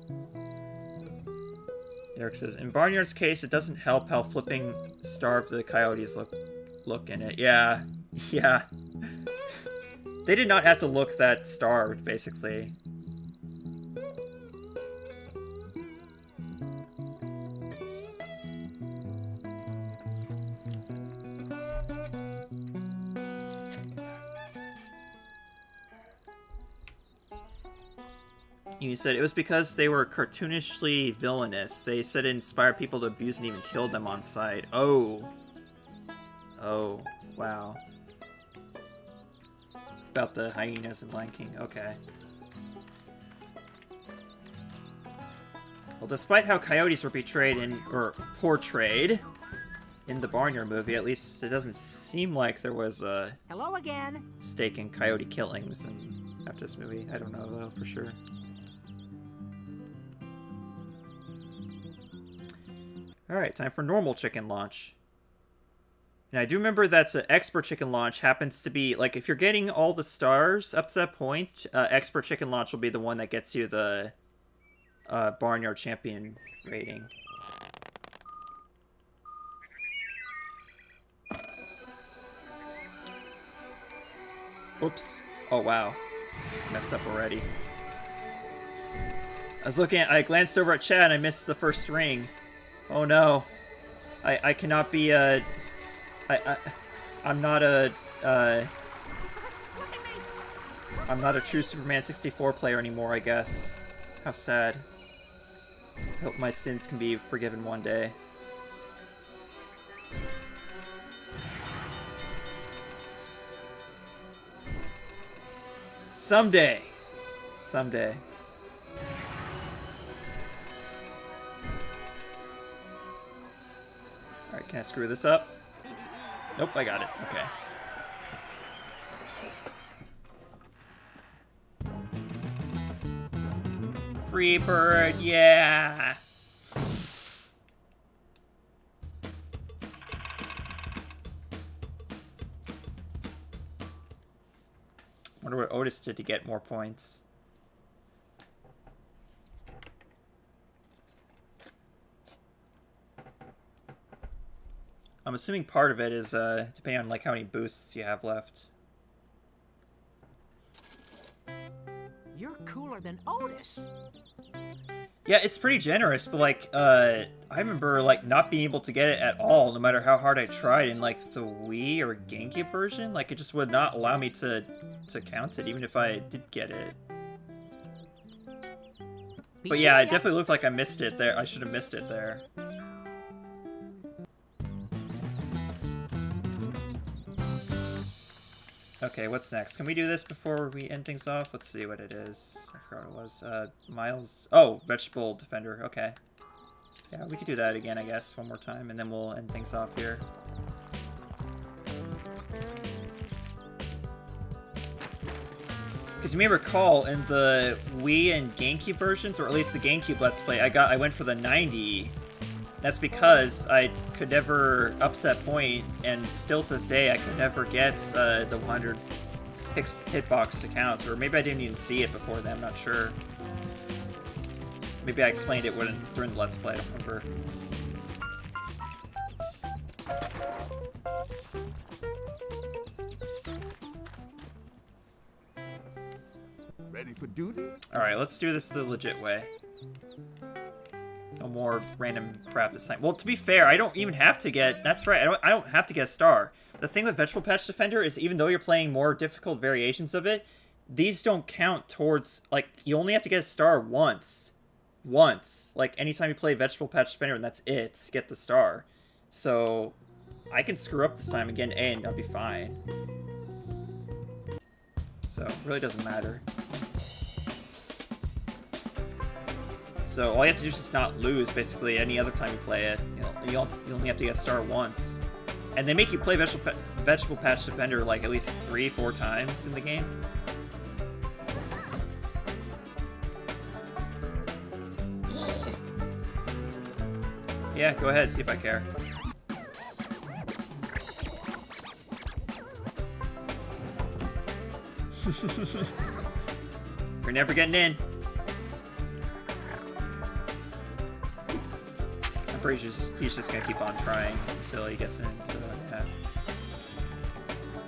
Eric says, in Barnyard's case, it doesn't help how flipping starved the coyotes look in it. Yeah, yeah. They did not have to look that starved, basically. You said it was because they were cartoonishly villainous. They said it inspired people to abuse and even kill them on sight. Oh. Oh, wow. About the hyenas and Lion King. Okay. Well, despite how coyotes were portrayed in the Barnyard movie, at least it doesn't seem like there was a Hello again. stake in coyote killings after this movie. I don't know though for sure. Alright, time for normal chicken launch. And I do remember that expert chicken launch happens to be, like, if you're getting all the stars up to that point, expert chicken launch will be the one that gets you the Barnyard champion rating. Oops. Oh, wow. Messed up already. I glanced over at chat and I missed the first ring. Oh no. I cannot be I'm not a true Superman 64 player anymore, I guess. How sad. I hope my sins can be forgiven one day. Someday. Someday. Can I screw this up? Nope, I got it. Okay. Free bird, yeah! Wonder what Otis did to get more points. I'm assuming part of it is depending on like how many boosts you have left. You're cooler than Otis. Yeah, it's pretty generous, but like I remember like not being able to get it at all, no matter how hard I tried in like the Wii or GameCube version. Like it just would not allow me to count it, even if I did get it. But yeah, it definitely looked like I missed it there. I should have missed it there. Okay, what's next? Can we do this before we end things off? Let's see what it is. I forgot what it was. Miles... Oh, Vegetable Defender. Okay. Yeah, we could do that again, I guess, one more time, and then we'll end things off here. Because you may recall, in the Wii and GameCube versions, or at least the GameCube Let's Play, I went for the 90. That's because I could never, up to that point, and still to this day, I could never get the 100 hitbox to count. Or maybe I didn't even see it before then, I'm not sure. Maybe I explained it during the Let's Play, I don't remember. Ready for duty? Alright, let's do this the legit way. No more random crap this time. Well, to be fair, I don't even have to get... That's right, I don't have to get a star. The thing with Vegetable Patch Defender is even though you're playing more difficult variations of it, these don't count towards... Like, you only have to get a star once. Once. Like, anytime you play Vegetable Patch Defender, and that's it, get the star. So, I can screw up this time and get an A and I'll be fine. So, it really doesn't matter. So all you have to do is just not lose, basically, any other time you play it. You only have to get a star once. And they make you play Vegetable Patch Defender like at least 3-4 times in the game. Yeah, go ahead, see if I care. You're never getting in. He's just gonna keep on trying until he gets in, so yeah.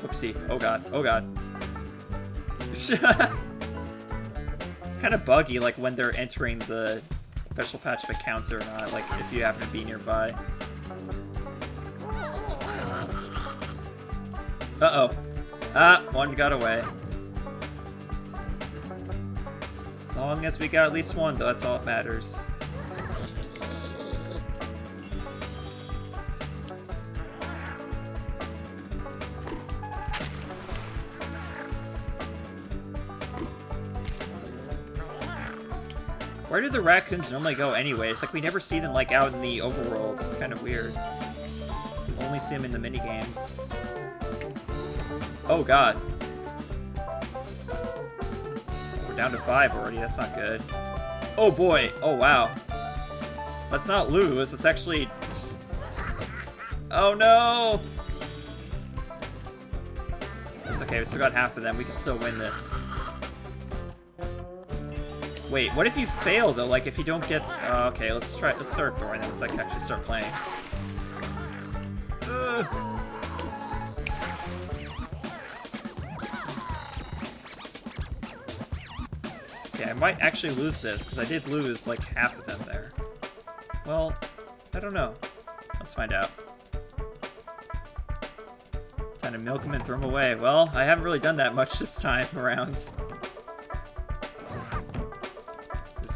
Whoopsie. Oh god. Oh god. It's kind of buggy, like, when they're entering the special patch if it counts or not, like, if you happen to be nearby. Uh-oh. Ah, one got away. As long as we got at least one, though, that's all that matters. Where do the raccoons normally go anyway? It's like we never see them like out in the overworld. It's kind of weird. We only see them in the minigames. Oh god. We're down to 5 already. That's not good. Oh boy. Oh wow. Let's not lose. Let's actually... Oh no! It's okay. We still got half of them. We can still win this. Wait, what if you fail though? Like if you don't get... okay, let's start throwing them so I can actually start playing. Okay, I might actually lose this because I did lose like half of them there. Well, I don't know. Let's find out. Time to milk them and throw them away. Well, I haven't really done that much this time around.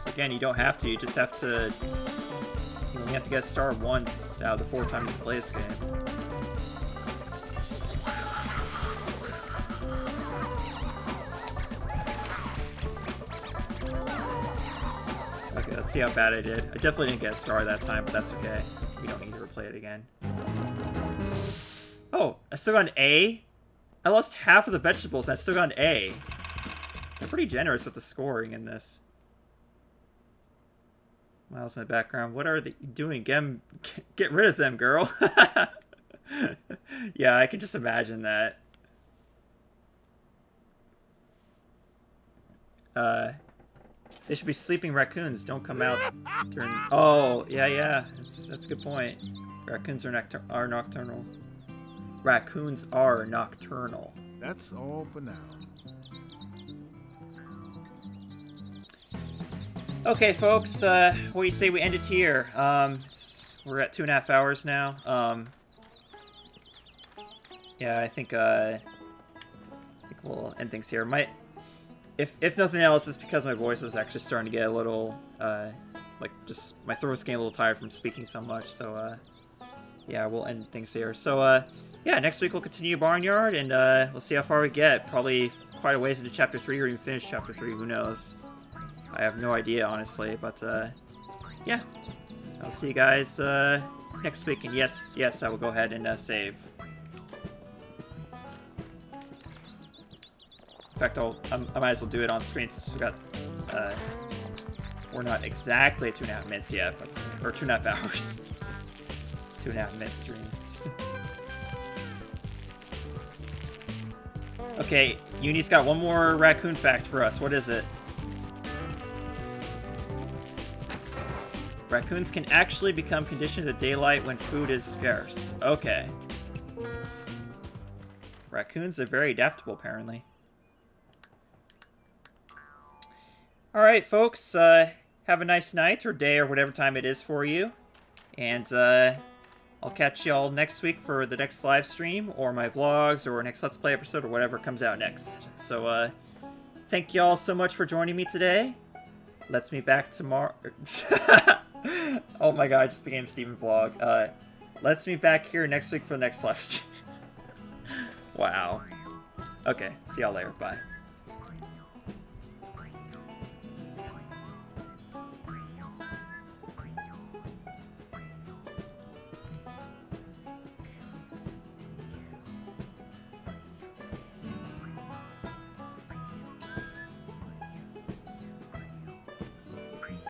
Again, you don't have to. You just have to... You only have to get a star once out of the 4 times you play this game. Okay, let's see how bad I did. I definitely didn't get a star that time, but that's okay. We don't need to replay it again. I still got an A? I lost half of the vegetables and I still got an A. I'm pretty generous with the scoring in this. Miles in the background. What are they doing? Get rid of them, girl. Yeah, I can just imagine that. They should be sleeping raccoons. Don't come out during... Oh, yeah. That's a good point. Raccoons are nocturnal. Raccoons are nocturnal. That's all for now. Okay, folks. What do you say we end it here? We're at 2.5 hours now. Yeah, I think we'll end things here. If nothing else, it's because my voice is actually starting to get a little, just my throat's getting a little tired from speaking so much. So, yeah, we'll end things here. So, yeah, next week we'll continue Barnyard, and we'll see how far we get. Probably quite a ways into Chapter 3, or even finish Chapter 3. Who knows? I have no idea, honestly. But, yeah, I'll see you guys next week. And yes, I will go ahead and save. In fact, I might as well do it on screen since we got, we're not exactly at 2.5 minutes yet, but, or 2.5 hours. 2.5 minute streams. Okay, Uni's got one more raccoon fact for us. What is it? Raccoons can actually become conditioned to daylight when food is scarce. Okay. Raccoons are very adaptable, apparently. Alright, folks, have a nice night or day or whatever time it is for you. And I'll catch y'all next week for the next live stream or my vlogs or next Let's Play episode or whatever comes out next. So, thank y'all so much for joining me today. Let's meet back tomorrow. Oh my god, I just became Steven Vlog. Let's meet back here next week for the next live stream. Wow. Okay, see y'all later. Bye.